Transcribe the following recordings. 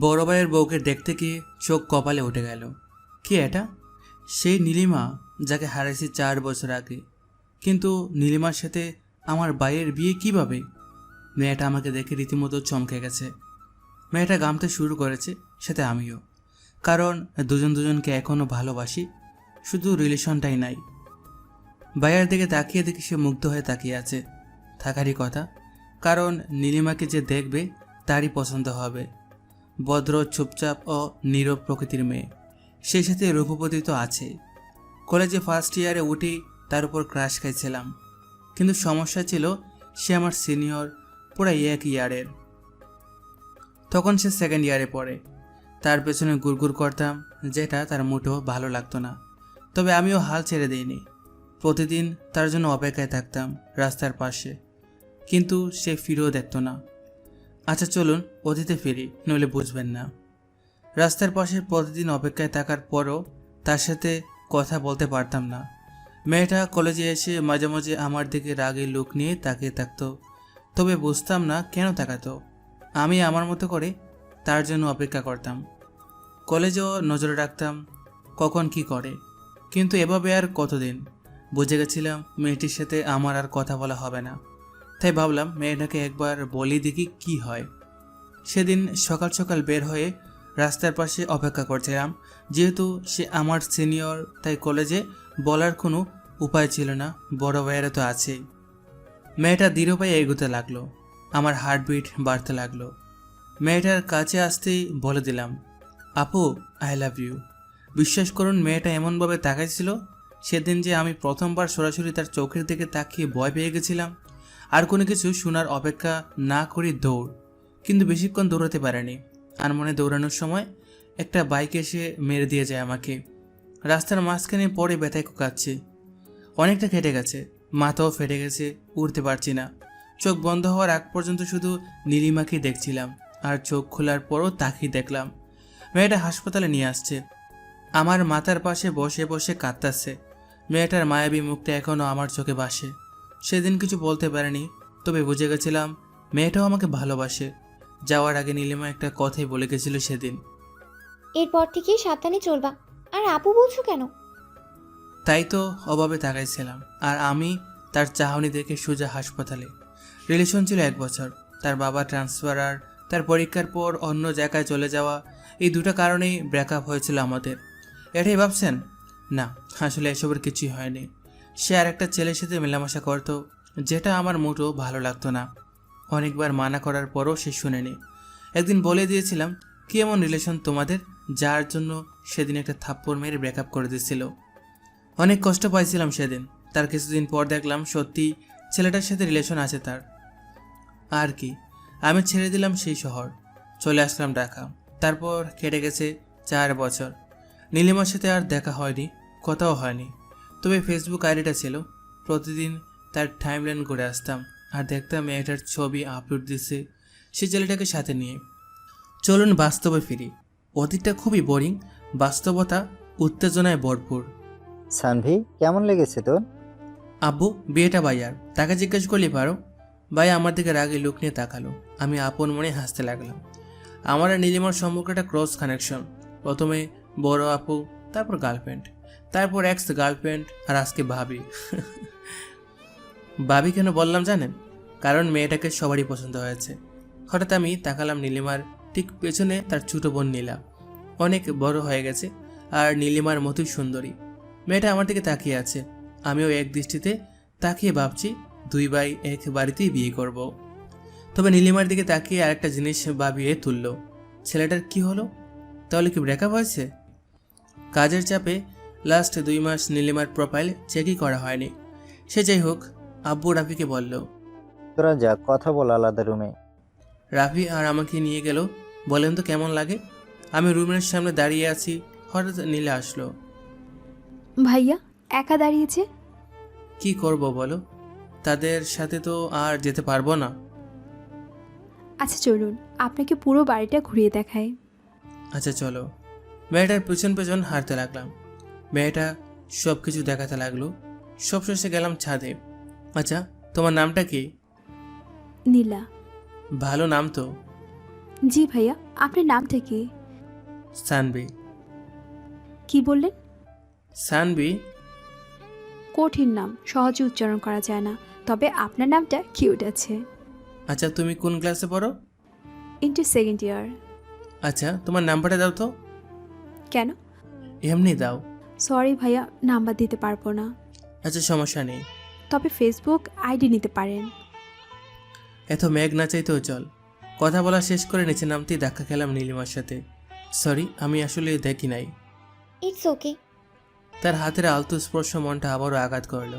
বড় ভাইয়ের বউকে দেখতে গিয়ে চোখ কপালে উঠে গেল। কি এটা? সেই নীলিমা যাকে হারাইছি 4 বছর আগে। কিন্তু নীলিমার সাথে আমার ভাইয়ের বিয়ে কিভাবে? মেয়েটা আমাকে দেখে রীতিমতো চমকে গেছে। মেয়েটা গামতে শুরু করেছে, সাথে আমিও। কারণ দুজন দুজনকে এখনও ভালোবাসি, শুধু রিলেশনটাই নাই। ভাইয়ার দিকে তাকিয়ে দেখি সে মুগ্ধ হয়ে তাকিয়ে আছে। থাকারই কথা, কারণ নীলিমাকে যে দেখবে তারই পছন্দ হবে। ভদ্র, চুপচাপ ও নীরব প্রকৃতির মেয়ে, সেই সাথে রূপবতী তো আছে। কলেজে ফার্স্ট ইয়ারে উঠেই তার উপর ক্রাশ খাইছিলাম, কিন্তু সমস্যা ছিল সে আমার সিনিয়র, পুরো 1 ইয়ারের। তখন সে 2nd ইয়ারে পড়ে। তার পেছনে গুড়গুড় করতাম, যেটা তার মোটেও ভালো লাগতো না। তবে আমিও হাল ছেড়ে দিইনি। প্রতিদিন তার জন্য অপেক্ষায় থাকতাম রাস্তার পাশে, কিন্তু সে ফিরেও দেখতো না। আচ্ছা চলুন অতীতে ফিরি, নইলে বুঝবেন না। রাস্তার পাশে প্রতিদিন অপেক্ষায় থাকার পরও তার সাথে কথা বলতে পারতাম না। মেয়েটা কলেজে এসে মাঝে মাঝে আমার দিকে রাগে লুক নিয়ে তাকিয়ে থাকতো, তবে বুঝতাম না কেন তাকাতো। আমি আমার মতো করে তার জন্য অপেক্ষা করতাম। কলেজেও নজরে রাখতাম কখন কি করে, কিন্তু এভাবে আর কতদিন। বুঝে গেছিলাম মেয়েটির সাথে আমার আর কথা বলা হবে না। তাই ভাবলাম মেয়েটাকে একবার বলি দেখি কি হয়। সেদিন সকাল সকাল বের হয়ে রাস্তার পাশে অপেক্ষা করছিলাম। যেহেতু সে আমার সিনিয়র, তাই কলেজে বলার কোনো উপায় ছিল না, বড় ভাইয়েরা তো আছেই। মেয়েটা দৃঢ় পায়ে এগোতে লাগলো, আমার হার্টবিট বাড়তে লাগলো। মেয়েটার কাছে আসতেই বলে দিলাম, আপু আই লাভ ইউ। বিশ্বাস করুন মেয়েটা এমনভাবে তাকাইছিল, সেদিন যে আমি প্রথমবার সরাসরি তার চোখের দিকে তাকিয়ে ভয় পেয়ে গেছিলাম। আর কোনো কিছু শোনার অপেক্ষা না করি দৌড়। কিন্তু বেশিক্ষণ দৌড়াতে পারেনি। আর মনে দৌড়ানোর সময় একটা বাইক এসে মেরে দিয়ে যায় আমাকে। রাস্তার মাঝখানে পড়ে ব্যথায় কোকাচ্ছি, অনেকটা কেটে গেছে, মাথাও ফেটে গেছে, উঠতে পারছি না। চোখ বন্ধ হওয়ার আগ পর্যন্ত শুধু নীলিমাকেই দেখছিলাম, আর চোখ খোলার পরও তাকিয়ে দেখলাম মেয়েটা হাসপাতালে নিয়ে আসছে। আমার মাথার পাশে বসে বসে কাঁদতাছে। মেয়েটার মায়াবী মুখটা এখনও আমার চোখে ভাসে। সেদিন কিছু বলতে পারেনি, তবে বুঝে গেছিলাম মেয়েটাও আমাকে ভালোবাসে। যাওয়ার আগে নীলিমা একটা কথাই বলে গেছিল সেদিন। এরপর থেকে সাবধানে চলবা। আর আপু বলছো কেন? তাই তো অভাবে তাকাইছিলাম, আর আমি তার চাহনি দেখে সোজা হাসপাতালে। রিলেশন ছিল 1 বছর। তার বাবা ট্রান্সফার আর তার পরীক্ষার পর অন্য জায়গায় চলে যাওয়া, এই দুটো কারণেই ব্রেকআপ হয়েছিল আমাদের। এটাই ভাবছেন? না, আসলে এসবের কিছুই হয়নি। সে আর একটা ছেলের সাথে মেলামেশা করতো, যেটা আমার মোটেও ভালো লাগতো না। অনেকবার মানা করার পরও সে শুনেনি। একদিন বলে দিয়েছিলাম, কি এমন রিলেশন তোমাদের, যার জন্য সেদিন একটা থাপ্পড় মেরে ব্রেকআপ করে দিয়েছিল। অনেক কষ্ট পাইছিলাম সেদিন। তার কিছুদিন পর দেখলাম সত্যি ছেলেটার সাথে রিলেশন আছে তার। আর কি, আমি ছেড়ে দিলাম সেই শহর, চলে আসলাম ঢাকা। তারপর কেটে গেছে 4 বছর। নীলিমার সাথে আর দেখা হয়নি, কথাও হয়নি। তবে ফেসবুক আইডিটা ছিল, প্রতিদিন তার টাইমলাইন করে আসতাম আর দেখতাম মেয়েটার ছবি আপলোড দিচ্ছে সে ছেলেটাকে সাথে নিয়ে। চলুন বাস্তবে ফিরি। অতীতটা খুবই বোরিং, বাস্তবতা উত্তেজনায় ভরপুর। সানভি, কেমন লেগেছে তোর? আব্বু বিয়েটা ভাইয়ার, তাকে জিজ্ঞেস করলে পারো। ভাই আমার দিকে রাগে লুক নিয়ে তাকালো। আমি আপন মনে হাসতে লাগলাম। আমার আর নীলিমার সম্পর্কটা ক্রস কানেকশন। প্রথমে বড় আপু, তারপর গার্লফ্রেন্ড, তারপর এক্স গার্লফ্রেন্ড, আর আজকে ভাবি। ভাবি কেন বললাম জানেন? কারণ মেয়েটাকে সবারই পছন্দ হয়েছে। হঠাৎ আমি তাকালাম নীলিমার ঠিক পেছনে তার ছোট বোন নীলা। অনেক বড় হয়ে গেছে আর নীলিমার মতোই সুন্দরী। মেয়েটা আমার দিকে তাকিয়ে আছে। আমিও এক দৃষ্টিতে তাকিয়ে ভাবছি 2 ভাই এক বাড়িতেই বিয়ে করব। তবে নীলিমার দিকে তাকিয়ে আরেকটা জিনিস ভাবিয়ে তুলল, ছেলেটার কি হলো? তাহলে কি ব্রেকআপ হয়েছে? কাজের চাপে লাস্ট 2 মাস নীলিমার প্রোফাইল চেকই করা হয়নি। সে যাই হোক, আব্বু রাফিকে বলল। তোরা যা, কথা বল আলাদা রুমে। রাফি আর আমাকে নিয়ে গেল। বলেন তো কেমন লাগে? আমি রুমের সামনে দাঁড়িয়ে আছি, হঠাৎ নীলা আসলো। ভাইয়া একা দাঁড়িয়েছে। কি করব বলো, তাদের সাথে তো আর যেতে পারবো না। আচ্ছা চলুন আপনাকে পুরো বাড়িটা ঘুরিয়ে দেখায়। আচ্ছা চলো। মেয়েটার পেছন পেছন হাঁটতে লাগলাম। মেয়েটা সব কিছু দেখাতে লাগলো। সবশেষে গেলাম ছাদে। আচ্ছা তোমার নামটা কি? নীলা। ভালো নাম তো। জি ভাইয়া, আপনার নামটা কি? সানবি। কি বললেন? সানবি। কঠিন নাম, সহজে উচ্চারণ করা যায় না, তবে আপনার নামটা কিউট আছে। আচ্ছা, তুমি কোন ক্লাসে পড়ো? Inter second year. আচ্ছা, তোমার নাম্বারটা দাও তো। কেন? এমনি দাও। সরি ভাইয়া, নাম্বার দিতে পারবো না। আচ্ছা, সমস্যা নেই। তবে ফেসবুক আইডি নিতে পারেন। এত মেঘ না চাইতেও চল। কথা বলা শেষ করে নিচে নামতেই ধাক্কা খেলাম নীলিমার সাথে। সরি, আমি আসলে দেখি নাই। It's okay. তার হাতের আলতো স্পর্শ মনটা আবারও আঘাত করল।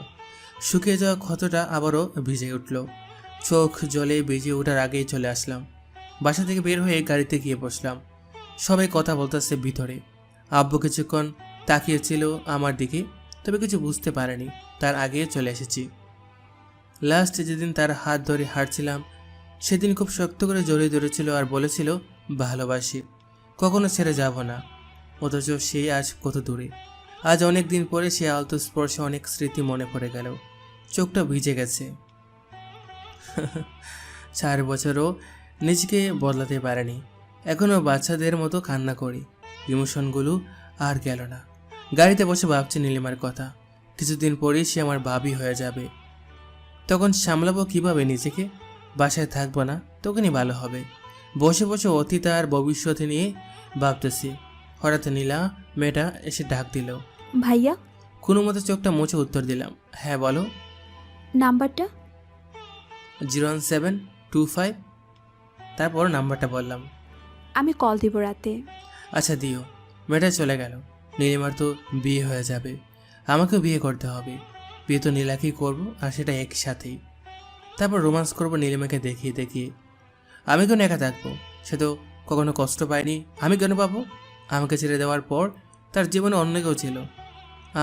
শুকিয়ে যাওয়া ক্ষতটা আবারও ভিজে উঠল। চোখ জলে ভিজে ওঠার আগেই চলে আসলাম। বাসা থেকে বের হয়ে গাড়িতে গিয়ে বসলাম। সবাই কথা বলতেছে ভিতরে। আব্বু কিছুক্ষণ তাকিয়েছিল আমার দিকে, তবে কিছু বুঝতে পারেনি। তার আগে চলে এসেছি। লাস্ট যেদিন তার হাত ধরে হাঁটছিলাম, সেদিন খুব শক্ত করে জড়িয়ে ধরেছিল আর বলেছিল ভালোবাসি, কখনো ছেড়ে যাব না। অথচ সে আজ কত দূরে। আজ অনেক দিন পরে সে আলতো স্পর্শে অনেক স্মৃতি মনে পড়ে গেল। চোখটা ভিজে গেছে। 4 বছরও নিজেকে বদলাতে পারেনি। এখনও বাচ্চাদের মতো কান্না করি। ইমোশনগুলো আর গেল না। গাড়িতে বসে ভাবছি নীলিমার কথা। কিছুদিন পরেই সে আমার ভাবি হয়ে যাবে। তখন সামলাবো কিভাবে নিজেকে? বাসায় থাকবো না, তখনই ভালো হবে। বসে বসে অতীত আর ভবিষ্যৎ নিয়ে ভাবতেছি। হঠাৎ নীলা মেয়েটা এসে ডাক দিল। ভাইয়া। কোনো মতে চোখটা মুছে উত্তর দিলাম, হ্যাঁ বলো। নাম্বারটা? 01725। তারপর নাম্বারটা বললাম। আমি কল দিব রাতে। আচ্ছা দিও। মেয়েটা চলে গেল। নীলিমার তো বিয়ে হয়ে যাবে, আমাকেও বিয়ে করতে হবে। বিয়ে তো নীলাকেই করবো, আর সেটা একসাথেই। তারপর রোমান্স করবো নীলিমাকে দেখিয়ে দেখিয়ে। আমি কেন একা থাকবো? সে তো কখনো কষ্ট পায়নি, আমি কেন পাবো? আমাকে ছেড়ে দেওয়ার পর তার জীবনে অন্য কেউ ছিল,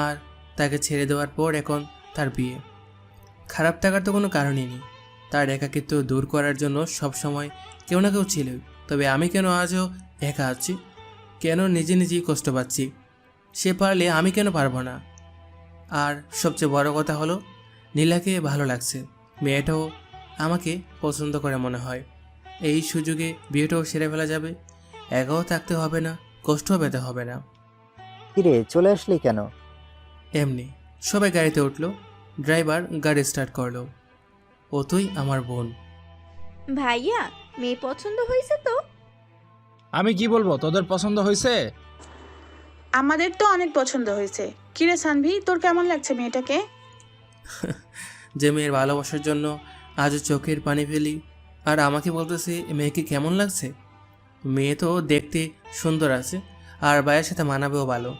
আর তাকে ছেড়ে দেওয়ার পর এখন তার বিয়ে। খারাপ থাকার তো কোনো কারণই নেই। তার একাকিত্ব দূর করার জন্য সবসময় কেউ না কেউ ছিল। তবে আমি কেন আজও একা আছি? কেন নিজে নিজেই কষ্ট পাচ্ছি? সে পারলে আমি কেন পারবো না? আর সবচেয়ে বড় কথা হলো, নীলাকে ভালো লাগছে। মেয়েটাও আমাকে পছন্দ করে মনে হয়। এই সুযোগে বিয়েটাও সেরে ফেলা যাবে। একাও থাকতে হবে না, কষ্টও পেতে হবে না। কিরে, চলে আসলি কেন? এমনি। সবাই গাড়িতে উঠলো। ড্রাইভার গাড়ি স্টার্ট করলো। ও তুই আমার বোন। ভাইয়া, মেয়ে পছন্দ হয়েছে তো? আমি কি বলবো, তোদের পছন্দ হয়েছে? আমাদের তো অনেক পছন্দ হয়েছে। কিরে সানভি, তোর কেমন লাগছে মেয়েটাকে? যে মেয়ের ভালোবাসার জন্য আজও চোখের পানি ফেলি, আর আমাকে বলতেছে মেয়েকে কেমন লাগছে। মেয়ে তো দেখতে সুন্দর আছে, আর ভাইয়ের সাথে মানাবেও ভালো।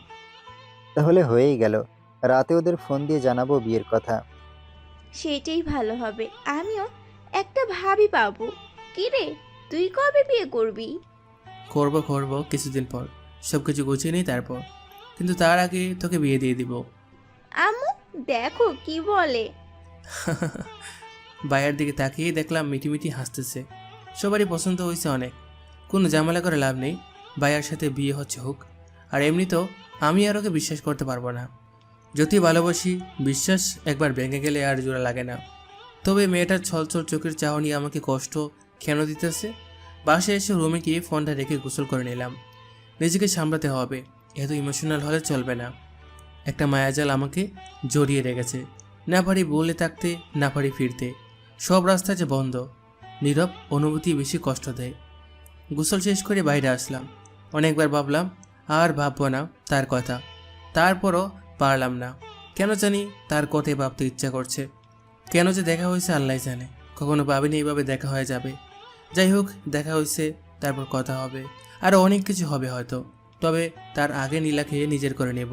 তাহলে হয়েই গেল। রাতে ওদের ফোন দিয়ে জানাবো বিয়ের কথা। সেটাই ভালো হবে। আমিও একটা ভাবি পাবো। কিরে, তুই কবে বিয়ে করবি? করবো কিছুদিন পর। সব কিছু গুছিয়ে নিই তারপর। কিন্তু তার আগে তোকে বিয়ে দিয়ে দিব। আম্মু, দেখো কি বলে। ভাইয়ের দিকে তাকিয়ে দেখলাম মিটিমিটি হাসতেছে। সবারই পছন্দ হয়েছে অনেক। কোনো ঝামেলা করে লাভ নেই। ভাইয়ার সাথে বিয়ে হচ্ছে হোক। আর এমনিতেও আমি আর ওকে বিশ্বাস করতে পারবো না। যদি ভালোবাসি, বিশ্বাস একবার ভেঙে গেলে আর জোড়া লাগে না। তবে মেয়েটার ছলছল চোখের চাহনি আমাকে কষ্ট কেন দিতেছে? বাসায় এসে রুমে গিয়ে ফোনটা রেখে গোসল করে নিলাম। নিজেকে সামলাতে হবে, এত ইমোশনাল হলে চলবে না। একটা মায়াজাল আমাকে জড়িয়ে রেখেছে। না পারি বলে থাকতে, না পারি ফিরতে। সব রাস্তা যে বন্ধ। নীরব অনুভূতি বেশি কষ্ট দেয়। গোসল শেষ করে বাইরে আসলাম। অনেকবার ভাবলাম আর ভাববো না তার কথা। তারপরও পারলাম না। কেন জানি তার কথাই ভাবতে ইচ্ছা করছে। কেন যে দেখা হয়েছে আল্লাহ জানে। কখনো ভাবিনি এইভাবে দেখা হয়ে যাবে। যাই হোক, দেখা হয়েছে, তারপর কথা হবে, আরও অনেক কিছু হবে হয়তো। তবে তার আগে নীলাকে নিজের করে নেব,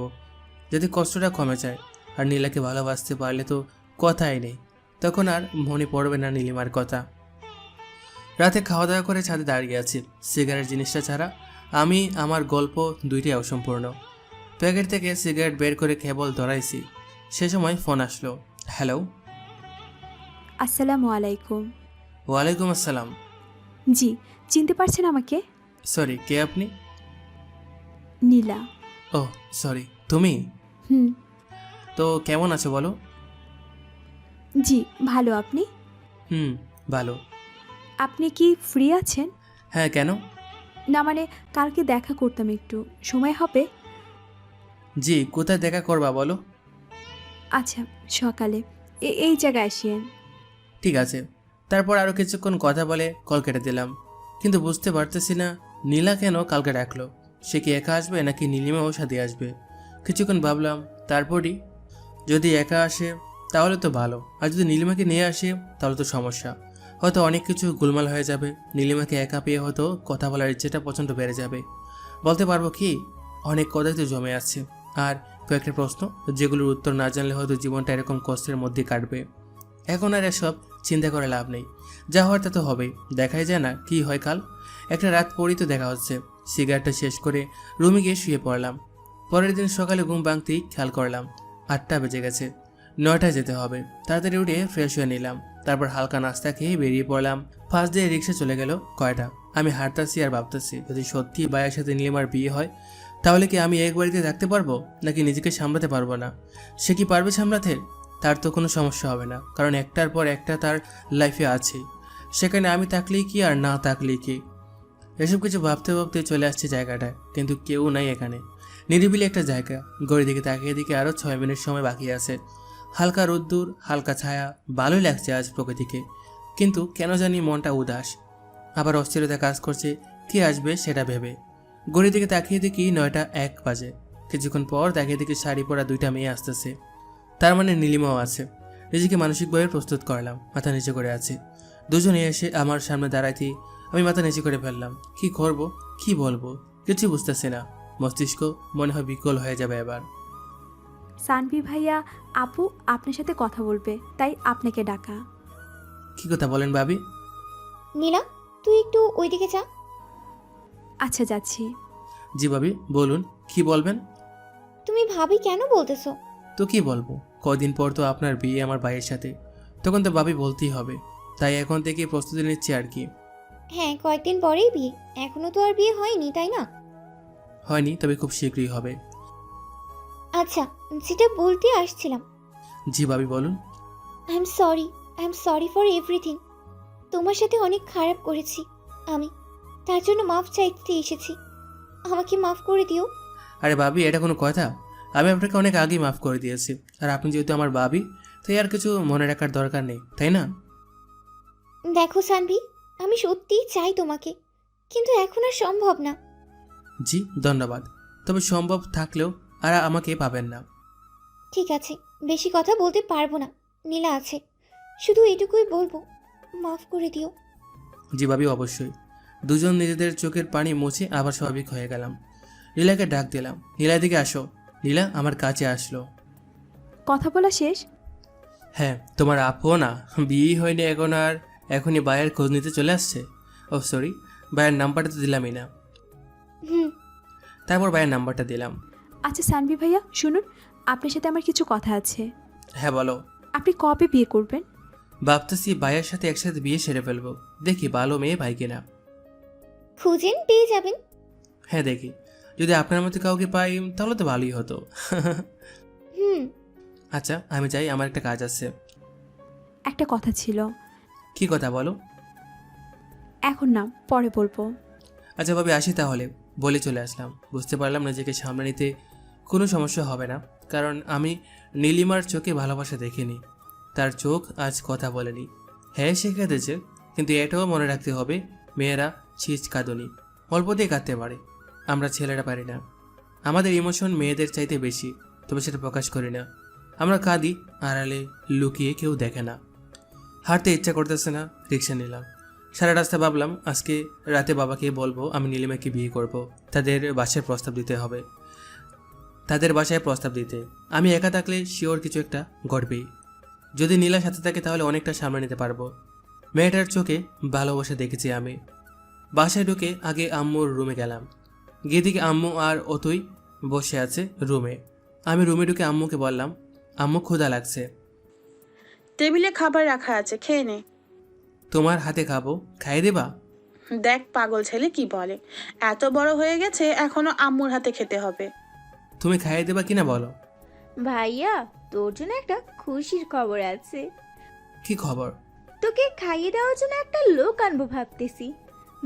যাতে কষ্টটা কমে যায়। আর নীলাকে ভালোবাসতে পারলে তো কথাই নেই, তখন আর মনে পড়বে না নীলিমার কথা। রাতে খাওয়া দাওয়া করে ছাদে দাঁড়িয়ে আছি। সিগারেট জিনিসটা ছাড়া আমি আমার গল্প দুইটাই অসম্পূর্ণ। প্যাকেট থেকে সিগারেট বের করে কেবল ধরাইছি, সে সময় ফোন আসলো। হ্যালো। আসসালামু আলাইকুম। ওয়ালাইকুম আসসালাম। জি, চিনতে পারছেন আমাকে? সরি, কে আপনি? নীলা। ও সরি, তুমি? হুম। তো কেমন আছো বলো? জি ভালো, আপনি? ভালো। আপনি কি ফ্রি আছেন? হ্যাঁ, কেন? না মানে কালকে দেখা করতাম একটু, সময় হবে? জি, কোথায় দেখা করবা বলো? আচ্ছা, সকালে এই জায়গায় আসিয়েন। ঠিক আছে। তারপর আরও কিছুক্ষণ কথা বলে কল কেটে দিলাম। কিন্তু বুঝতে পারতেছি না নীলা কেন কালকে ডাকলো। সে কি একা আসবে নাকি নীলিমাও সাথে আসবে? কিছুক্ষণ ভাবলাম, তারপরই যদি একা আসে তাহলে তো ভালো, আর যদি নীলিমাকে নিয়ে আসে তাহলে তো সমস্যা। হয়তো অনেক কিছু গোলমাল হয়ে যাবে। নীলিমাকে একা পেয়ে হয়তো কথা বলার ইচ্ছেটা প্রচণ্ড বেড়ে যাবে। বলতে পারবো কি, অনেক কথাই তো জমে আসছে, আর কয়েকটা প্রশ্ন যেগুলোর উত্তর না জানলে হয়তো জীবনটা এরকম কষ্টের মধ্যে কাটবে। এখন আর এসব চিন্তা করে লাভ নেই, যা হওয়ার তা তো হবেই। দেখাই যায় না কি হয় কাল। একটা রাত পরই তো দেখা হচ্ছে। সিগারেটটা শেষ করে রুমে গিয়ে শুয়ে পড়লাম। পরের দিন সকালে ঘুম ভাঙতেই খেয়াল করলাম 8টা বেজে গেছে। 9টায় যেতে হবে। তাড়াতাড়ি উঠে ফ্রেশ হয়ে নিলাম। তারপর হালকা নাস্তা খেয়ে বেরিয়ে পড়লাম। ফার্স্ট দিয়ে রিক্সা চলে গেল কয়টা। আমি হাঁটতাছি আর ভাবতেছি, যদি সত্যি ভাইয়ের সাথে নীলিমার বিয়ে হয় তাহলে কি আমি এক বাড়িতে থাকতে পারবো, নাকি নিজেকে সামলাতে পারবো না? সে কি পারবে সামলাতে? তার তো কোনো সমস্যা হবে না, কারণ একটার পর একটা তার লাইফে আছে। সেখানে আমি থাকলেই কি আর না থাকলেই কি। এসব কিছু ভাবতে ভাবতে চলে আসছে জায়গাটায়, কিন্তু কেউ নাই এখানে। নিরিবিলি একটা জায়গা। ঘড়ির দিকে তাকিয়ে দিকে আরও 6 মিনিট সময় বাকি আছে। হালকা রোদ্দুর, হালকা ছায়া, ভালোই লাগছে আজ প্রকৃতিকে। কিন্তু কেন জানি মনটা উদাস। আবার অস্থিরতা কাজ করছে কে আসবে সেটা ভেবে। ঘড়ির দিকে তাকিয়ে দেখি 9টা 1 বাজে। কিছুক্ষণ পর তাকিয়ে দেখি শাড়ি পরা 2টা মেয়ে আসতেছে। তার মানে নীলিমাও আছে। নিজেকে মানসিকভাবে প্রস্তুত করলাম, মাথা নিচে করে আছি। দুজনে এসে আমার সামনে দাঁড়াইতেই আমি মাথা নিচে করে ফেললাম। কি করব, কি বলবো, কিছু বুঝতেছি না। মস্তিষ্ক মনে হয় বিকল হয়ে যাবে এবার। সানভি ভাইয়া, আপু আপনার সাথে কথা বলবে, তাই আপনাকে ডাকা। কি কথা বলেন ভাবি? নীলা, তুই একটু ওইদিকে যা। আচ্ছা, যাচ্ছি। জি ভাবি, বলুন কি বলবেন? তুমি ভাবি কেন বলতেছো? তো কি বলবো, কদিন পর তো আপনার বিয়ে আমার ভাইয়ের সাথে, তখন তো ভাবি বলতেই হবে। তাই এখন থেকে প্রস্তুতি নিচ্ছি আর কি। হ্যাঁ, কয়েকদিন পরেই বিয়ে, এখনো তো আর বিয়ে হয়নি, তাই না? হয়নি, তবে খুব শীঘ্রই হবে। আচ্ছা, যেটা বলতে আসছিলাম, জি ভাবি বলুন। I am sorry for everything. তোমার সাথে অনেক খারাপ করেছি আমি, তার জন্য মাফ চাইতে এসেছি। আমাকে মাফ করে দিও। আরে ভাবি, এটা কোনো কথা? আমি আপনাকে অনেক আগেই মাফ করে দিয়েছি। আর আপনি যেহেতু আমার ভাবি, তাই আর কিছু মনে রাখার দরকার নেই, তাই না? দেখো সানভি, আমি সত্যিই চাই তোমাকে, কিন্তু এখন আর সম্ভব না। জি ধন্যবাদ, তবে সম্ভব থাকলেও আর আমাকে পাবেন না। ঠিক আছে, বেশি কথা বলতে পারবো না, নীলা আছে, শুধু এটুকুই বলবো, মাফ করে দিও। জি ভাবি, অবশ্যই। দুজন নিজেদের চোখের পানি মুছে আবার স্বাভাবিক হয়ে গেলাম। নীলাকে ডাক দিলাম, নীলার দিকে আসো। নীলা আমার কাছে আসলো। কথা বলা শেষ? হ্যাঁ, তোমার আপু না বিয়ে হয়নি এখন, আর এখনই ভাইয়ের খোঁজ নিতে চলে আসছে। ও সরি, ভাইয়ের নাম্বারটা তো দিলামই না। হুম। তারপর ভাইয়ের নাম্বারটা দিলাম। আচ্ছা সানভি ভাইয়া, শুনুন, আপনার সাথে আমার কিছু কথা আছে। হ্যাঁ বলো। আপনি কবে বিয়ে করবেন? ভাবতেছি ভাইয়ের সাথে একসাথে বিয়ে সেরে ফেলবো। দেখি ভালো মেয়ে ভাই কিনা। খুঁজেন, পেয়ে যাবেন। হ্যাঁ দেখি, যদি আপনার মতো কাউকে পাই তাহলে তো ভালোই হতো। হুম। আচ্ছা আমি যাই, আমার একটা কাজ আছে। একটা কথা ছিল। কি কথা বলো? এখন না, পরে বলবো। আচ্ছা ভাবি, আসি তাহলে। বলে চলে আসলাম। বুঝতে পারলাম নিজেকে সামনে নিতে কোনো সমস্যা হবে না, কারণ আমি নীলিমার চোখে ভালোবাসা দেখিনি। তার চোখ আজ কথা বলেনি। হ্যাঁ সে কেঁদেছে, কিন্তু এটাও মনে রাখতে হবে মেয়েরা ছিচ কাঁদনি, অল্প দিয়ে কাঁদতে পারে, আমরা ছেলেরা পারি না। আমাদের ইমোশন মেয়েদের চাইতে বেশি, তবে সেটা প্রকাশ করি না। আমরা কাঁদি আড়ালে, লুকিয়ে, কেউ দেখে না। হাঁটতে ইচ্ছা করতেছে না, রিক্সা নিলাম। সারা রাস্তা ভাবলাম আজকে রাতে বাবাকে বলবো আমি নীলিমাকে বিয়ে করব। তাদের বাসায় প্রস্তাব দিতে হবে, তাদের বাসায় প্রস্তাব দিতে। আমি একা থাকলে শিওর কিছু একটা ঘটবেই। যদি নীলার সাথে থাকে তাহলে অনেকটা সামনে নিতে পারবো। মেয়েটার চোখে ভালোবাসা দেখেছি আমি। বাসায় ঢুকে আগে আম্মুর রুমে গেলাম। গিয়ে দিকে আম্মু আর অতই বসে আছে রুমে। আমি রুমে ঢুকে আম্মুকে বললাম, আম্মু ক্ষুধা লাগছে। টেবিলে খাবার রাখা আছে, খেয়ে নে। তোমার হাতে খাবো, খাইয়ে দেবা? দেখ পাগল ছেলে কি বলে, এত বড় হয়ে গেছে এখনো আম্মুর হাতে খেতে হবে। তুমি খাইয়ে দেবা কিনা বলো। ভাইয়া, তোর জন্য একটা খুশির খবর আছে। কি খবর? তোকে খাইয়ে দেওয়ার জন্য একটা লোক আনবো ভাবতেছি।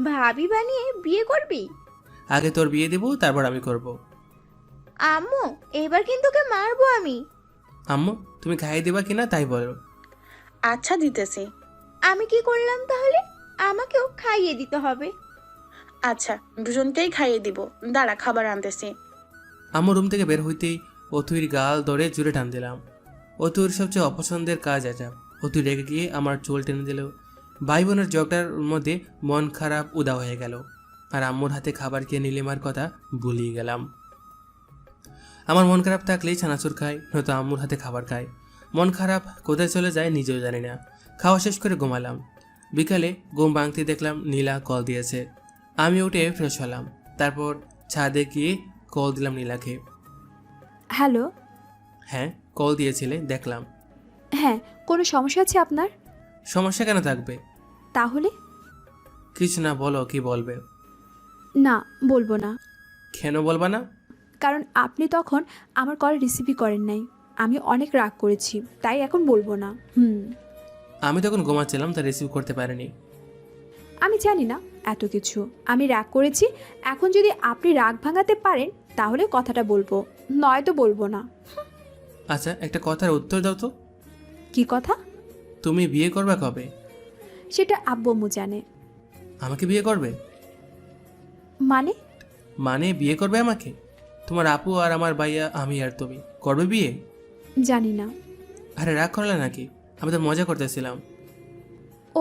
ভাবি বানিয়ে বিয়ে করবি? আগে তোর বিয়ে দেবো, তারপর আমি করব। আম্মু, এবার কিন্তু তোকে মারবো আমি। আম্মু, তুমি খাইয়ে দেবা কিনা তাই বলো। আচ্ছা দিতেছি। আমি কি করলাম তাহলে? আমাকেও খাইয়ে দিতে হবে। আচ্ছা, দুজনকেই খাইয়ে দিব। দাঁড়া, খাবার আনতেছি। আম্মু রুম থেকে বের হইতেই অতুইর গাল ধরে জুড়ে টান দিলাম। অতুর সবচেয়ে অপছন্দের কাজ এটা। অতু রেগে গিয়ে আমার চুল টেনে দিল। ভাই বোনের জগটার মধ্যে মন খারাপ উদা হয়ে গেল। আর আম্মুর হাতে খাবার খেয়ে নীলিমার কথা ভুলিয়ে গেলাম। আমার মন খারাপ থাকলেই ছানাচুর খাই, নয়তো আম্মুর হাতে খাবার খাই। মন খারাপ কোথায় চলে যায় নিজেও জানি না। খাওয়া শেষ করে ঘুমালাম। বিকালে ঘুম ভাঙতে দেখলাম নীলা কল দিয়েছে। আমি উঠে ফ্রেশ হলাম। তারপর ছাদে গিয়ে কল দিলাম নীলাকে। হ্যালো। হ্যাঁ, কল দিয়েছিলে, দেখলাম। হ্যাঁ, কোনো সমস্যা আছে আপনার? সমস্যা কেন থাকবে? তাহলে? কিছু না, বলো কি বলবে। না, বলবো না। কেন বলবা না? কারণ আপনি তখন আমার কল রিসিভই করেন নাই। আমি অনেক রাগ করেছি, তাই এখন বলবো না। আমি তখন ঘুমাচ্ছিলাম, তা রিসিভ করতে পারিনি। আমি জানি না এত কিছু। আমি রাগ করেছি। এখন যদি আপনি রাগ ভাঙাতে পারেন তাহলে কথাটা বলবো, নয়তো বলবো না। আচ্ছা, একটা কথার উত্তর দাও তো। কি কথা? তুমি বিয়ে করবে কবে? সেটা আব্বু আম্মু জানে। আমাকে বিয়ে করবে? মানে? মানে বিয়ে করবে আমাকে? তোমার আপু আর আমার ভাইয়া, আমি আর তুমি করবে বিয়ে? জানি না। আরে রাগ করলে নাকি? আমি তো মজা করতেছিলাম।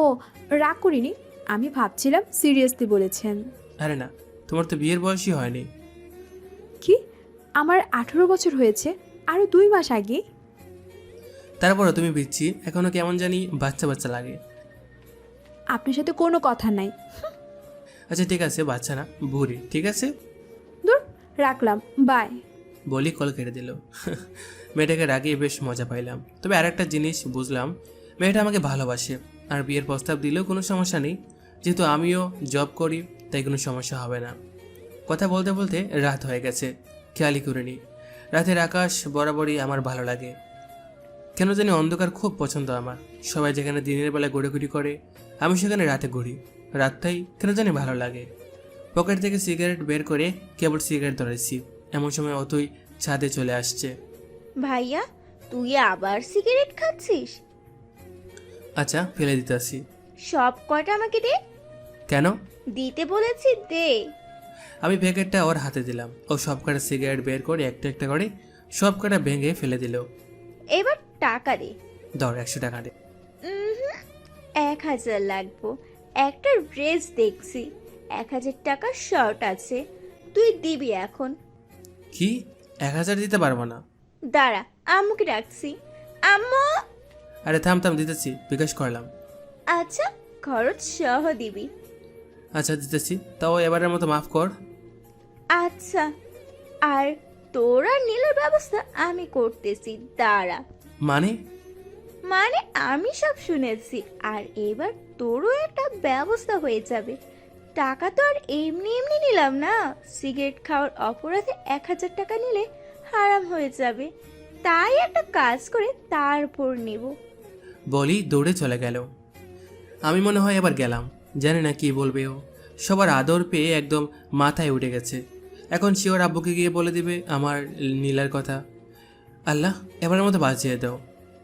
ও, রাগ করিনি। আমি ভাবছিলাম সিরিয়াসলি বলেছেন। আরে না, তোমার তো বিয়ের বয়সই হয়নি। কি? আমার 18 বছর হয়েছে, আরও 2 মাস আগে। তারপরে তুমি বিচ্ছি, এখনো কেমন জানি বাচ্চা বাচ্চা লাগে। আপনার সাথে কোনো কথা নাই। আচ্ছা ঠিক আছে, বাচ্চা না, বুড়ি। ঠিক আছে, দূর, রাখলাম, বাই। বলি কল কেটে দিল। মেয়েটাকে রাগিয়ে বেশ মজা পাইলাম। তবে আরেকটা জিনিস বুঝলাম, মেয়েটা আমাকে ভালোবাসে। আর বিয়ের প্রস্তাব দিলেও কোনো সমস্যা নেই, যেহেতু আমিও জব করি, তাই কোনো সমস্যা হবে না। কথা বলতে বলতে রাত হয়ে গেছে, খেয়ালই করিনি। রাতের আকাশ বরাবরই আমার ভালো লাগে। কেন জানি অন্ধকার খুব পছন্দ আমার। সবাই যেখানে দিনের বেলা ঘোরাঘুরি করে, আমি সেখানে রাতে ঘুরি। রাতটাই কেন জানি ভালো লাগে। পকেট থেকে সিগারেট বের করে কেবল সিগারেট ধরেছি, এমন সময় অতই ছাদে চলে আসছে। ভাইয়া, তুই আবার সিগারেট খাচ্ছিস? আচ্ছা, ফেলে দিতেছি। সব কটা আমাকে দে। কেন? দিতে বলেছি, দে। আমি প্যাকেটটা ওর হাতে দিলাম। ও সব কটা সিগারেট বের করে একটা একটা করে সব কটা ভেঙে ফেলে দিল। এবার টাকা দে। ধর, 100 টাকা দে। 1000 লাগবো। একটা ড্রেস দেখছি, 1000 টাকা শর্ট আছে, তুই দিবি এখন। কি? 1000 দিতে পারবো না। দাঁড়া, আম্মুকে ডাকছি। আম্মু। আরে থাম থাম, দিতেছি, বিকাশ করলাম। আচ্ছা, খরচ সহ দিবি। আচ্ছা দিতেছি, তাও এবারের মতো মাফ কর। আচ্ছা, আর তোরা নীলের ব্যবস্থা আমি করতেছি, দাঁড়া। মানে? মানে আমি সব শুনেছি, আর এবার তোরও একটা ব্যবস্থা হয়ে যাবে। টাকা তো আর এমনি এমনি নিলাম না। সিগারেট খাওয়ার অপরাধে 1000 টাকা নিলে হারাম হয়ে যাবে, তাই একটা কাজ করে তারপর নিব। বলি দৌড়ে চলে গেল। আমি মনে হয় এবার গেলাম, জানি না কি বলবে ও। সবার আদর পেয়ে একদম মাথায় উঠে গেছে। এখন সে ওর আব্বুকে গিয়ে বলে দিবে আমার নীলার কথা। আল্লাহ, এবারের মতো বাঁচিয়ে দাও।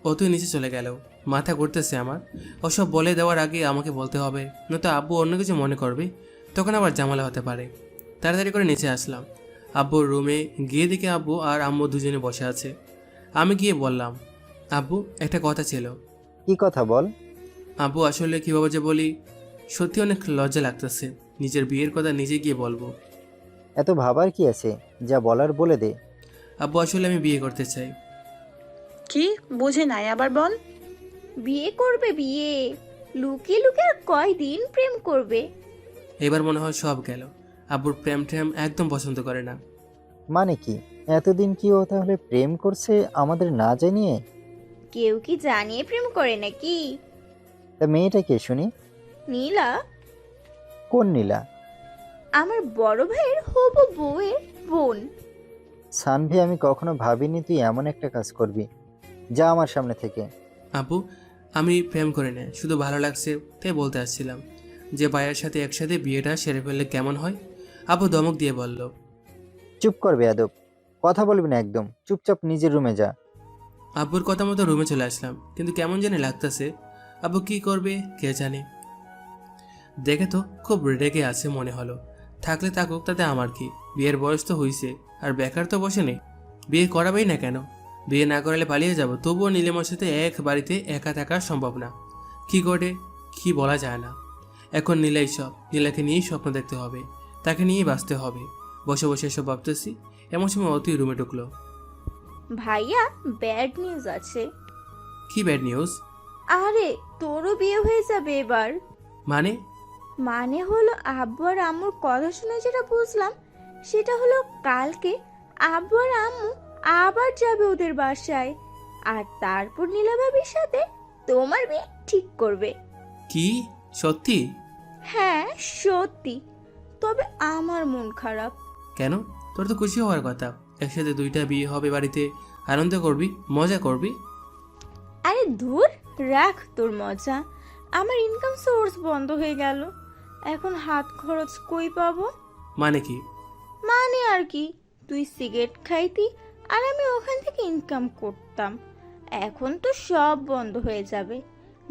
ও তুই নিচে চলে গেল, মাথা ঘুরতেছে আমার। ওসব বলে দেওয়ার আগে আমাকে বলতে হবে, নয়তো আব্বু অন্য কিছু মনে করবে, তখন আবার ঝামেলা হতে পারে। তাড়াতাড়ি করে নিচে আসলাম। আব্বুর রুমে গিয়ে দেখে আব্বু আর আম্মু দুজনে বসে আছে। আমি গিয়ে বললাম, আব্বু একটা কথা ছিল। কি কথা বল। আব্বু আসলে কীভাবে যে বলি, সত্যি অনেক লজ্জা লাগতেছে। নিজের বিয়ের কথা নিজে গিয়ে বলবো। এত ভাবার কি আছে, যা বলার বলে দে। আব্বু আসলে আমি বিয়ে করতে চাই। কি বুঝে নাই, আবার বল। বিয়ে করবে? বিয়ে লুকিয়ে লুকিয়ে আর কয়দিন প্রেম করবে? এবার মনে হয় সব গেল। আব্বুর প্রেম ট্রেম একদম পছন্দ করে না। মানে কি? এতদিন কি ও তাহলে প্রেম করছে আমাদের না জানিয়ে? কেউ কি জানিয়ে প্রেম করে নাকি? তা মেয়েটা কে শুনি? নীলা, কোন নীলা? আমার বড় ভাইয়ের হবু বউয়ের বোন। সানভি, আমি কখনো ভাবিনি তুই এমন একটা কাজ করবি। যা আমার সামনে থেকে। আব্বু, আমি প্রেম করে নেই, শুধু ভালো লাগছে তাই বলতে আসছিলাম যে ভাইয়ের সাথে একসাথে বিয়েটা সেরে ফেললে কেমন হয়। আব্বু ধমক দিয়ে বলল। চুপ কর বেয়াদব, কথা বলবি না একদম, চুপচাপ নিজের রুমে যা। আব্বুর কথা মতো রুমে চলে আসলাম, কিন্তু কেমন জানি লাগতেছে। আব্বু কি করবে কে জানে। দেখে তো খুব রেগে আছে মনে হলো। থাকলে থাকুক, তাতে আমার কি, বিয়ের বয়স তো হইছে, আর বেকার তো বসে নেই। বিয়ে করাবেই না কেন? বিয়ে না করালে পালিয়ে যাব, তবুও নীলিমার সাথে এক বাড়িতে একা থাকা সম্ভব না। কি করে কি বলা যায় না। এখন নীলাই সব, নীলাকে নিয়েই স্বপ্ন দেখতে হবে, তাকে নিয়েই বাঁচতে হবে। বসে বসে এসব ভাবতেছি, এমন সময় অতি রুমে ঢুকলো। ভাইয়া, ব্যাড নিউজ আছে। কি ব্যাড নিউজ? আরে, তোরও বিয়ে হয়ে যাবে এবার। মানে? মানে হলো, আব্বু আর আম্মুর কথা শুনে যেটা বুঝলাম সেটা হলো কালকে আব্বু আর আম্মু আবার যাবে ওদের বাসায়, আর তারপর নীলা ভাবির সাথে তোমার বিয়ে ঠিক করবে। কি সত্যি? হ্যাঁ সত্যি, তবে আমার মন খারাপ। কেন? তোর তো খুশি হওয়ার কথা, একসাথে দুইটা বিয়ে হবে বাড়িতে, আনন্দ করবি, মজা করবি। আরে ধুর, রাখ তোর মজা। আমার ইনকাম সোর্স বন্ধ হয়ে গেল, এখন হাত খরচ কই পাবো? মানে কি? মানে আর কি, তুই সিগারেট খাইতি আর আমি ওখান থেকে ইনকাম করতাম, এখন তো সব বন্ধ হয়ে যাবে।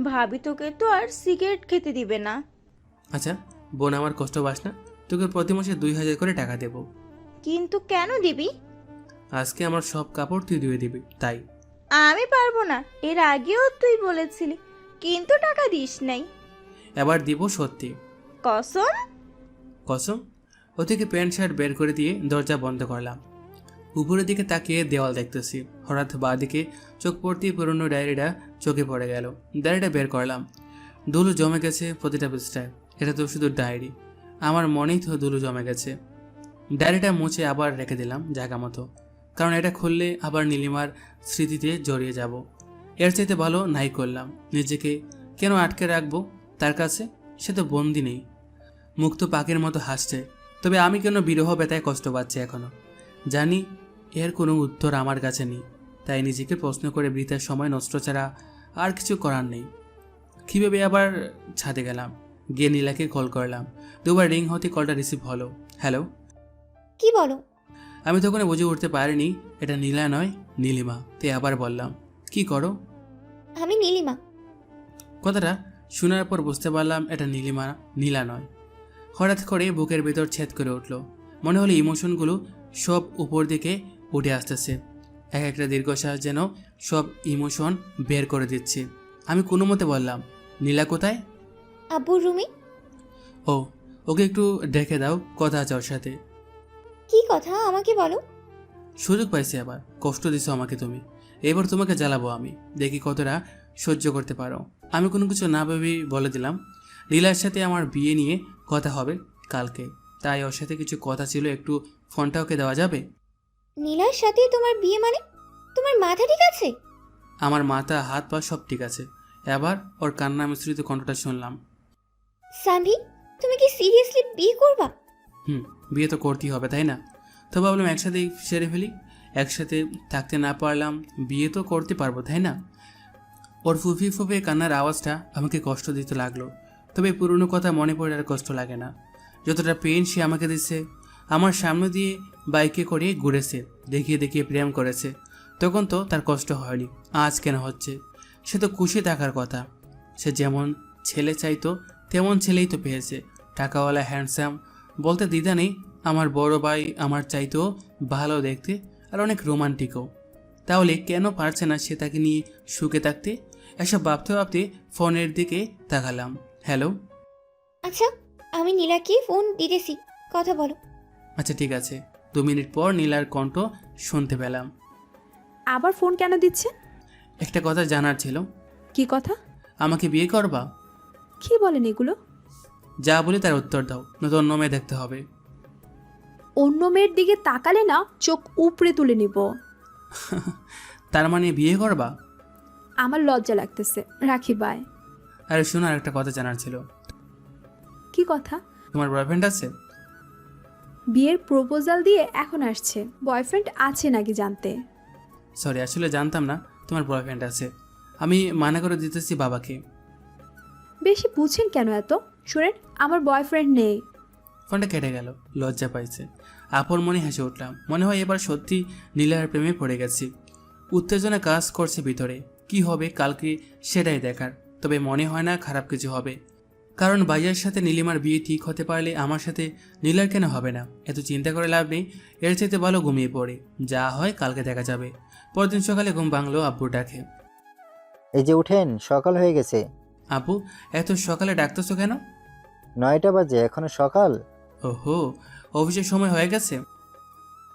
ভাবি তোকে তো আর সিগারেট খেতে দিবে না। আচ্ছা বোন, আমার কষ্ট পাস না, তোকে প্রতি মাসে 2000 করে টাকা দেব। কিন্তু কেন দিবি? আজকে আমার সব কাপড় তুই ধুয়ে দিবি, তাই। আমি পারবো না, এর আগেও তুই বলেছিলি, কিন্তু টাকা দিস নাই। এবার দিব সত্যি। কসম? কসম। ও থেকে প্যান্ট শার্ট বের করে দিয়ে দরজা বন্ধ করলাম। উপরের দিকে তাকিয়ে দেওয়াল দেখতেছি, হঠাৎ বাঁ দিকে চোখ পড়তেই পুরনো ডায়েরিটা চোখে পড়ে গেল। ডায়েরিটা বের করলাম, ধুলো জমে গেছে প্রতিটা পৃষ্ঠায়। এটা তো শুধু ডায়েরি, আমার মনেই তো ধুলো জমে গেছে। ডায়েরিটা মুছে আবার রেখে দিলাম জায়গা মতো, কারণ এটা খুললে আবার নীলিমার স্মৃতিতে জড়িয়ে যাব। এর চাইতে ভালো নাই করলাম। নিজেকে কেন আটকে রাখবো তার কাছে? সে তো বন্দি নেই, মুক্ত পাখির মতো হাসছে। তবে আমি কেন বিরহ ব্যথায় কষ্ট পাচ্ছি এখনো? জানি এর কোনো উত্তর আমার কাছে নেই, তাই নিজেকে প্রশ্ন করে বৃথার সময় নষ্ট ছাড়া আর কিছু করার নেই। কীভাবে আবার ছাদে গেলাম, গিয়ে নীলাকে কল করলাম। দুবার রিং হতে কলটা রিসিভ হলো। হ্যালো। কি বলো? আমি তখন বুঝে উঠতে পারিনি এটা নীলা নয় নীলিমা, তাই আবার বললাম, কি করো? আমি নীলিমা। কথাটা শোনার পর বুঝতে পারলাম এটা নীলিমা, নীলা নয়। হঠাৎ করে বুকের ভেতর ছেদ করে উঠলো, মনে হলো ইমোশনগুলো সব উপর দিকে উঠে আসতেছে। এক একটা দীর্ঘশ্বাস যেন সব ইমোশন বের করে দিচ্ছে। আমি কোনো মতে বললাম, নীলা কোথায়? আব্বুর রুমে। ও, ওকে একটু ডেকে দাও, কথা আছে ওর সাথে। কি কথা আমাকে বলো। সুযোগ পাইছি আবার, কষ্ট দিছো আমাকে তুমি, এবার তোমাকে জ্বালাবো আমি, দেখি কতটা সহ্য করতে পারো। আমি কোনো কিছু না ভেবেই বলে দিলাম, নীলার সাথে আমার বিয়ে নিয়ে কথা হবে কালকে, তাই ওর সাথে কিছু কথা ছিল, একটু ফোনটা ওকে দেওয়া যাবে? নীলার সাথে তোমার বিয়ে মানে? তোমার মাথা ঠিক আছে? আমার মাথা হাত পা সব ঠিক আছে। এবার ওর কান্না মিশ্রিত কণ্ঠটা শুনলাম। সানভি, তুমি কি সিরিয়াসলি বিয়ে করবা? বিয়ে তো করতেই হবে তাই না? তো ভাবলাম একসাথেই সেরে ফেলি, একসাথে থাকতে না পারলাম, বিয়ে তো করতে পারবো তাই না? ওর ফুফি ফুফে কান্নার আওয়াজটা আমাকে কষ্ট দিতে লাগলো, তবে পুরনো কথা মনে পড়ে আর কষ্ট লাগে না। যতটা পেন সে আমাকে দিচ্ছে, আমার সামনে দিয়ে বাইকে করে ঘুরেছে, দেখিয়ে দেখিয়ে প্রেম করেছে, তখন তো তার কষ্ট হয়নি, আজ কেন হচ্ছে? সে তো খুশি থাকার কথা, সে যেমন ছেলে চাইতো তেমন ছেলেই তো পেয়েছে, টাকাওয়ালা, হ্যান্ডসাম, বলতে দ্বিধা নেই। আমার বড় ভাই আমার চাইতেও ভালো দেখতে আর অনেক রোমান্টিকও, তাহলে কেন পারছে না সে তাকে নিয়ে সুখে থাকতে? এসব ভাবতে ভাবতে ফোনের দিকে তাকালাম। হ্যালো। আচ্ছা, আমি নীলাকে ফোন দিতেছি, কথা বলো। আচ্ছা ঠিক আছে। 2 মিনিট পর নীলার কণ্ঠ শুনতে পেলাম। আবার ফোন কেন দিচ্ছে? একটা কথা জানার ছিল। কি কথা? আমাকে বিয়ে করবা? কি বলেন এগুলো? যা বলি তার উত্তর দাও, নতুন অন্য মেয়ে দেখতে হবে। অন্য মেয়ের দিকে তাকালে না চোখ উপড়ে তুলে নিব। তার মানে বিয়ে করবা? আমার লজ্জা লাগতেছে, রাখি বাই। আরে শোনো, আর একটা কথা জানার ছিল। কি কথা? তোমার বয়ফ্রেন্ড আছে? বিয়ের প্রপোজাল দিয়ে এখন আসছে, বয়ফ্রেন্ড আছে নাকি জানতে? সরি, আসলে জানতাম না তোমার বয়ফ্রেন্ড আছে। আমি মানা করে দিতেছি বাবাকে। বেশি বুঝেন কেন এত? শুনেন, আমার বয়ফ্রেন্ড নেই। ফোনটা কেটে গেল। লজ্জা পাইছে। আপন মনে হেসে উঠলাম। মনে হয় এবার সত্যি নীলার প্রেমে পড়ে গেছি। উত্তেজনা কাজ করছে ভিতরে। কি হবে কালকে সেটাই দেখার। তবে মনে হয় না খারাপ কিছু হবে, কারণ ভাইয়ার সাথে নীলিমার বিয়ে ঠিক হতে পারলে আমার সাথে নীলার কেন হবে না? এত চিন্তা করে লাভ নেই। এর চাইতে ভালো ঘুমিয়ে পড়ে। যা হয় কালকে দেখা যাবে। পরদিন সকালে ঘুম ভাঙলো আব্বু ডাকে। এই যে উঠেন, সকাল হয়ে গেছে। আব্বু, এত সকালে ডাকতেছো কেন? 9টা বাজে, এখনো সকাল? ওহো, অফিসের সময় হয়ে গেছে।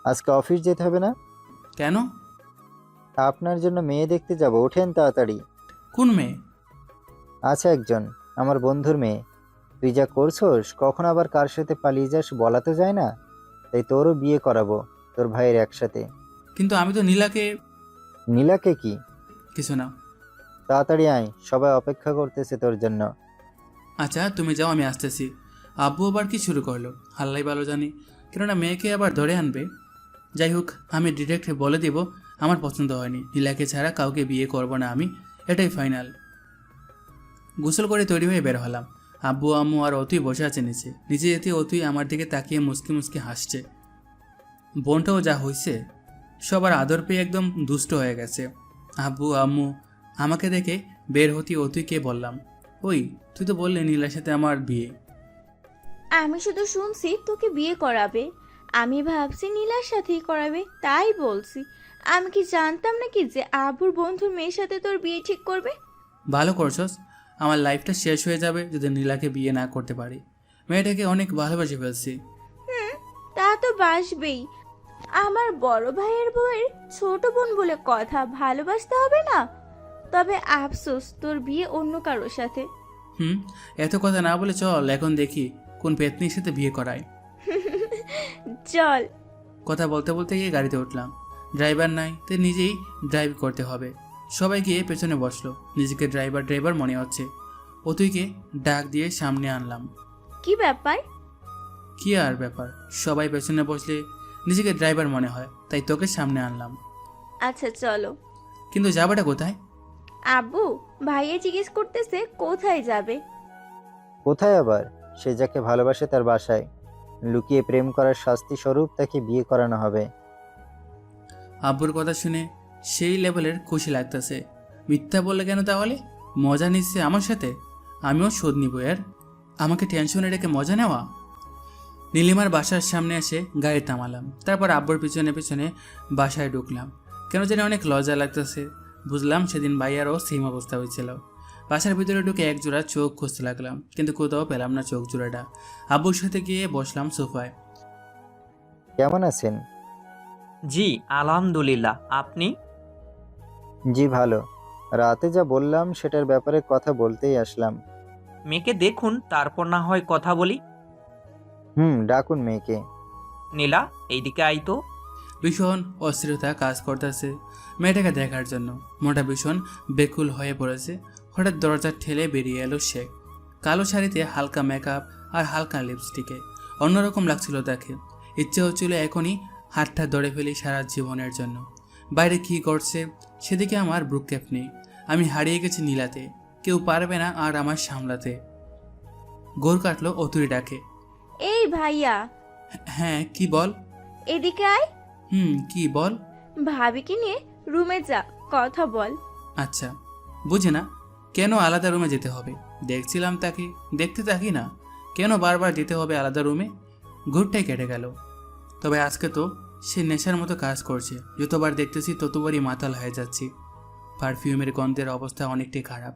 আজকে অফিস যেতে হবে না? কেন? আপনার জন্য মেয়ে দেখতে যাব, ওঠেন তাড়াতাড়ি। কোন মেয়ে? আছে একজন, আমার বন্ধুর মেয়ে। তুই যা করছোস, কখন আবার কার সাথে পালিয়ে যাস বলা তো যায় না। তাই তোরও বিয়ে করাবো, তোর ভাইয়ের একসাথে। কিন্তু আমি তো নীলাকে। নীলাকে কি? কিছু না। তাড়াতাড়ি আয়, সবাই অপেক্ষা করতেছে তোর জন্য। আচ্ছা তুমি যাও, আমি আসতেছি। আব্বু আবার কি শুরু করলো হাল্লাই ভালো জানি, কেননা মেয়েকে আবার ধরে আনবে। যাই হোক, আমি ডিরেক্ট বলে দেব আমার পছন্দ হয়নি, নীলাকে ছাড়া কাউকে বিয়ে করব না আমি, এটাই ফাইনাল। গোসল করে তৈরি হয়ে বের হলাম। আব্বু আম্মু আর অতুই বসে আছে নিচে। নিচে যেতে অতুই আমার দিকে তাকিয়ে মুসকি মুসকি হাসছে। বোনটাও যা হয়েছে, সবার আদর পেয়ে একদম দুষ্ট হয়ে গেছে। আব্বু আম্মু আমাকে দেখে বের হতে অতুইকে বললাম, ওই তুই তো বললি নীলার সাথে আমার বিয়ে। আমি শুধু শুনছি তোকে বিয়ে করাবে। আমি ভাবছি নীলার সাথেই করাবে, তাই বলছি। আমি কি জানতাম নাকি যে আবুর বন্ধুর মেয়ের সাথে তোর বিয়ে ঠিক করবে? ভালো করছস। আমার লাইফটা শেষ হয়ে যাবে যদি নীলাকে বিয়ে না করতে পারি। মেয়েটাকে অনেক ভালোবাসে ফেলছি। তা তো বাসবেই। আমার বড় ভাইয়ের বউয়ের ছোট বোন বলে কথা, ভালোবাসতে হবে না? তবে আফসোস, তোর বিয়ে অন্য কারোর সাথে। এত কথা না বলে চল এখন দেখি কোন পেতনির সাথে বিয়ে করায়। চল। কথা বলতে বলতে গিয়ে গাড়িতে উঠলাম। ড্রাইভার নাই, তাই নিজেই ড্রাইভ করতে হবে। সবাই গিয়ে পেছনে বসলো। নিজেকে ড্রাইভার ড্রাইভার মনে হচ্ছে। অতুইকে ডাক দিয়ে সামনে আনলাম। কি ব্যাপার? কি আর ব্যাপার, সবাই পেছনে বসলে নিজেকে ড্রাইভার মনে হয়, তাই তোকে সামনে আনলাম। আচ্ছা চলো। কিন্তু যাবাটা কোথায়? আব্বু ভাইয়া জিজ্ঞেস করতেছে কোথায় যাবে। কোথায় আবার? সে যাকে ভালোবাসে তার বাসায়। লুকিয়ে প্রেম করার শাস্তি স্বরূপ তাকে বিয়ে করানো হবে। আব্বুর কথা শুনে সেই লেভেলের খুশি লাগতেছে। মিথ্যা বললে কেন তাহলে? মজা নিচ্ছে আমার সাথে, আমিও শোধ নিব এর। আমাকে টেনশনে রেখে মজা নেওয়া। নীলিমার বাসার সামনে এসে গাড়ি থামালাম। তারপর আব্বুর পিছনে পিছনে বাসায় ঢুকলাম। কেন জানি অনেক লজ্জা লাগতেছে। বুঝলাম সেদিন ভাইয়ারও সেম অবস্থা হয়েছিল। বাসার ভিতরে ঢুকে এক জোড়া চোখ খুঁজতে লাগলাম, কিন্তু কোথাও পেলাম না চোখ জোড়াটা। আব্বুর সাথে গিয়ে বসলাম সোফায়। কেমন আছেন? জি আলহামদুলিল্লাহ, আপনি? জি ভালো। রাতে যা বললাম সেটার ব্যাপারে কথা বলতেই আসলাম। মেয়েকে দেখুন, তারপর না হয় কথা বলি। ডাকুন মেয়েকে। নীলা, এইদিকে আই তো। ভীষণ অস্থিরতা কাজ করতেছে মেয়েটাকে দেখার জন্য। মোটা ভীষণ বেকুল হয়ে পড়েছে। হঠাৎ দরজা ঠেলে বেরিয়ে এলো সে। কালো শাড়িতে হালকা মেকআপ আর হালকা লিপস্টিকে অন্যরকম লাগছিল তাকে। ইচ্ছে হচ্ছিল এখনই হাতটা ধরে ফেলি সারা জীবনের জন্য। বাইরে কী করছে সেদিকে আমার ভ্রুক্ষেপ নেই। আমি হারিয়ে গেছি নীলাতে। কেউ পারবে না আর আমার সামলাতে। গোর কাটলো অতুই ডাকে। এই ভাইয়া। হ্যাঁ কি বল? এদিকে আয়। কি বল? ভাবিকে নিয়ে রুমে যা, কথা বল। আচ্ছা, বুঝি না কেন আলাদা রুমে যেতে হবে। দেখছিলাম তাকে, দেখতে থাকি না, কেন বারবার যেতে হবে আলাদা রুমে? ঘুরটাই কেটে গেল। তবে আজকে তো সে নেশার মতো কাজ করছে। যতবার দেখতেছি ততবারই মাতাল হয়ে যাচ্ছি। পারফিউমের গন্ধের অবস্থা অনেকটাই খারাপ।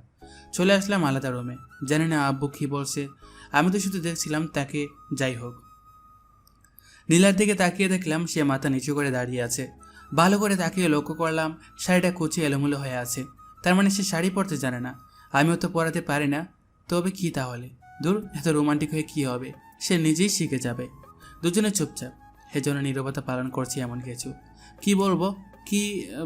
চলে আসলাম আলাদা রুমে। জানি না আব্বু কী বলছে, আমি তো শুধু দেখছিলাম তাকে। যাই হোক, নীলার দিকে তাকিয়ে দেখলাম সে মাথা নিচু করে দাঁড়িয়ে আছে। ভালো করে তাকিয়ে লক্ষ্য করলাম শাড়িটা কুচি এলোমেলো হয়ে আছে। তার মানে সে শাড়ি পরতে জানে না। আমিও তো পরাতে পারি না। তবে কি তাহলে? দূর, এত রোমান্টিক হয়ে কি হবে? সে নিজেই শিখে যাবে। দুজনে চুপচাপ। সেজন্য নীরবতা পালন করছি। এমন কিছু কি বলবো, কি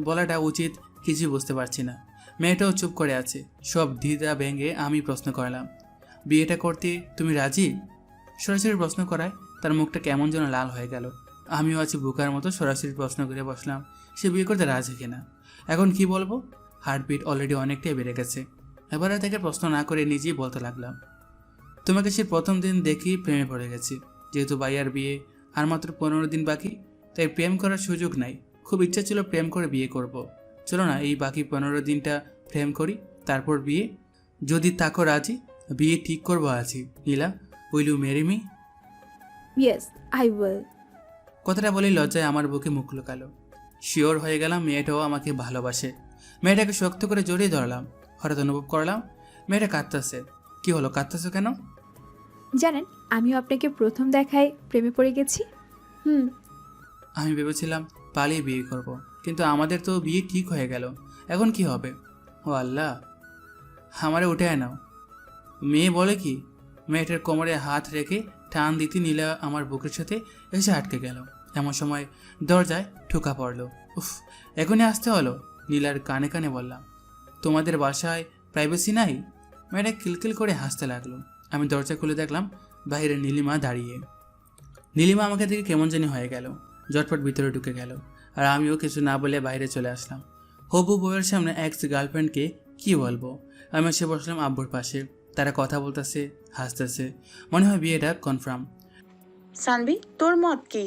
বলাটা উচিত কিছু বুঝতে পারছি না। মেয়েটাও চুপ করে আছে। সব দ্বিধা ভেঙে আমি প্রশ্ন করলাম, বিয়েটা করতে তুমি রাজি? সরাসরি প্রশ্ন করায় তার মুখটা কেমন যেন লাল হয়ে গেল। আমিও আছি বোকার মতো সরাসরি প্রশ্ন করে বসলাম, সে বিয়ে করতে রাজি কিনা। এখন কি বলবো? হার্টবিট অলরেডি অনেকটাই বেড়ে গেছে। এবার আর তাকে প্রশ্ন না করে নিজেই বলতে লাগলাম, তোমাকে সে প্রথম দিন দেখি প্রেমে পড়ে গেছি। যেহেতু ভাইয়ার বিয়ে আর মাত্র 15 দিন বাকি, তাই প্রেম করার সুযোগ নাই। খুব ইচ্ছা ছিল প্রেম করে বিয়ে করব। চলো না এই বাকি 15 দিনটা প্রেম করি, তারপর বিয়ে। যদি তাকো রাজি, বিয়ে ঠিক করবো আছি। Nila, will you marry me? Yes, I will. কথাটা বলেই লজ্জায় আমার বুকে মুখ লুকালো। শিওর হয়ে গেলাম মেয়েটাও আমাকে ভালোবাসে। মেয়েটাকে শক্ত করে জড়িয়ে ধরলাম। হঠাৎ অনুভব করলাম মেয়েটা কাঁদতেছে। কি হলো, কাঁদতেছো কেন? জানেন, আমিও আপনাকে প্রথম দেখায় প্রেমে পড়ে গেছি। আমি ভেবেছিলাম পালিয়ে বিয়ে করব, কিন্তু আমাদের তো বিয়ে ঠিক হয়ে গেল। এখন কি হবে? ও আল্লাহ, আমারে উঠে নাও। মেয়ে বলে কি? মেয়েটার কোমরে হাত রেখে টান দিতে নীলা আমার বুকের সাথে এসে আটকে গেল। এমন সময় দরজায় ঠুকা পড়ল। উফ, এখনই আসতে হলো। নীলার কানে কানে বললাম, তোমাদের বাসায় প্রাইভেসি নাই? মেয়েটা কিলকিল করে হাসতে লাগলো। আমি দরজা খুলে দেখলাম বাইরে নীলিমা দাঁড়িয়ে। নীলিমা আমাকে দেখে কেমন জানি হয়ে গেল, ঝটপট ভিতরে ঢুকে গেল। আর আমিও কিছু না বলে বাইরে চলে আসলাম। হবু বউয়ের সামনে এক্স গার্লফ্রেন্ডকে কি বলবো? আমি এসে বসলাম আব্বুর পাশে। তারা কথা বলতেছে, হাসতেছে। মনে হয় বিয়েটা কনফার্ম। সানভি, তোর মত কি?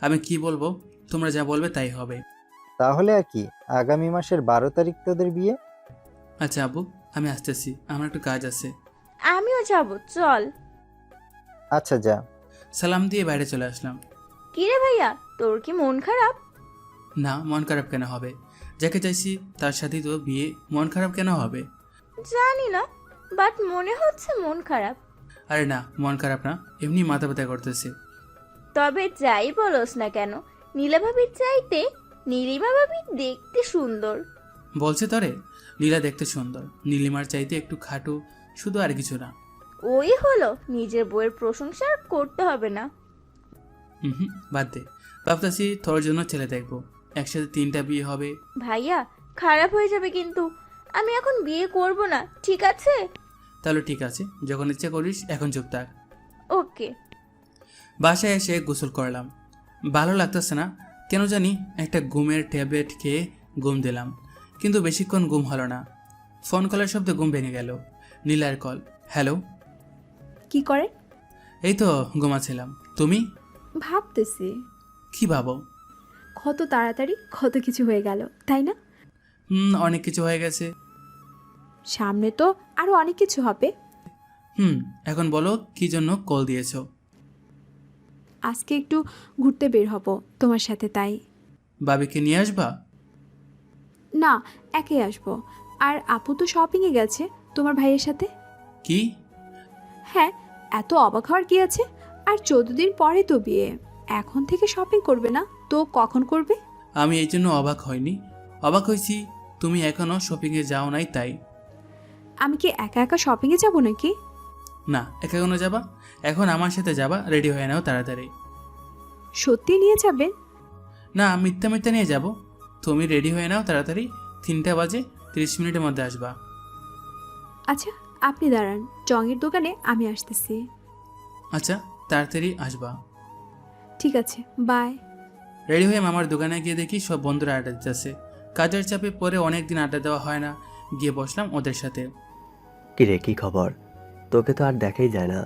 আমি কি বলবো, তোমরা যা বলবে তাই হবে। তাহলে আর কি, আগামী মাসের 12 তারিখ তোদের বিয়ে। আচ্ছা আব্বু, আমি আসতেছি, আমার একটু কাজ আছে। আমিও যাব, চল। আচ্ছা যা। সালাম দিয়ে বাইরে চলে আসলাম। কিরে ভাইয়া, তোর কি মন খারাপ? না, মন খারাপ কেন হবে? যাকে চাইছি তার সাথেই তো বিয়ে, মন খারাপ কেন হবে? জানি না, বাট মনে হচ্ছে মন খারাপ। আরে না, মন খারাপ না, এমনি মাথা ব্যথা করতেছে। তবে যাই বলোস না কেন, নীলা ভাবির চাইতে নীলিমা ভাবি দেখতে সুন্দর। বলছে তরে, নীলা দেখতে সুন্দর, নীলিমার চাইতে একটু খাটো, শুধু আর কিছু না। ওই হলো, নিজের বইয়ের প্রশংসা আর করতে হবে না। বাদ দে। ভাবতেছি তোর জন্য ছেলে দেখবো, একসাথে 3টা বিয়ে হবে। ভাইয়া, খারাপ হয়ে যাবে কিন্তু। আমি এখন বিয়ে করব না, ঠিক আছে? তাহলে ঠিক আছে, যখন ইচ্ছা করিস, এখন চুপ থাক। ওকে। বাসায় এসে গোসল করলাম। ভালো লাগতেছে না কেন জানি। একটা ঘুমের ট্যাবলেট খেয়ে ঘুম দিলাম, কিন্তু বেশিক্ষণ ঘুম হলো না। ফোন কলের শব্দে ঘুম ভেঙে গেল। নীলার কল। হ্যালো। কি করেন? এই তো ঘুমাচ্ছিলাম। তুমি? ভাবতেছি কি ভাবো? কত তাড়াতাড়ি কত কিছু হয়ে গেল, তাই না? অনেক কিছু হয়ে গেছে। সামনে তো আরো অনেক কিছু হবে। এখন বলো কি জন্য কল দিয়েছো? আজকে একটু ঘুরতে বের হব তোমার সাথে, তাই। বাবিকে নিয়ে আসবা? না, একাই আসবো। আর আপু তো শপিংয়ে গেছে তোমার ভাইয়ের সাথে। কি? হ্যাঁ, এত অবাক হওয়ার কি আছে? আর 14 দিন পরে তো বিয়ে, এখন থেকে শপিং করবে না তো কখন করবে? আমি এই জন্য অবাক হইনি, অবাক হয়েছি তুমি এখনো শপিংয়ে যাও নাই তাই। আমি কি একা একা শপিংয়ে যাব নাকি? না, একা কোনো যাবা? এখন আমার সাথে যাবা, রেডি হয়ে নাও তাড়াতাড়ি। সত্যি নিয়ে যাবেন? না, মিথ্যা মিথ্যা নিয়ে যাব। তুমি রেডি হয়ে নাও তাড়াতাড়ি, 3টা বাজে, 30 মিনিটের মধ্যে আসবা। আচ্ছা, আপনি দাঁড়ান, চঙের দোকানে আমি আসতেছি। আচ্ছা, তাড়াতাড়ি আসবা। ঠিক আছে, বাই। রেডি হয়ে মামার দোকানে গিয়ে দেখি সব বন্ধুরা আড্ডা দিতেছে। কাজের চাপে পরে অনেক দিন আড্ডা দেওয়া হয় না, গিয়ে বসলাম ওদের সাথে। কিরে, কি খবর? তোকে তো আর দেখাই যায় না।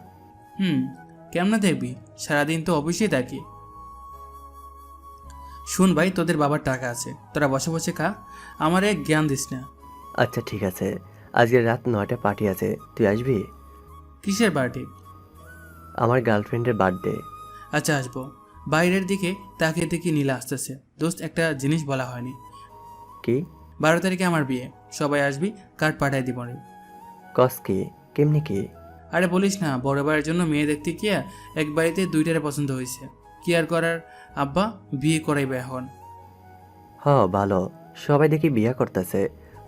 কেমন দেখবি, সারাদিন তো অফিসেই থাকি। শুন ভাই, তোদের বাবার টাকা আছে, তোরা বসে বসে খা, আমারে জ্ঞান দিস না। আচ্ছা ঠিক আছে, আজকে রাত 9টায় পার্টি আছে, তুই আসবি? কিসের পার্টি? আমার গার্লফ্রেন্ডের বার্থডে। আচ্ছা, আসবো। বাইরের দিকে তাকিয়ে দেখি নীলা আসতেছে। দোস্ত, একটা জিনিস বলা হয়নি। কি? 12 তারিখে আমার বিয়ে, সবাই আসবি, কার্ড পাঠাই দিব রে। কস কি? কেমনি কি? আরে বলিস না, বড় ভাইয়ের জন্য মেয়ে দেখতে গিয়া এক বাড়িতে 2টারে পছন্দ হয়েছে। কি আর করার, আব্বা বিয়ে করাইবে এখন। হ, ভালো, সবাই দেখি বিয়ে করতেছে,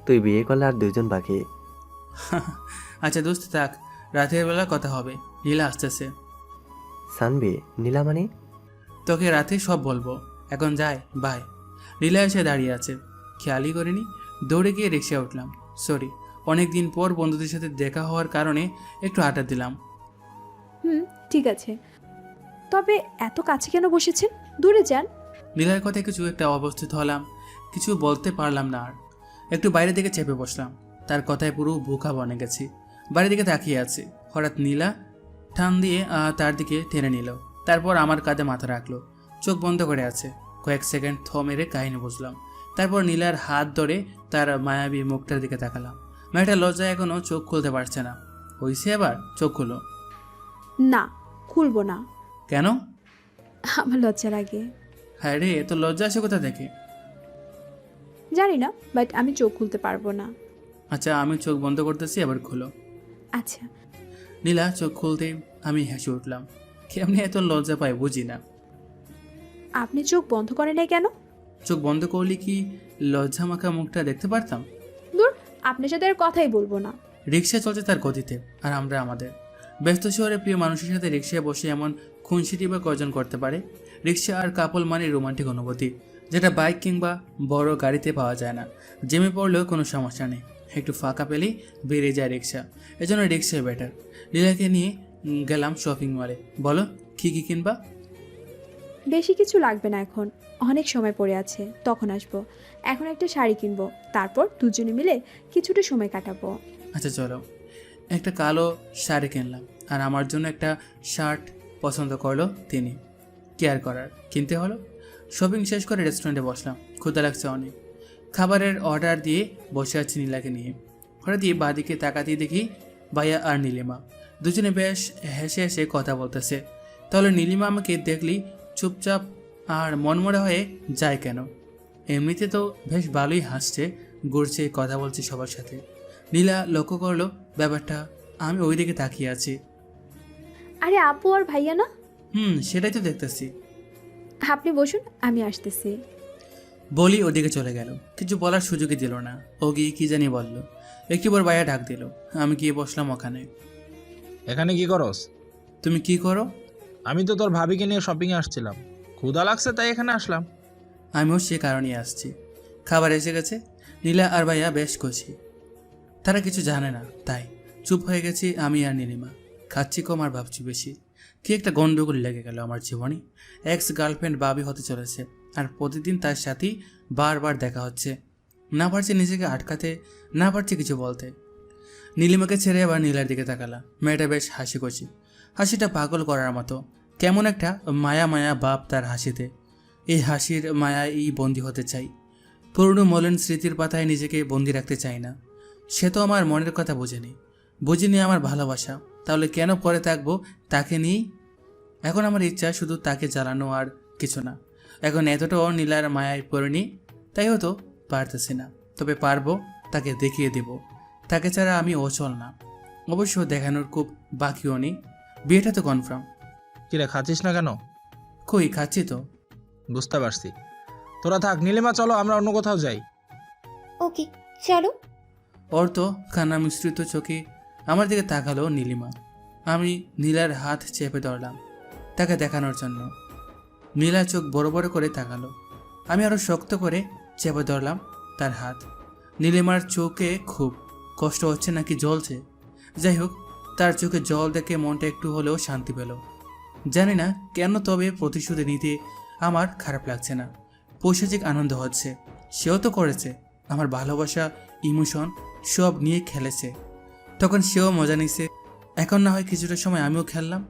তুই বিয়ে করলে আর 2 জন বাকি। আচ্ছা দোস্ত থাক, রাতের বেলা কথা হবে। নীলা আসতেছে। সানবি, নীলামানি? তোকে রাতে সব বলবো, এখন যাই, বাই। নীলা এসে দাঁড়িয়ে আছে, খেয়ালই করিনি। দৌড়ে গিয়ে রিক্সায় উঠলাম। সরি, অনেক দিন পর বন্ধুদের সাথে দেখা হওয়ার কারণে একটু আড্ডা দিলাম। ঠিক আছে, তবে এত কাছে কেন বসেছেন? দূরে যান। নীলার কথায় কিছু একটা অবস্থিত হলাম, কিছু বলতে পারলাম না আর। একটু বাইরের দিকে চেপে বসলাম। তার কথায় পুরো বোকা বনে গেছি। বাইরের দিকে তাকিয়ে আছি। হঠাৎ নীলা টান দিয়ে তার দিকে টেনে নিল। তারপর আমার কাঁধে মাথা রাখলো। চোখ বন্ধ করে আছে। কয়েক সেকেন্ড থ মেরে কাহিনী বুঝলাম। তারপর নীলার হাত ধরে তার মায়াবী মুখটার দিকে তাকালাম। মেয়েটা লজ্জায় এখনো চোখ খুলতে পারছে না। হইছে এবার চোখ খুলো। না, খুলবো না। কেন? আমার লজ্জা লাগে। হ্যাঁ রে, তো লজ্জা আছে কোথা থেকে? জানি না, বাট আমি চোখ খুলতে পারবো না। আচ্ছা, আমি চোখ বন্ধ করতেছি, এবার খুলো। আচ্ছা। নীলা চোখ খুলতে আমি হেসে উঠলাম। কেমনি এত লজ্জা পায় বুঝি না। আপনি চোখ বন্ধ করেন নাই কেন? চোখ বন্ধ করলে কি লজ্জা মাখা মুখটা দেখতে পারতাম? দূর, আপনার সাথে আর কথাই বলবো না। রিক্সা চলছে তার গতিতে, আর আমরা আমাদের। ব্যস্ত শহরে প্রিয় মানুষের সাথে রিক্সায় বসে এমন খুনসিটি বা কজন করতে পারে? রিক্সা আর কাপল মানে রোমান্টিক অনুভূতি, যেটা বাইক কিংবা বড় গাড়িতে পাওয়া যায় না। জেমে পড়লেও কোনো সমস্যা নেই, একটু ফাঁকা পেলেই বেরিয়ে যায় রিক্সা। এজন্য রিক্সায় বেটার। লীলাকে নিয়ে গেলাম শপিং মলে। বলো কী কী কিনবা? বেশি কিছু লাগবে না, এখন অনেক সময় পড়ে আছে, তখন আসবো। এখন একটা শাড়ি কিনবো, তারপর দুজনে মিলে কিছুটা সময় কাটাবো। আচ্ছা চলো। একটা কালো শাড়ি কিনলাম, আর আমার জন্য একটা শার্ট পছন্দ করলো তিনি। কেয়ার করার কিনতে হলো। শপিং শেষ করে রেস্টুরেন্টে বসলাম। ক্ষুধা লাগছে অনেক। খাবারের অর্ডার দিয়ে বসে আছি নীলাকে নিয়ে। হঠাৎ দিয়ে বাঁদিকে তাকাতেই দেখি ভাইয়া আর নীলিমা দুজনে বেশ হেসে হেসে কথা বলতেছে। তাহলে নীলিমা আমাকে দেখলি চুপচাপ আর মনমরা হয়ে যায় কেন? এমনিতে তো বেশ ভালোই হাসছে, ঘুরছে, কথা বলছে সবার সাথে। নীলা লক্ষ্য করলো ব্যাপারটা। আমি ওই দিকে তাকিয়ে আছি। আরে আপু আর ভাইয়া না? সেটাই তো দেখতেছি। আপনি বসুন, আমি আসতেছি। বলি ওদিকে চলে গেল। কিছু বলার সুযোগই দিল না। ও গিয়ে কি জানি বলল। একটু পর ভাইয়া ডাক দিল। আমি গিয়ে বসলাম ওখানে। এখানে কি করস? তুমি কি করো? আমি তো তোর ভাবিকে নিয়ে শপিংয়ে আসছিলাম, ক্ষুধা লাগছে তাই এখানে আসলাম। আমিও সে কারণেই আসছি। খাবার এসে গেছে। নীলা আর ভাইয়া বেশ খুশি। তারা কিছু জানে না, তাই চুপ হয়ে গেছি আমি আর নীলিমা। খাচ্ছি কম আর ভাবছি বেশি। কি একটা গন্ডগোল লেগে গেল আমার জীবনে। এক্স গার্লফ্রেন্ড বাবি হতে চলেছে, আর প্রতিদিন তার সাথেই বারবার দেখা হচ্ছে। না পারছি নিজেকে আটকাতে, না পারছি কিছু বলতে। নীলিমাকে ছেড়ে আবার নীলার দিকে তাকালাম। মেয়েটা বেশ হাসি খুশি। হাসিটা পাগল করার মতো। কেমন একটা মায়া মায়া ভাব তার হাসিতে। এই হাসির মায়ায় বন্দি হতে চাই। পুরনো মলিন স্মৃতির পাতায় নিজেকে বন্দি রাখতে চাই না। সে তো আমার মনের কথা বুঝিনি আমার ভালোবাসা। তাহলে কেন পরে থাকবো তাকে নিয়েই? এখন আমার ইচ্ছা শুধু তাকে জ্বালানো, আর কিছু না। এখন এতটাও নীলার মায়ায় পড়িনি, তাই হয়তো পারতেছি না। তবে পারবো, তাকে দেখিয়ে দেব। তাকে ছাড়া আমি অচল না। অবশ্য দেখানোর খুব বাকিও নেই। বিয়েটা তো কনফার্ম। কিরে, খাচ্ছিস না কেন? কই, খাচ্ছি তো। বুঝতে পারছি। তোরা থাক, নীলিমা চলো আমরা অন্য কোথাও যাই। ওকে, চলো। ওর তো কান্না মিশ্রিত চোখে আমার দিকে তাকালো নীলিমা। আমি নীলার হাত চেপে ধরলাম তাকে দেখানোর জন্য। নীলা চোখ বড় বড় করে তাকালো। আমি আরও শক্ত করে চেপে ধরলাম তার হাত। নীলিমার চোখে খুব কষ্ট হচ্ছে নাকি জ্বলছে, যাই হোক, তার চোখে জল দেখে মনটা একটু হলেও শান্তি পেল। জানি না কেন, তবে প্রতিশোধ নিতে আমার খারাপ লাগছে না। পৈশাচিক আনন্দ হচ্ছে। সেও তো করেছে, আমার ভালোবাসা, ইমোশন সব নিয়ে খেলেছে। তখন সেও মজা নিছে। এখন না হয় কিছুটা সময় আমিও খেললাম।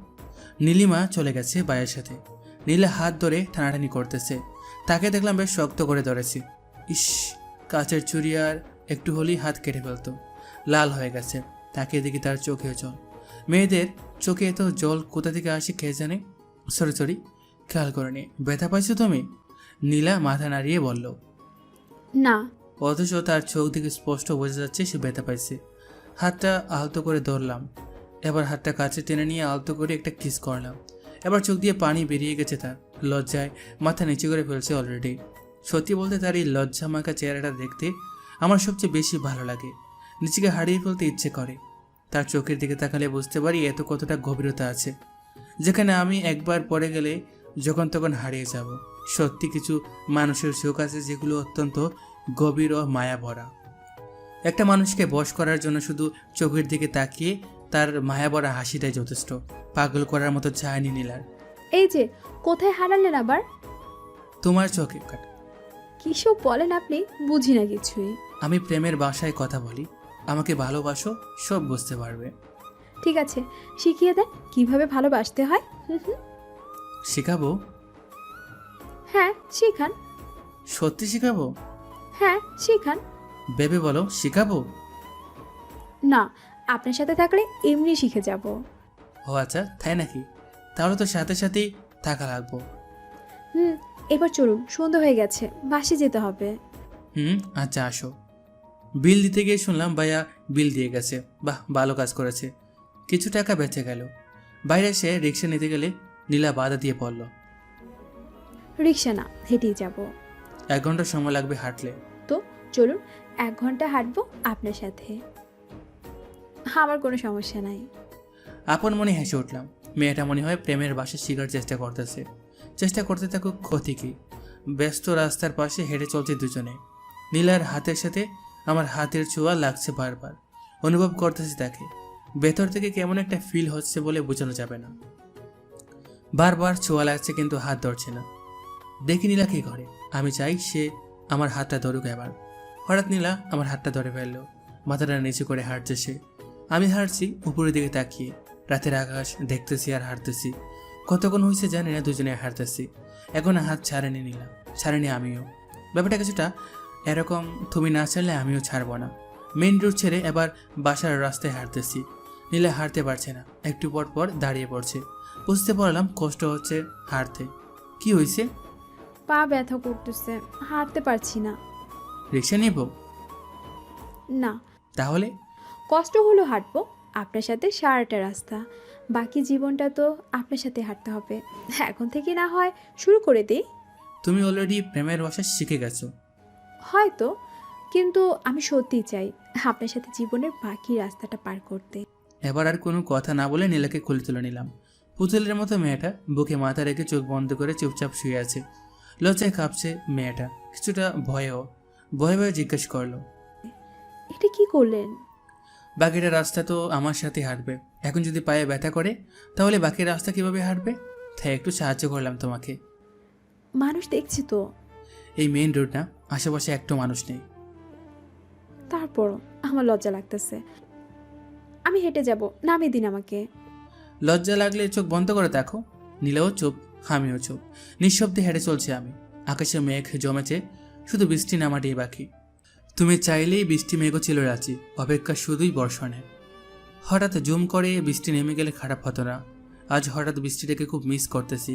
নীলিমা চলে গেছে ভাইয়ের সাথে। নীলা হাত ধরে টানাটানি করতেছে। তাকে দেখলাম বেশ শক্ত করে ধরেছি। ইস, কাচের চুড়ি আর একটু হলেই হাত কেটে ফেলতো। লাল হয়ে গেছে। তাকে দেখি তার চোখে জল। মেয়েদের চোখে এত জল কোথা থেকে আসে কে জানে। সরি, খেয়াল করেনি। ব্যথা পাইছো তুমি? নীলা মাথা নাড়িয়ে বলল। না। অথচ তার চোখ থেকে স্পষ্ট বোঝা যাচ্ছে সে ব্যথা পাইছে। হাতটা আলতো করে ধরলাম। এবার হাতটা কাছে টেনে নিয়ে আলতো করে একটা কিস করলাম। এবার চোখ দিয়ে পানি বেরিয়ে গেছে তার। লজ্জায় মাথা নিচু করে ফেলছে অলরেডি। সত্যি বলতে তার এই লজ্জা মাখা চেহারাটা দেখতে আমার সবচেয়ে বেশি ভালো লাগে। নিজেকে হারিয়ে ফেলতে ইচ্ছে করে। তার চোখের দিকে তাকালে বুঝতে পারি এত কতটা গভীরতা আছে, যেখানে আমি একবার পড়ে গেলে যখন তখন হারিয়ে যাব। সত্যি কিছু মানুষের চোখ আছে যেগুলো অত্যন্ত গভীর ও মায়া ভরা। একটা মানুষকে বশ করার জন্য শুধু চোখের দিকে তাকিয়ে তার মায়া ভরা হাসিটাই যথেষ্ট। পাগল করার মতো চায়নি নীলার। এই যে, কোথায় হারালেন আবার? তোমার চোখে। কিসব বলেন আপনি? বুঝি না কিছুই। আমি প্রেমের ভাষায় কথা বলি, আমাকে ভালোবাসো, সব বুঝতে পারবে। ঠিক আছে, শিখিয়ে দেন কিভাবে ভালোবাসতে হয়। শেখাবো? হ্যাঁ শিখান। সত্যি শেখাবো? হ্যাঁ শিখান। ভেবে বলো, শেখাবো? না, আপনার সাথে থাকলে এমনি শিখে যাব। ও আচ্ছা, তাই নাকি? তাহলে তো সাথে সাথেই থাকা লাগবো। এবার চলুন, সন্ধ্যা হয়ে গেছে, বাসে যেতে হবে। আচ্ছা আসো। বিল দিতে গিয়ে শুনলাম ভাইয়া বিল দিয়ে গেছে। বাহ, ভালো কাজ করেছে, কিছু টাকা বেঁচে গেল। বাইরে এসে রিক্সা নিতে গেলে নীলা বাধা দিয়ে পড়ল। রিক্সা না, হেঁটেই যাব। 1 ঘন্টা সময় লাগবে হাঁটলে। তো চলুন, 1 ঘন্টা হাঁটবো আপনার সাথে, আমার কোনো সমস্যা নাই। আপন মনে হেসে উঠলাম। মেয়েটা মনে হয় প্রেমের বাসে শিকার চেষ্টা করতেছে। চেষ্টা করতে থাকুক, ক্ষতি কি? ব্যস্ত রাস্তার পাশে হেঁটে চলছে দুজনে। নীলার হাতের সাথে আমার হাতের ছোঁয়া লাগছে বারবার। অনুভব করতেছি তাকে। ভেতর থেকে কেমন একটা ফিল হচ্ছে বলে বোঝানো যাবে না। বারবার ছোঁয়া লাগছে কিন্তু হাত ধরছে না। দেখি নীলা কি করে। আমি চাই সে আমার হাতটা ধরুক এবার। হঠাৎ নীলা আমার হাতটা ধরে ফেললো। মাথাটা নিচু করে হাঁটছে সে। আমি হাঁটছি উপরের দিকে তাকিয়ে। রাতের আকাশ দেখতেছি আর হাঁটতেছি। কতক্ষণ হয়েছে জানি না, দুজনে হাঁটতেছি। এখন হাত ছাড়েনি নীলা, ছাড়েনি আমিও। ব্যাপারটা কিছুটা এরকম, তুমি না ছাড়লে আমিও ছাড়বো না। মেইন রোড ছেড়ে এবার বাসার রাস্তায় হাঁটতেছি। নীলা হাঁটতে পারছে না, একটু পর পর দাঁড়িয়ে পড়ছে। বুঝতে পারলাম কষ্ট হচ্ছে হাঁটতে। কি হয়েছে? পা ব্যথা করতেছে, হাঁটতে পারছি না। রিক্সা নিব? না, তাহলে? কষ্ট হলো হাঁটবো আপনার সাথে সারাটা রাস্তা। বাকি জীবনটা তো আপনার সাথে হাঁটতে হবে। এখন থেকে না হয় শুরু করে দিই। তুমি অলরেডি প্রেমের ভাষা শিখে গেছো। হয়তো, কিন্তু আমি সত্যিই চাই আপনার সাথে জীবনের বাকি রাস্তাটা পার করতে। এবার আর কোনো কথা না বলে নীলাকে খুলে তুলে নিলাম। পুতুলের মতো মেয়েটা বুকে মাথা রেখে চোখ বন্ধ করে চুপচাপ শুয়ে আছে। লজ্জায় কাঁপছে মেয়েটা, কিছুটা ভয়ে ভয়ে জিজ্ঞেস করলো, এটা কি করলেন? বাকিটা রাস্তা তো আমার সাথে হাঁটবে। এখন যদি পায়ে ব্যথা করে তাহলে বাকি রাস্তা কিভাবে হাঁটবে? তাই একটু সাহায্য করলাম তোমাকে। মানুষ দেখছি তো। এই মেইন রোড না, আশেপাশে একটু মানুষ নেই। তারপরও আমার লজ্জা লাগতেছে। আমি হেঁটে যাব, নামিয়ে দিন আমাকে। লজ্জা লাগলে চোখ বন্ধ করে দেখো। নীলাও চুপ, আমিও চুপ। নিঃশব্দে হেঁটে চলছে আমি। আকাশে মেঘ জমেছে, শুধু বৃষ্টি নামাটাই বাকি। তুমি চাইলেই বৃষ্টি মেঘও ছিল রাজি, অপেক্ষা শুধুই বর্ষণে। হঠাৎ জুম করে বৃষ্টি নেমে গেলে খারাপ হতো না। আজ হঠাৎ বৃষ্টিটাকে খুব মিস করতেছি।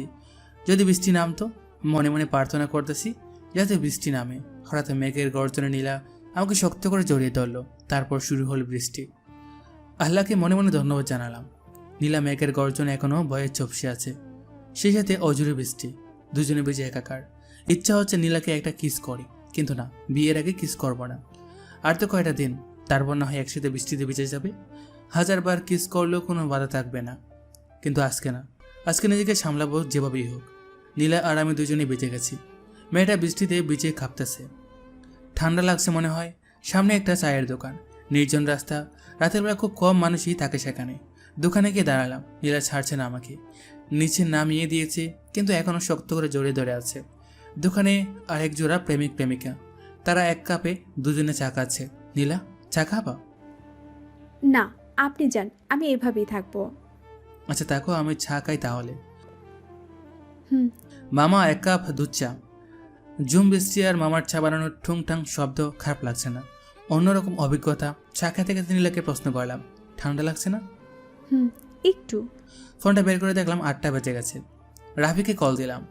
যদি বৃষ্টি নামতো, মনে মনে প্রার্থনা করতেছি যাতে বৃষ্টি নামে। হঠাৎ মেঘের গর্জনে নীলা আমাকে শক্ত করে জড়িয়ে ধরলো। তারপর শুরু হল বৃষ্টি। আল্লাহকে মনে মনে ধন্যবাদ জানালাম। নীলা মেঘের গর্জনে এখনও ভয়ে চুপসে আছে। সেই সাথে অজুরে বৃষ্টি, দুজনে বেজে একাকার। ইচ্ছা হচ্ছে নীলাকে একটা কিস করি, কিন্তু না, বিয়ের আগে কিস করবো না। আর তো কয়টা দিন, তারপর না হয় একসাথে বৃষ্টিতে ভিজে যাবে। 1000বার কিস করলেও কোনো বাধা থাকবে না। কিন্তু আজকে না, আজকে নিজেকে সামলাবো যেভাবেই হোক। নীলা আর আমি দুজনেই বেঁচে গেছি। মেয়েটা বৃষ্টিতে ভিজে কাঁপতেছে। ঠান্ডা লাগছে মনে হয়। সামনে একটা চায়ের দোকান, নির্জন রাস্তা। রাতের বেলা খুব কম মানুষই থাকে সেখানে। দোকানে গিয়ে দাঁড়ালাম। নীলা ছাড়ছে না আমাকে। নিচে নামিয়ে দিয়েছে, কিন্তু এখনও শক্ত করে জড়িয়ে ধরে আছে। দোকানে আরেক জোড়া প্রেমিক প্রেমিকা, তারা এক কাপে দুজনে চা খাচ্ছে। নীলা, চা খাবা? না, আপনি যান, আমি এভাবেই থাকবো। আচ্ছা দেখো, আমি চা খাই তাহলে। হুম। মামা 1 কাপ দুধ চা। ঝুম বৃষ্টি আর মামার চা বানানোর ঠুংঠাং শব্দ খারাপ লাগছে না, অন্যরকম অভিজ্ঞতা। চা খেতে খেতে নীলাকে প্রশ্ন করলাম, ঠান্ডা লাগছে না? একটু। ফোনটা বের করে দেখলাম 8টা বেজে গেছে। রাফিকে কল দিলাম।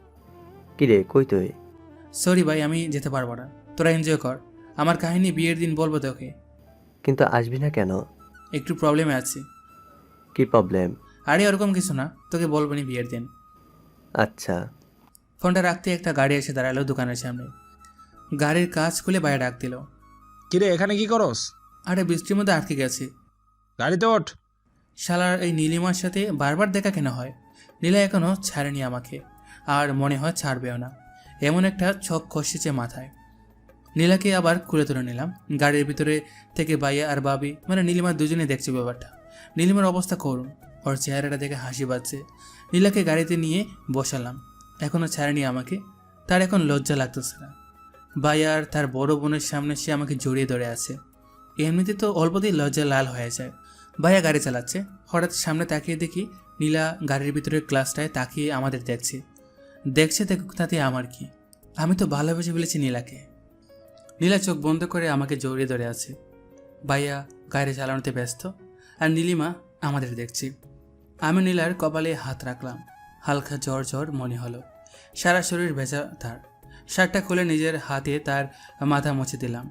কিরে, কই তুই? সরি ভাই, আমি যেতে পারবো না, তোরা এনজয় কর। আমার কাহিনী বিয়ের দিন বলবো তোকে। কিন্তু আসবি না কেন? একটু প্রবলেমে আছি। কি প্রবলেম? আরে ওরকম কিছু না, তোকে বলবো নি বিয়ের দিন। আচ্ছা। ফোনটা রাখতে একটা গাড়ি এসে দাঁড়ালো দোকানের সামনে। গাড়ির কাজ খুলে বাইরে ডাক দিল। কিরে, এখানে কি করস? আরে বৃষ্টির মধ্যে আটকে গেছি। গাড়িতে ওঠ। শালার এই নীলিমার সাথে বারবার দেখা কেন হয়? নীলা এখনও ছাড়েনি আমাকে, আর মনে হয় ছাড়বেও না। এমন একটা ছক খসেছে মাথায়। নীলাকে আবার খুলে তুলে নিলাম। গাড়ির ভিতরে থেকে বাইয়া আর বাবি মানে নীলিমা দুজনে দেখছে ব্যাপারটা। নীলিমার অবস্থা করুন, ওর চেহারাটা দেখে হাসি পাচ্ছে। নীলাকে গাড়িতে নিয়ে বসালাম। এখনও ছাড়েনি আমাকে, তার এখন লজ্জা লাগতেছে না। ভাইয়া আর তার বড় বোনের সামনে সে আমাকে জড়িয়ে ধরে আছে। এমনিতে তো অল্পতেই লজ্জা লাল হয়ে যায়। ভাইয়া গাড়ি চালাচ্ছে, হঠাৎ সামনে তাকিয়ে দেখি নীলা গাড়ির ভিতরের গ্লাসটায় তাকিয়ে আমাদের দেখছে দেখুক, তাতে আমার কি? আমি তো ভালোবেসে ফেলেছি নীলাকে। নীলা চোখ বন্ধ করে আমাকে জড়িয়ে ধরে আছে। ভাইয়া গাড়ি চালানোতে ব্যস্ত, আর নীলিমা আমাদের দেখছি। আমি নীলার কপালে হাত রাখলাম। হালকা জ্বর জ্বর মনে হলো, সারা শরীর ভেজা তার। শার্টটা খুলে নিজের হাতে তার মাথা মুছে দিলাম।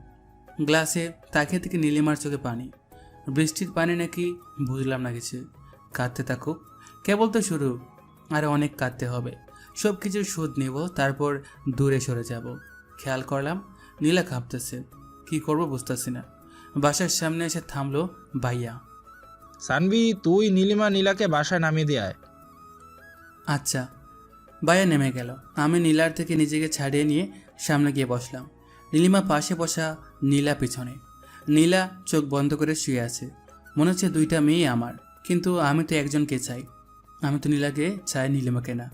গ্লাসে তাকিয়ে থেকে নীলিমার চোখে পানি। বৃষ্টির পানি নাকি বুঝলাম না কিছু। কাঁদতে থাকুক, কেবল তো শুরু, আর অনেক কাঁদতে হবে। সব কিছুর শোধ নেব, তারপর দূরে সরে যাব। খেয়াল করলাম নীলা কাঁপতেছে, কি করব বুঝতেছি না। বাসার সামনে এসে থামলো ভাইয়া। সানভি, তুই নীলাকে বাসায় নামিয়ে দিয়ে আয়। আচ্ছা। ভাইয়া নেমে গেল। আমি নীলার থেকে নিজেকে ছাড়িয়ে নিয়ে সামনে গিয়ে বসলাম। নীলিমা পাশে বসা, নীলা পিছনে। নীলা চোখ বন্ধ করে শুয়ে আছে। মনে হচ্ছে দুইটা মেয়ে আমার, কিন্তু আমি তো একজনকে চাই। আমি তো নীলাকে চাই, নীলিমাকে না।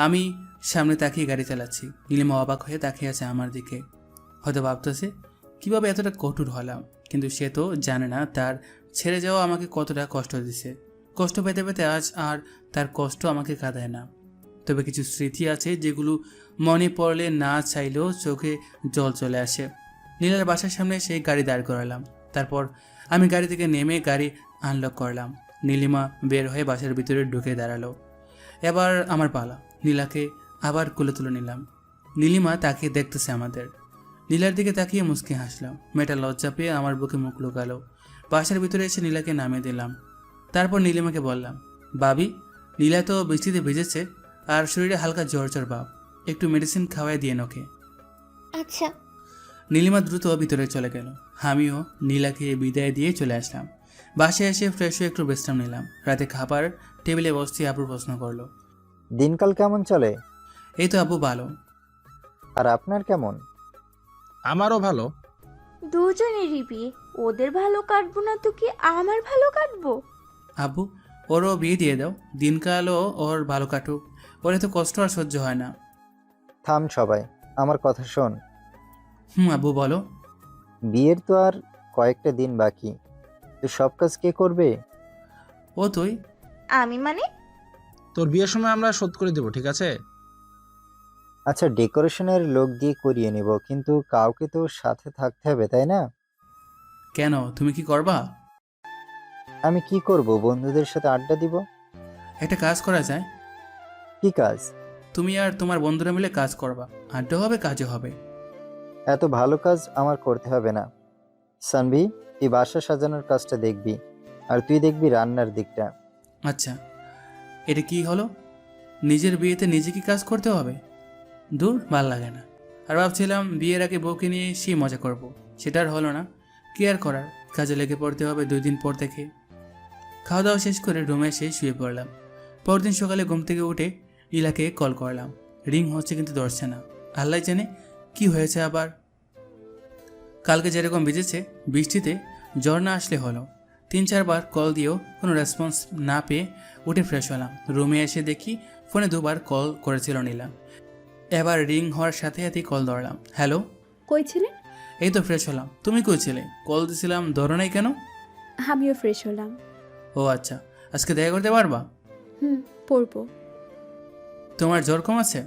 আমি সামনে তাকিয়ে গাড়ি চালাচ্ছি। নীলিমা অবাক হয়ে তাকিয়ে আছে আমার দিকে। হয়তো ভাবতেছে কীভাবে এতটা কঠোর হলাম, কিন্তু সে তো জানে না তার ছেড়ে যাওয়া আমাকে কতটা কষ্ট দিছে। কষ্ট পেতে পেতে আজ আর তার কষ্ট আমাকে কাঁদায় না। তবে কিছু স্মৃতি আছে যেগুলো মনে পড়লে না চাইলেও চোখে জল চলে আসে। নীলার বাসার সামনে সেই গাড়ি দাঁড় করালাম। তারপর আমি গাড়ি থেকে নেমে গাড়ি আনলক করলাম। নীলিমা বের হয়ে বাসার ভিতরে ঢুকে দাঁড়ালো। এবার আমার পালা। নীলাকে আবার কোলে তুলে নিলাম। নীলিমা তাকিয়ে দেখতেছে আমাদের। নীলার দিকে তাকিয়ে মুচকি হাসলাম। মেয়েটা লজ্জা পেয়ে আমার বুকে মুখ লুকালো। বাসার ভিতরে এসে নীলাকে নামিয়ে দিলাম। তারপর নীলিমাকে বললাম, ভাবি, নীলা তো বৃষ্টিতে ভিজেছে আর শরীরে হালকা জ্বর জ্বর ভাব, একটু মেডিসিন খাওয়াই দিয়ে ওকে। আচ্ছা। নীলিমা দ্রুত ভিতরে চলে গেল। আমিও নীলাকে বিদায় দিয়ে চলে আসলাম। বাসায় এসে ফ্রেশ হয়ে একটু বিশ্রাম নিলাম। রাতে খাবার টেবিলে বসতে আব্বু প্রশ্ন করলো, দিনকাল কেমন চলে? এই তো আব্বু ভালো। আর আপনার কেমন? আমারও ভালো। দুজনেরই বিয়ে, ওদের ভালো কাটবো না তো কি আমার ভালো কাটবো? আব্বু, ওরও বিয়ে দিয়ে দাও, দিনকালও ওর ভালো কাটুক। ওর এত কষ্ট আর সহ্য হয় না। থাম সবাই, আমার কথা শোন। আব্বু বলো। বিয়ের তো আর কয়েকটা দিন বাকি, তো সব কাজ কে করবে? ও তুই। আমি মানে? তোর বিয়ের সময় আমরা শোধ করে দেবো, ঠিক আছে? আচ্ছা, ডেকোরেশনের লোক দিয়ে করিয়ে নিব, কিন্তু কাউকে তো সাথে থাকতে হবে, তাই না? কেন, তুমি কি করবা? আমি কি করব? বন্ধুদের সাথে আড্ডা দিব। একটা কাজ করা যায়। কি কাজ? তুমি আর তোমার বন্ধুরা মিলে কাজ করবা, আড্ডা হবে, কাজও হবে। এত ভালো কাজ আমার করতে হবে না। সানভি, তুই বাসা সাজানোর কাজটা দেখবি, আর তুই দেখবি রান্নার দিকটা। আচ্ছা, এটা কি হলো? নিজের বিয়েতে নিজে কি কাজ করতে হবে? দূর, ভাল লাগে না। আর ভাবছিলাম বিয়ের আগে বউকে নিয়ে সেই মজা করব, সেটা আর হলো না। কি আর করার, কাজে লেগে পড়তে হবে 2 দিন পর থেকে। খাওয়া দাওয়া শেষ করে রুমে এসে শুয়ে পড়লাম। পরদিন সকালে ঘুম থেকে উঠে নীলাকে কল করলাম। রিং হচ্ছে কিন্তু ধরছে না। আল্লাহ জানে কি হয়েছে আবার। কালকে যেরকম ভিজেছে, বৃষ্টিতে জ্বর না আসলে হলো। 3-4 বার কল দিয়েও কোনো রেসপন্স না পেয়ে উঠে ফ্রেশ হলাম। রুমে এসে দেখি ফোনে 2 বার কল করেছিল নীলা। এবার রিং হওয়ার সাথে সাথেই কল ধরলাম। হ্যালো, কই ছিলেন? এই তো ফ্রেশ হলাম। তুমি কই ছিলে? কল দিছিলাম, ধরো নাই কেন? আমিও ফ্রেশ হলাম। ও আচ্ছা, আজকে দেখা করতে পারবা? পড়বো। তোমার জ্বর কম আছে?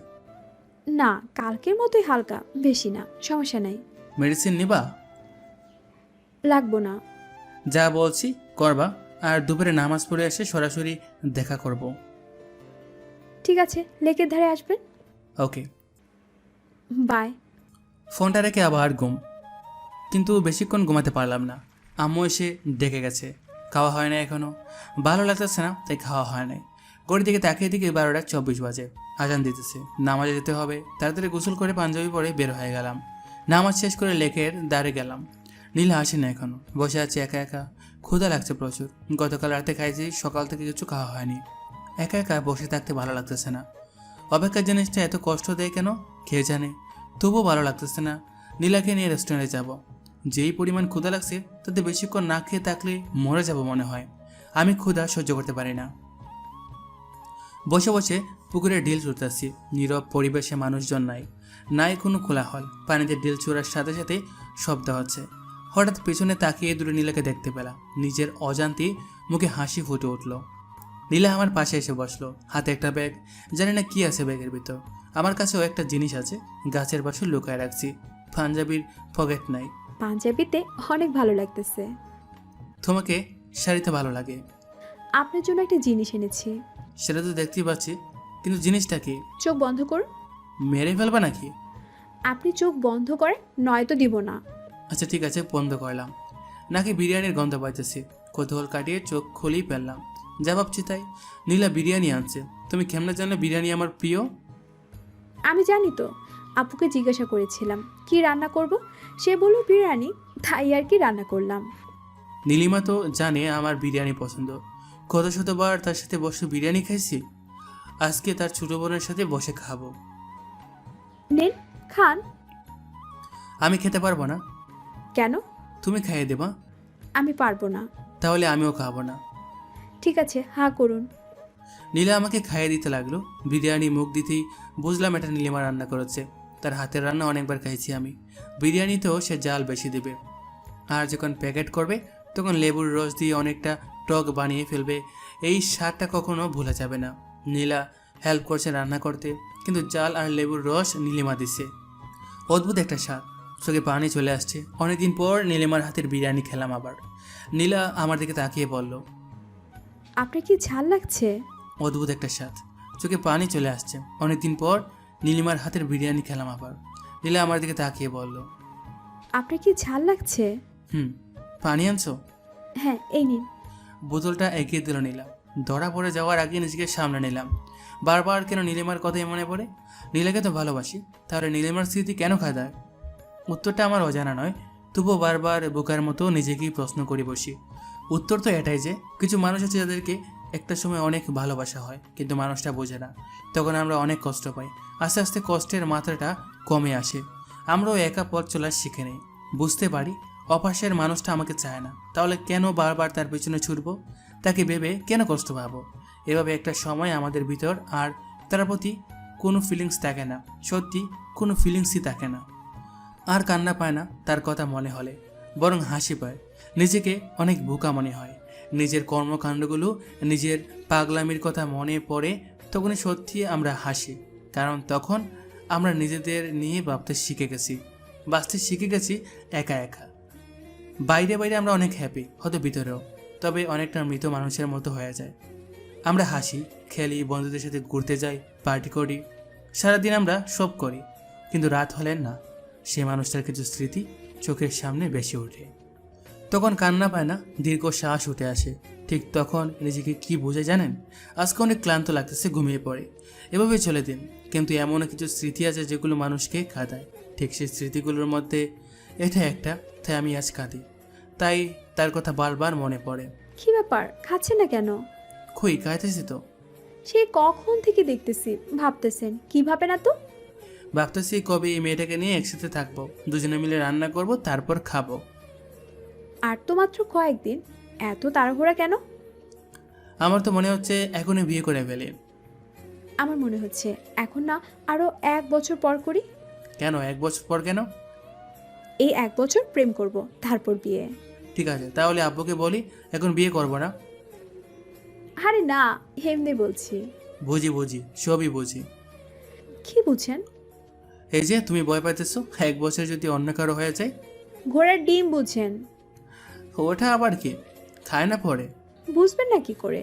না, কালকের মতোই হালকা, বেশি না, সমস্যা নাই। মেডিসিন নিবা? লাগবো না। যা বলছি করবা, আর দুপুরে নামাজ পড়ে এসে সরাসরি দেখা করব। ঠিক আছে, লেকের ধারে আসবেন। ওকে, বাই। ফোনটা রেখে আবার ঘুম। কিন্তু বেশিক্ষণ ঘুমাতে পারলাম না। আম্মু এসে ডেকে গেছে। খাওয়া হয় না এখনও, ভালো লাগতেছে না, তাই খাওয়া হয় নাই। ঘড়ির দিকে তাকিয়ে দিকে 12:24 বাজে। আজান দিতেছে, নামাজে যেতে হবে। তাড়াতাড়ি গোসল করে পাঞ্জাবি পরে বের হয়ে গেলাম। নামাজ শেষ করে লেকের দাঁড়ে গেলাম। নীলা আসে না এখনও, বসে আছে একা একা। ক্ষুধা লাগছে প্রচুর। গতকাল রাতে খাইছি, সকাল থেকে কিছু খাওয়া হয়নি। একা একা বসে থাকতে ভালো লাগতেছে না। অপেক্ষার জিনিসটা এত কষ্ট দেয় কেন খেয়ে জানে, তবুও ভালো লাগতেছে না। নীলাকে নিয়ে রেস্টুরেন্টে যাব। যেই পরিমাণ ক্ষুধা লাগছে তাতে বেশিক্ষণ না খেয়ে থাকলে মরে যাব মনে হয়। আমি ক্ষুধা সহ্য করতে পারি না। বসে বসে পুকুরে ঢিল ছুটতেছি। নীরব পরিবেশে, মানুষজন নাই। নাই কোনো কোলাহল, পানিতে ডিল ছোড়ার সাথে সাথে শব্দ হচ্ছে। হঠাৎ পেছনে তাকিয়ে দূরে নীলাকে দেখতে পেলাম। নিজের অজান্তে মুখে হাসি ফুটে উঠল। নীলা আমার পাশে এসে বসলো, হাতে একটা ব্যাগ। জানি না কি আছে ব্যাগের ভিতর। আমার কাছেও একটা জিনিস আছে, গাছের পাশে লুকায় রাখছি। পাঞ্জাবির পকেট নাই। পাঞ্জাবিতে অনেক ভালো লাগতেছে। তোমাকে শাড়িতে ভালো লাগে। আপনার জন্য একটা জিনিস এনেছি। সেটা তো দেখতেই পাচ্ছি, কিন্তু জিনিসটা কি? চোখ বন্ধ করুন। মেরে ফেলবা নাকি? আপনি চোখ বন্ধ করেন, নয়তো দিব না। আচ্ছা ঠিক আছে, বন্ধ করলাম। নাকি বিরিয়ানির গন্ধ পাইতেছি। কৌতূহল কাটিয়ে চোখ খুলেই ফেললাম। যা ভাবছি তাই। নীলা বিরিয়ানি আনছে। তুমি কেমনে জানলে বিরিয়ানি আমার প্রিয়? আমি জানি তো, আপুকে জিজ্ঞাসা করেছিলাম কি রান্না করব, সে বলল বিরিয়ানি, তাই আর কি রান্না করলাম। নীলিমা তো জানে আমার বিরিয়ানি পছন্দ। কত শতবার তার সাথে বসে বিরিয়ানি খাইছি। আজকে তার ছোট বোনের সাথে বসে খাবো। নেন, খান। আমি খেতে পারবো না। কেন? তুমি খাইয়ে দেবা। আমি পারবো না। তাহলে আমিও খাবো না। ঠিক আছে, হা করুন। নীলা আমাকে খাইয়ে দিতে লাগলো। বিরিয়ানি মুখ দিতেই বুঝলাম এটা নীলিমা রান্না করেছে। তার হাতের রান্না অনেকবার খাইছি আমি। বিরিয়ানিতেও সে জাল বেশি দেবে। আর যখন প্যাকেট করবে তখন লেবুর রস দিয়ে অনেকটা টক বানিয়ে ফেলবে। এই স্বাদটা কখনো ভোলা যাবে না। নীলা হেল্প করছে রান্না করতে, কিন্তু জাল আর লেবুর রস নীলিমা দিচ্ছে। অদ্ভুত একটা স্বাদ, চোখে পানি চলে আসছে। অনেকদিন পর নীলিমার হাতের বিরিয়ানি খেলাম আবার। নীলা আমার দিকে তাকিয়ে বলল, আপনার কি ঝাল লাগছে? অদ্ভুত একটা স্বাদ, চোখে পানি চলে আসছে। অনেকদিন পর নীলিমার হাতের বিরিয়ানি খেলাম আবার। নীলা আমার দিকে তাকিয়ে বলল, আপনার কি ঝাল লাগছে? পানি আনছো? হ্যাঁ, এই নিন। বোতলটা এগিয়ে দিল নীলা। ধরা পড়ে যাওয়ার আগে নিজেকে সামনে নিলাম। বারবার কেন নীলিমার কথাই মনে পড়ে? নীলাকে তো ভালোবাসি, তাহলে নীলিমার স্মৃতি কেন খাদায়? উত্তরটা আমার অজানা নয়, তবুও বারবার বোকার মতো নিজেকেই প্রশ্ন করি বসি। উত্তর তো এটাই যে কিছু মানুষ আছে যাদেরকে একটা সময় অনেক ভালোবাসা হয়, কিন্তু মানুষটা বোঝে না। তখন আমরা অনেক কষ্ট পাই। আস্তে আস্তে কষ্টের মাত্রাটা কমে আসে। আমরাও একা পথ চলার শিখে নেই। বুঝতে পারি অপাশের মানুষটা আমাকে চায় না, তাহলে কেন বারবার তার পেছনে ছুটবো? তাকে ভেবে কেন কষ্ট পাবো? এভাবে একটা সময় আমাদের ভিতর আর তার প্রতি কোনো ফিলিংস থাকে না। সত্যি কোনো ফিলিংসই থাকে না। আর কান্না পায় না তার কথা মনে হলে, বরং হাসি পায়। নিজেকে অনেক বোকা মনে হয়। নিজের কর্মকাণ্ডগুলো, নিজের পাগলামির কথা মনে পড়ে তখনই সত্যি আমরা হাসি। কারণ তখন আমরা নিজেদের নিয়ে ভাবতে শিখে গেছি, বাঁচতে শিখে গেছি একা একা। বাইরে বাইরে আমরা অনেক হ্যাপি, হয়তো ভিতরেও, তবে অনেকটা মৃত মানুষের মতো হয়ে যায়। আমরা হাসি, খেলি, বন্ধুদের সাথে ঘুরতে যাই, পার্টি করি, সারাদিন আমরা সব করি, কিন্তু রাত হলেন না, সে মানুষটার কিছু স্মৃতি চোখের সামনে বেশি ওঠে। তখন কান্না পায় না, দীর্ঘ শ্বাস উঠে আসে। ঠিক তখন নিজেকে কি বোঝে জানেন? আজকে অনেক ক্লান্ত লাগতেছে, ঘুমিয়ে পড়ে। এভাবে চলে দিন, কিন্তু এমনও কিছু স্মৃতি আছে যেগুলো মানুষকে কাঁদায়। ঠিক সেই স্মৃতিগুলোর মধ্যে এটা একটা, তাই আমি আজ কাঁদি। তাই তার কথা বারবার মনে পড়ে। কি ব্যাপার, খাচ্ছেন না কেন? খুই খাইতেছি তো। সে কখন থেকে দেখতেছি, ভাবতেছেন কিভাবে না তো? ভাবতেছি কবে এই মেয়েটাকে নিয়ে একসাথে থাকবো, দুজনে মিলে রান্না করব, তারপর খাবো। আর তো মাত্র কয়েকদিন, এত তাড়াহুড়া কেন? আমার তো মনে হচ্ছে এখনই বিয়ে করে ফেলি। আমার মনে হচ্ছে এখন না, আরো 1 বছর পর করি। কেন 1 বছর পর কেন? এই 1 বছর প্রেম করব, তারপর বিয়ে। ঠিক আছে, তাহলে আব্বুকে বলি এখন বিয়ে করবো না। আরে না, এমনি বলছি। বুঝি বুঝি, সবই বুঝি। কি বুঝেন? এই যে তুমি ভয় পাইতেছো 1 বছর যদি অন্য কারো হয়ে যায়। ঘোড়ার ডিম বুঝেন? ওটা আবার কি? খায় না পরে? বুঝবেন না কি করে?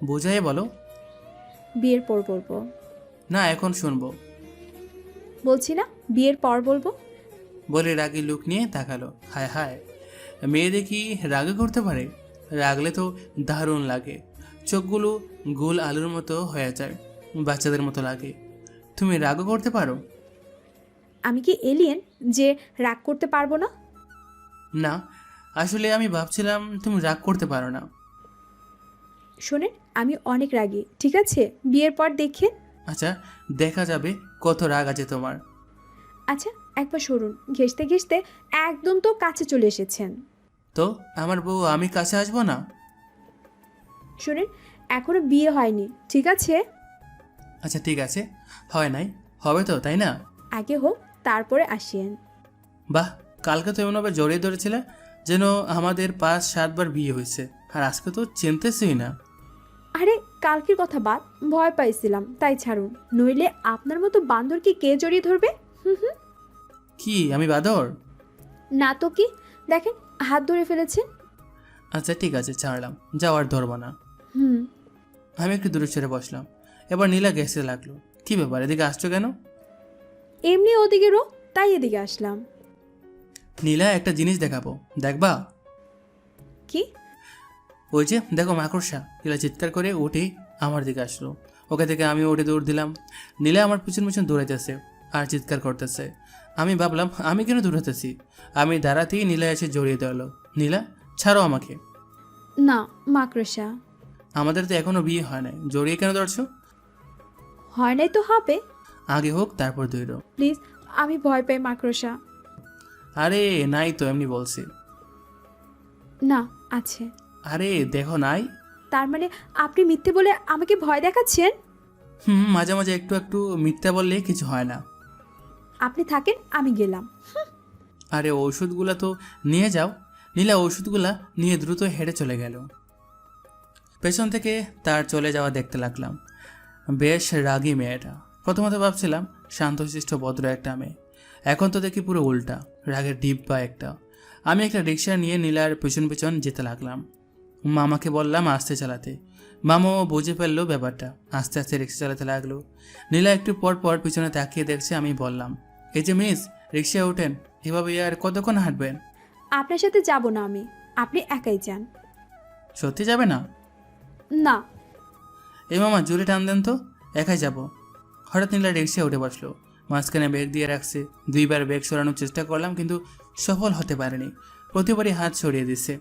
বুঝাই বলো। বিয়ের পর বলবো। না, এখন শুনবো। বলছি না, বিয়ের পর বলবো। বলে রাগি লুক নিয়ে তাকালো। হায় হায়, মেয়েদের কি রাগে করতে পারে? রাগলে তো দারুণ লাগে। চোখগুলো গোল আলুর মতো হয়ে যায়, বাচ্চাদের মতো লাগে। তুমি রাগও করতে পারো? আমি কি এলিয়েন যে রাগ করতে পারবো না? না, আসলে আমি ভাবছিলাম তুমি রাগ করতে পারো না। শোনেন, আমি অনেক রাগী, ঠিক আছে? বিয়ের পর দেখেন। আচ্ছা, দেখা যাবে কত রাগ আছে তোমার। আচ্ছা, একবার সরুন, ঘেঁষতে ঘেঁষতে একদম তো কাছে চলে এসেছেন। তো আমার বউ, আমি কাছে আসবো না? শোনেন, এখনো বিয়ে হয়নি, ঠিক আছে? আচ্ছা ঠিক আছে, হয় নাই, হবে তো, তাই না? আগে হোক তারপরে আসিয়েন। বাহ, কালকে তো এমনভাবে জড়িয়ে ধরেছিলে যেন আমাদের 5-7 বার বিয়ে হয়েছে, আর আজকে তো চিনতেছই না। আরে কালকের কথা বাদ, ভয় পাইছিলাম তাই ছাড়ুন, নইলে আপনার মতো বান্দরকে কে জড়িয়ে ধরবে? হুম হুম। কি আমি বাদর? না তো কি, দেখেন হাত ধরে ফেলেছেন। আচ্ছা ঠিক আছে, ছাড়লাম, যাওয়ার ধরবো না। হুম। আমি একটু দূরে সরে বসলাম। এবার নীলা গেছে লাগলো। কি ব্যাপার, এদিকে আসছো কেন? এমনি ওদিকে রো, তাই এদিকে আসলাম। নীলা, একটা জিনিস দেখাবো, দেখবা? কি? ওই যে দেখো মাকড়সা। নীলা চিৎকার করে উঠে আমার দিকে আসলো। ওকে থেকে আমি উঠে দৌড় দিলাম। নীলা আমার পিছন পিছন দৌড়াইতেছে আর চিৎকার করতেছে। আমি ভাবলাম আমি কেন দৌড়াতেছি। আমি দাঁড়াতেই নীলা এসে জড়িয়ে ধরলো। নীলা, ছাড়ো আমাকে। না মাকড়সা। আমাদের তো এখনো বিয়ে হয় নাই, জড়িয়ে কেন ধরছো? হয় নাই তো হবে। আগে হোক তারপর দৌড়ো। প্লিজ, আমি ভয় পাই মাকড়সা। আরে নাই তো, এমনি বলছি। না আছে। আরে দেখো নাই। তার মানে আপনি মিথ্যে বলে আমাকে ভয় দেখাচ্ছেন? মাঝে মাঝে একটু একটু মিথ্যা বললে কিছু হয় না। আপনি থাকেন, আমি গেলাম। আরে ওষুধগুলা তো নিয়ে যাও। নীলা ওষুধগুলা নিয়ে দ্রুত হেঁটে চলে গেল। পেছন থেকে তার চলে যাওয়া দেখতে লাগলাম। বেশ রাগী মেয়েটা। প্রথমত ভাবছিলাম শান্তশিষ্ট ভদ্র একটা মেয়ে, এখন তো দেখি পুরো উল্টা, রাগের ডিব্বা একটা। আমি একটা রিক্সা নিয়ে নীলার পেছন পেছন যেতে লাগলাম। মামাকে বললাম আস্তে চালাতে। মামাও বুঝে ফেললো ব্যাপারটা, আস্তে আস্তে রিক্সা চালাতে লাগলো। নীলা একটু পর পর পিছনে তাকিয়ে দেখছে। আমি বললাম, এই যে মিস, রিক্সায় ওঠেন, এভাবে আর কতক্ষণ হাঁটবেন? আপনার সাথে যাব না আমি, আপনি একাই যান। সত্যি যাবে না? না। এই মামা জোরে টান দেন তো, একাই যাব। হঠাৎ নীলা রিক্সায় উঠে বসলো। মাঝখানে ব্যাগ দিয়ে রাখছে। 2বার ব্যাগ সরানোর চেষ্টা করলাম কিন্তু সফল হতে পারেনি। প্রতিবারই হাত সরিয়ে দিচ্ছে।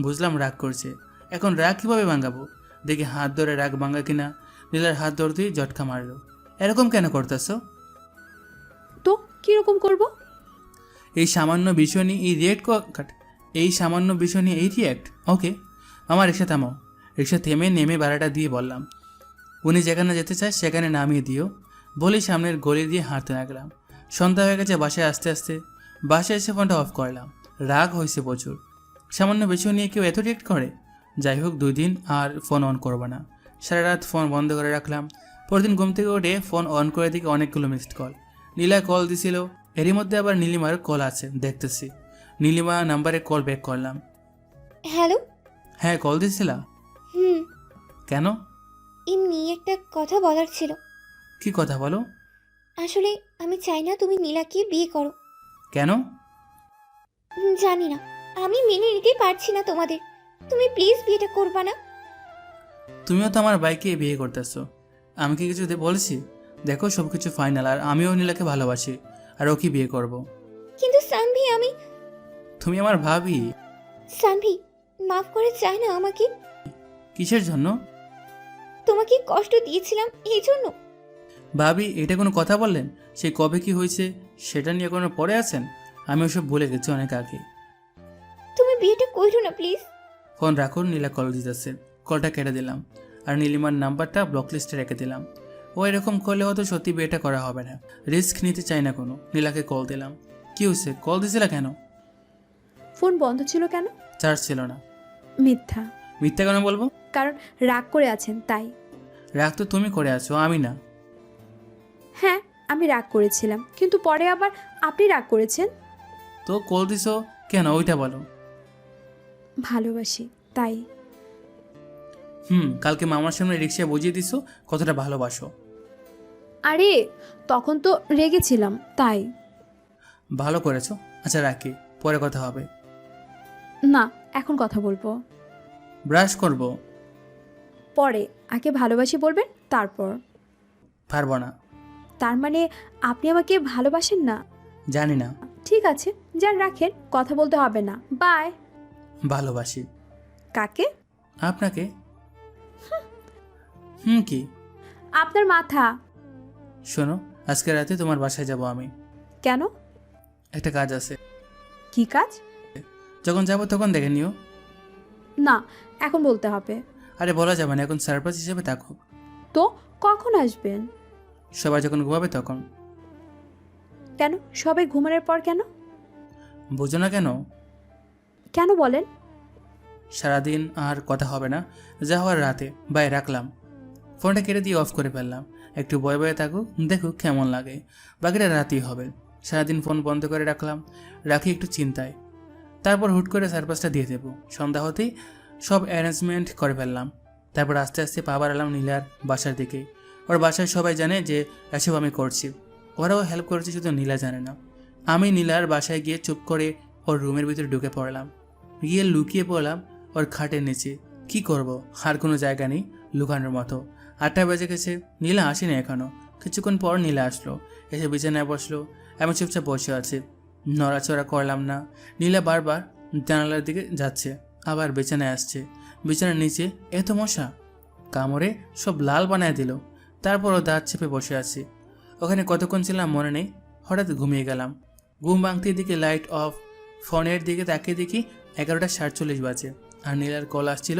বুঝলাম রাগ করছে। এখন রাগ কীভাবে ভাঙাবো? দেখি হাত ধরে রাগ ভাঙা কিনা। নীলার হাত ধরতেই জটকা মারলো। এরকম কেন করতেছো? তো কিরকম করব? এই সামান্য বিষয় নিয়ে এই সামান্য বিষয় নিয়ে এই রিয়াক্ট? ওকে, আমার রিক্সা থামাও। রিক্সা থেমে নেমে ভাড়াটা দিয়ে বললাম, উনি যেখানে যেতে চায় সেখানে নামিয়ে দিও। বলেই সামনের গলি দিয়ে হাঁটতে লাগলাম। সন্ধ্যা হয়ে গেছে বাসায় আসতে আসতে। বাসায় এসে ফোনটা অফ করলাম। রাগ হয়েছে প্রচুর। সামান্য বিষয় নিয়ে কেউ এত রিয়েক্ট করে? যাই হোক, 2 দিন আর ফোন অন করবো না। সারা রাত ফোন বন্ধ করে রাখলাম। পরদিন ঘুম থেকে উঠে ফোন অন করে দিকে অনেকগুলো মিসড কল। নীলা কল দিছিল, এরই মধ্যে আবার নীলিমার কল আছে দেখতেছি। নীলিমা নাম্বারে কল ব্যাক করলাম। হ্যালো। হ্যাঁ, কল দিছিলা? হুম। কেন? এমনি একটা কথা বলার ছিল। কি কথা বলো? আসলে আমি চাই না তুমি নীলাকে বিয়ে করো। কেন? জানি না, আমি মেনে নিতে পারছি না তোমাদের। তুমি প্লিজ বিয়েটা করবা না? তুমিও তো আমার বাইকে বিয়ে করতেছো। আমি কি কিছু বলছি? দেখো সব কিছু ফাইনাল, আর আমিও নীলাকে ভালোবাসি, আর ওকে বিয়ে করব। কিন্তু সানভি, আমি তুমি আমার ভাবি। সানভি, মাফ করে চাই না আমাকে। কিসের জন্য? তোমাকে কষ্ট দিয়েছিলাম এই জন্য। ভাবি, এটা কোনো কথা বললেন? সেই কবে কি হয়েছে সেটা নিয়ে কোনো পড়ে আছেন? আমি ওসব ভুলে গেছি অনেক আগে। তুমি বিয়েটা করো না প্লিজ। ফোন রাখুন, নীলা কল দিতেছে। কলটা কেটে দিলাম আর নীলিমার নাম্বারটা ব্লক লিস্টে রেখে দিলাম। ও এরকম করলে হয়তো সত্যি বিয়েটা করা হবে না। রিস্ক নিতে চাই না কোনো। নীলাকে কল দিলাম। কি হয়েছে, কল দিছিলা কেন? ফোন বন্ধ ছিল কেন? চার্জ ছিল না। মিথ্যা। মিথ্যা কেন বলবো? কারণ রাগ করে আছেন তাই। রাগ তো তুমি করে আছো, আমি না। হ্যাঁ, আমি রাগ করেছিলাম, কিন্তু পরে আবার আপনি রাগ করেছেন। তো কল দিছো কেন ওইটা বলো। ভালোবাসি তাই। কালকে মামার সামনে রিক্সায় বুঝিয়ে দিছো কতটা ভালোবাসো। আরে তখন তো রেগেছিলাম তাই। ভালো করেছো। আচ্ছা রাখি, পরে কথা হবে। না, এখন কথা বলবো। ব্রাশ করব। পরে, আগে ভালোবাসি বলবেন তারপর। পারবো না। তার মানে আপনি আমাকে ভালোবাসেন না? জানি না। ঠিক আছে, যান রাখেন, কথা বলতে হবে না, বাই। ভালোবাসি। কাকে? আপনাকে। কি? আপনার মাথা। শোনো, আজকে রাতে তোমার বাসায় যাব আমি। কেন? একটা কাজ আছে। কি কাজ? যখন যাব তখন দেখে নিও। না, এখন বলতে হবে। আরে বলা যাবে না, এখন সারপ্রাইজ হিসেবে থাকো। তো কখন আসবেন? সবাই যখন ঘুমাবে তখন। কেন সবাই ঘুমানোর পর কেন? বুঝো না কেন? কেন বলেন? সারাদিন আর কথা হবে না, যা হওয়ার রাতে। বাই, রাখলাম। ফোনটা কেটে দিয়ে অফ করে ফেললাম। একটু বয়ে বয়ে থাকুক, দেখুক কেমন লাগে। বাকিটা রাতেই হবে। সারাদিন ফোন বন্ধ করে রাখলাম, রাখি একটু চিন্তায়। তারপর হুট করে সারপ্রাইজটা দিয়ে দেবো। সন্ধ্যা হতেই সব অ্যারেঞ্জমেন্ট করে ফেললাম। তারপর আস্তে আস্তে পা বাড়ালাম নীলার বাসার দিকে। ওর বাসায় সবাই জানে যে এসব আমি করছি। ওরাও হেল্প করেছে, শুধু নীলা জানে না। আমি নীলার বাসায় গিয়ে চুপ করে ওর রুমের ভিতরে ঢুকে পড়লাম। গিয়ে লুকিয়ে পড়লাম ওর খাটের নিচে। কি করব, আর কোনো জায়গা নেই লুকানোর মতো। 8টা বেজে গেছে, নীলা আসেনি এখনও। কিছুক্ষণ পর নীলা আসলো, এসে বিছানায় বসলো। আমি চুপচাপ বসে আছি, নড়াচড়া করলাম না। নীলা বারবার জানালার দিকে যাচ্ছে, আবার বিছানায় আসছে। বিছানার নিচে এত মশা, কামড়ে সব লাল বানায় দিল। তারপরও দাঁত চেপে বসে আছি। ওখানে কতক্ষণ ছিলাম মনে নেই। হঠাৎ ঘুমিয়ে গেলাম। ঘুম ভাঙতে দিকে লাইট অফ। ফোনের দিকে তাকিয়ে দেখি 11:47 বাজে, আর নীলার কল আসছিল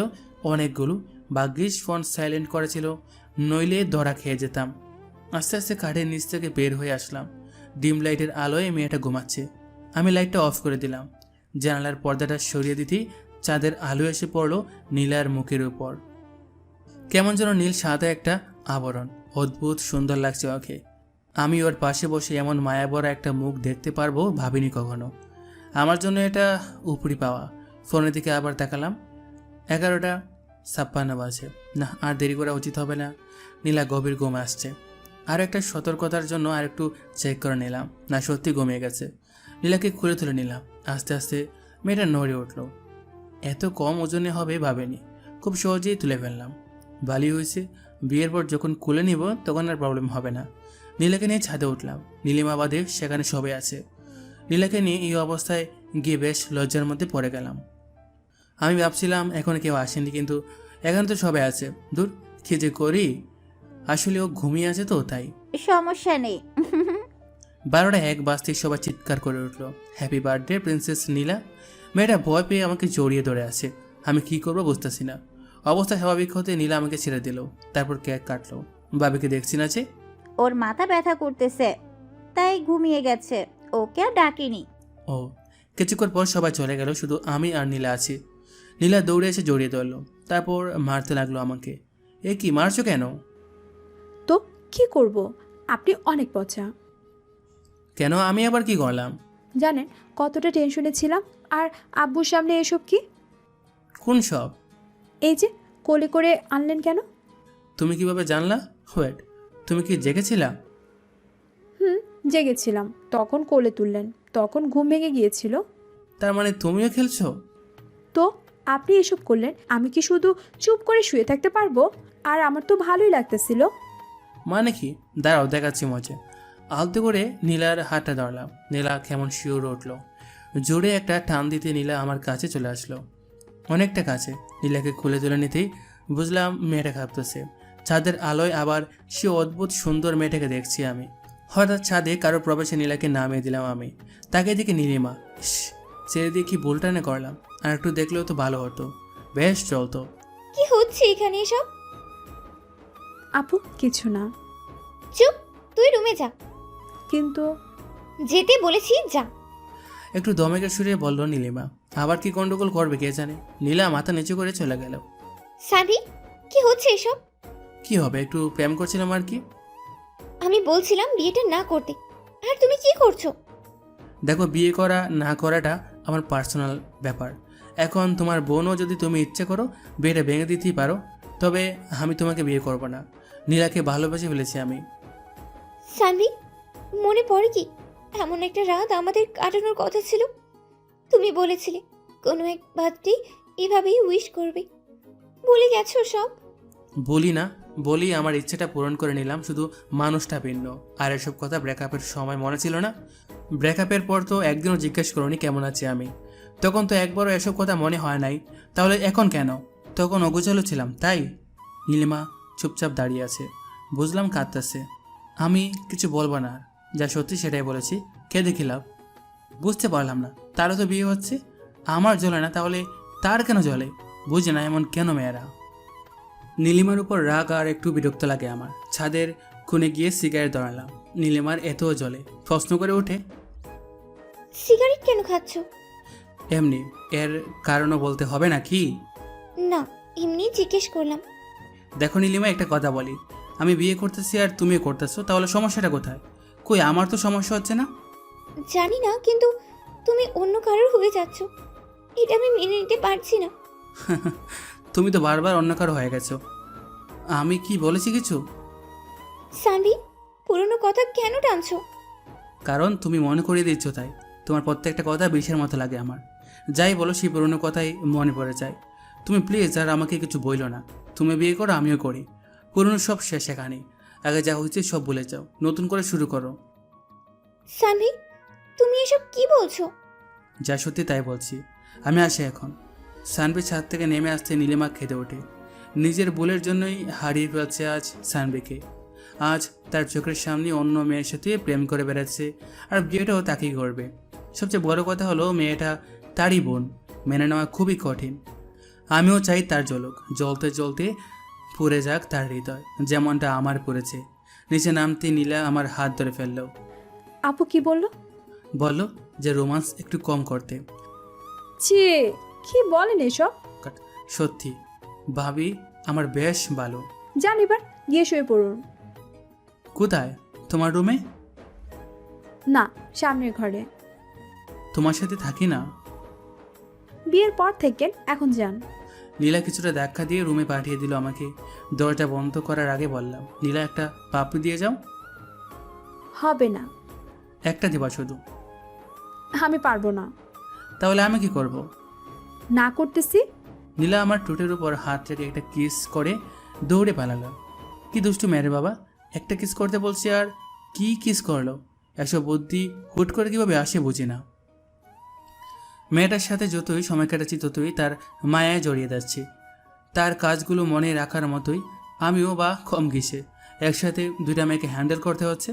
অনেকগুলো। ভাগ্যিস ফোন সাইলেন্ট করেছিল, নইলে ধরা খেয়ে যেতাম। আস্তে আস্তে কাঠের নিচ থেকে বের হয়ে আসলাম। ডিম লাইটের আলোয় মেয়েটা ঘুমাচ্ছে। আমি লাইটটা অফ করে দিলাম। জানালার পর্দাটা সরিয়ে দিতেই চাঁদের আলো এসে পড়লো নীলার মুখের উপর। কেমন যেন নীল সাদা একটা আবরণ, অদ্ভুত সুন্দর লাগছে ওকে। আমি ওর পাশে বসে এমন মায়াবরা একটা মুখ দেখতে পারবো ভাবিনি কখনো। আমার জন্য এটা উপরি পাওয়া। ফোনের দিকে আবার তাকালাম, 11:56 বাজে। না, আর দেরি করা উচিত হবে না। নীলা গভীর ঘুম আসছে। আর একটা সতর্কতার জন্য আর একটু চেক করে নিলাম, না সত্যি ঘুমিয়ে গেছে। নীলাকে খুলে তুলে নিলাম। আস্তে আস্তে মেয়েটা নড়ে উঠল। এত কম ওজনে হবে ভাবেনি, খুব সহজেই তুলে ফেললাম। ভালোই হয়েছে, বিয়ের পর যখন খুলে নিব তখন আর প্রবলেম হবে না। নীলাকে নিয়ে ছাদে উঠলাম। নীলিমা বাদে সেখানে সবাই আছে। নীলাকে নিয়ে এই অবস্থায় গিয়ে বেশ লজ্জার মধ্যে পড়ে গেলাম। আমি ভাবছিলাম এখন কেউ আসেনি, কিন্তু এখন তো সবাই আছে। দূর, কি যে করি। আসলে ও ঘুমিয়ে আছে তো তাই। সমস্যা নেই। 12:01 বাজতে সবাই চিৎকার করে উঠল, হ্যাপি বার্থডে প্রিন্সেস নীলা। মেয়েটা ভয় পেয়ে আমাকে জড়িয়ে ধরে আছে। আমি কি করবো বুঝতেছি না। অবস্থা স্বাভাবিক হতে নীলা আমাকে ছেড়ে দিল, তারপর কেক কাটলো। বাবিকে দেখছি না যে। ওর মাথা ব্যথা করতেছে, তাই ঘুমিয়ে গেছে, ওকে আর ডাকিনি। ও, কিছুক্ষণ পর সবাই চলে গেল, শুধু আমি আর নীলা আছি। নীলা দৌড়ে এসে জড়িয়ে ধরলো, তারপর মারতে লাগলো আমাকে। এ কি মারছো কেন? তো কি করব, আপনি অনেক পচা। কেন, আমি আবার কি করলাম? জানেন কতটা টেনশনে ছিলাম, আর আব্বুর সামনে এসব কি? কোন সব? এই যে কোলে করে আনলেন কেন? তুমি কিভাবে জানলা? ওয়েট, তুমি কি জেগেছিলা? জেগেছিলাম, তখন কোলে তুললেন, তখন ঘুম ভেঙে গিয়েছিল। তার মানে তুমিও খেলছো? তো আপনি এসব করলেন, আমি কি শুধু চুপ করে শুয়ে থাকতে পারবো? আর আমার তো ভালোই লাগতেছিল। মানে কি? দাঁড়াও, দেখাচ্ছি মজা। আলতো করে নীলার হাতটা ধরলাম। নীলা কেমন শিওর উঠলো। জোরে একটা টান দিতে নীলা আমার কাছে চলে আসলো, অনেকটা কাছে। নীলাকে খুলে তুলে নিতেই বুঝলাম মেয়েটা কাঁপতেছে। ছাদের আলোয় আবার সে অদ্ভুত সুন্দর মেয়েটাকে দেখছি আমি। হঠাৎ ছাদে কারো প্রবেশে নীলাকে নামিয়ে দিলাম আমি। তাকে দিকে নীলিমা। ছেড়ে দিয়ে কি ভুলটানে করলাম। আর একটু দেখলেও তো ভালো হতো, বেশ চলতো। কি হচ্ছে এখানে এসব? আপু কিছু না। চুপ, তুই রুমে যা। কিন্তু যেতে বলেছি, যা। একটু দমেকে সুরে বলল নীলিমা। আবার কি গন্ডগোল করবে কে জানে। নীলা মাথা নিচু করে চলে গেল। সাদি, কি হচ্ছে এসব? কি হবে, একটু প্রেম করছিলাম আর কি। আমি বলছিলাম বিয়েটা না করতে, আর তুমি কি করছো? দেখো, বিয়ে করা না করাটা আমার পার্সোনাল ব্যাপার। এখন তোমার বোনও যদি তুমি ইচ্ছে করো বিয়েটা ভেঙে দিতেই পারো, তবে আমি তোমাকে বিয়ে করব না। নীলাকে ভালোবেসে ফেলেছি আমি। সানভি, মনে পড়ে কি এমন একটা রাত আমাদের কাটানোর কথা ছিল? তুমি বলেছিলে কোনো এক বার্থডে এভাবেই উইশ করবে। ভুলে গেছো সব? বলি না, বলি আমার ইচ্ছেটা পূরণ করে নিলাম, শুধু মানুষটা ভিন্ন। আর এসব কথা ব্রেকআপের সময় মনে ছিল না? ব্রেকআপের পর তো একদিনও জিজ্ঞেস করোনি কেমন আছি আমি। তখন তো একবারও এসব কথা মনে হয় নাই, তাহলে এখন কেন? তখন অগোছালো ছিলাম তাই। নীলিমা চুপচাপ দাঁড়িয়ে আছে, বুঝলাম কাঁদতেছে। আমি কিছু বলবো না, যা সত্যি সেটাই বলেছি। কে দেখিলাম বুঝতে পারলাম না। তারও তো বিয়ে হচ্ছে, আমার জ্বলে না, তাহলে তার কেন জ্বলে? বুঝে না এমন কেন মেয়েরা। নীলিমার উপর রাগ আর একটু বিরক্ত লাগে আমার। ছাদের কোণে গিয়ে সিগারেট ধরালাম। নীলিমার এতও জ্বলে, প্রশ্ন করে ওঠে। সিগারেট কেন খাচ্ছ? এমনি, এর কারণও বলতে হবে না কি? না, এমনি জিজ্ঞেস করলাম। দেখো নীলিমা, একটা কথা বলি, আমি বিয়ে করতেছি আর তুমিও করতেছো, তাহলে সমস্যাটা কোথায়? কই, আমার তো সমস্যা হচ্ছে না। জানি না, কিন্তু তুমি অন্য কারোর হয়ে যাচ্ছ, এটা আমি মেনে নিতে পারছি না। তুমি তো বারবার অন্য কারো হয়ে গেছো। আমি কি বলেছি কিছু? সানভি, পুরনো কথা কেন টানছো? কারণ তুমি মনে করিয়ে দিচ্ছ তাই। তোমার প্রত্যেকটা কথা বিষের মতো লাগে আমার। যাই বলো সেই পুরনো কথাই মনে পড়ে যায়। তুমি প্লিজ আর আমাকে কিছু বইলো না। তুমি বিয়ে করো, আমিও করি। পুরনো সব শেষে কাহিনী, আগে যা হয়েছে সব ভুলে যাও, নতুন করে শুরু করো। সানভি, তুমি এসব কি বলছো? যা সত্যি তাই বলছি। আমি আসি এখন। সানভি ছাদ থেকে নেমে আসতে নীলিমা খেতে ওঠে। নিজের ভুলের জন্যই হারিয়ে ফেলছে আজ সানভিকে। আজ তার চোখের সামনে অন্য মেয়ের সাথে প্রেম করে বেড়াচ্ছে, আর বিয়েটাও তাকেই করবে। সবচেয়ে বড় কথা হলো মেয়েটা তারই বোন, মেনে নেওয়া খুবই কঠিন। আমিও চাই তার জ্বলুক, জ্বলতে জ্বলতে পুড়ে যাক তার হৃদয়, যেমনটা আমার পড়েছে। নিচে নামতে নীলা আমার হাত ধরে ফেললো। আপু কি বললো? বললো যে রোমান্স একটু কম করতে। ছি, কি বলেন এসব? সত্যি ভাবি, আমার বেশ ভালো। যান এবার গিয়ে শুয়ে পড়ুন। কোথায়? তোমার রুমে? না, সামনের ঘরে। তোমার সাথে থাকি না। বিয়ের পর থেকে এখন যান। নীলা কিছুটা ধাক্কা দিয়ে রুমে পাঠিয়ে দিল আমাকে। দরজা বন্ধ করার আগে বললাম, নীলা একটা পাপড়ি দিয়ে যাও। হবে না। একটা দিবা শুধু? আমি পারবো না। তাহলে আমি কি করব? না করতেছি। নীলা আমার ঠোঁটের উপর হাত রেখে একটা কিস করে দৌড়ে পালালো। কি দুষ্টু মেরে বাবা, একটা কিস করতে বলছি আর কি কিস করলো? এসব বুদ্ধি হুট করে কিভাবে আসে বুঝি না। মেয়েটার সাথে যতই সময় কাটাচ্ছি ততই তার মায়ায় জড়িয়ে যাচ্ছি। তার কাজগুলো মনে রাখার মতোই আমিও বা কম কিসে একসাথে দুইটা মেয়েকে হ্যান্ডেল করতে হচ্ছে।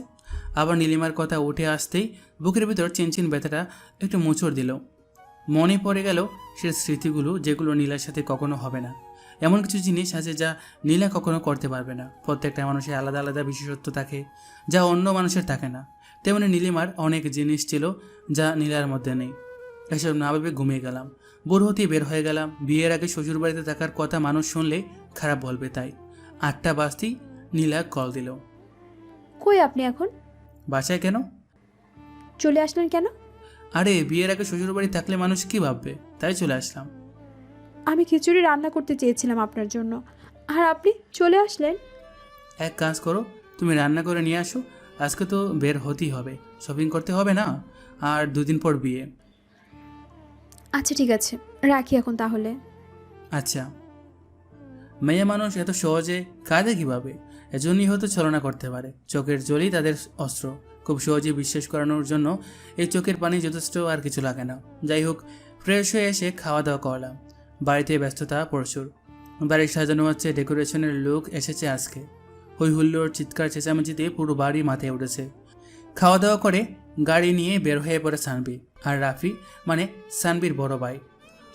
আবার নীলিমার কথা উঠে আসতেই বুকের ভিতর চিনচিন ব্যথাটা একটু মোচড় দিল। মনে পড়ে গেল সে স্মৃতিগুলো, যেগুলো নীলার সাথে কখনো হবে না। এমন কিছু জিনিস আছে যা নীলা কখনো করতে পারবে না। প্রত্যেকটা মানুষের আলাদা আলাদা বিশেষত্ব থাকে, যা অন্য মানুষের থাকে না। তেমনি নীলিমার অনেক জিনিস ছিল যা নীলার মধ্যে নেই। এসব না ভেবে ঘুমিয়ে গেলাম। বোর হতেই বের হয়ে গেলাম। বিয়ের আগে শ্বশুরবাড়িতে থাকার কথা মানুষ শুনলে খারাপ বলবে, তাই 8টা বাজতেই নীলা কল দিল। কই আপনি এখন? বাসায় কেন? চলে আসলেন কেন? আরে বিয়ের আগে শ্বশুরবাড়ি থাকলে মানুষ কি ভাববে, তাই চলে আসলাম। আমি খিচুড়ি রান্না করতে চেয়েছিলাম আপনার জন্য, আর আপনি চলে আসলেন। এক কাজ করো, তুমি রান্না করে নিয়ে আসো। আজকে তো বের হতেই হবে, শপিং করতে হবে না? আর 2 দিন পর বিয়ে। আচ্ছা ঠিক আছে, রাখি এখন তাহলে। আচ্ছা। মেয়ে মানুষ এত সহজে কাঁদে কীভাবে? এজন্যই হয়তো ছলনা করতে পারে। চোখের জলই তাদের অস্ত্র। খুব সহজে বিশ্বাস করানোর জন্য এই চোখের পানি যথেষ্ট, আর কিছু লাগে না। যাই হোক, ফ্রেশ হয়ে এসে খাওয়া দাওয়া করলাম। বাড়িতে ব্যস্ততা প্রচুর। বাড়ি সাজানো হচ্ছে, ডেকোরেশনের লোক এসেছে আজকে। হই হুল্লোড়, চিৎকার চেঁচামেচিতে পুরো বাড়ি মাথায় উঠেছে। খাওয়া দাওয়া করে গাড়ি নিয়ে বের হয়ে পড়ে সানভি আর রাফি, মানে সানভির বড় ভাই।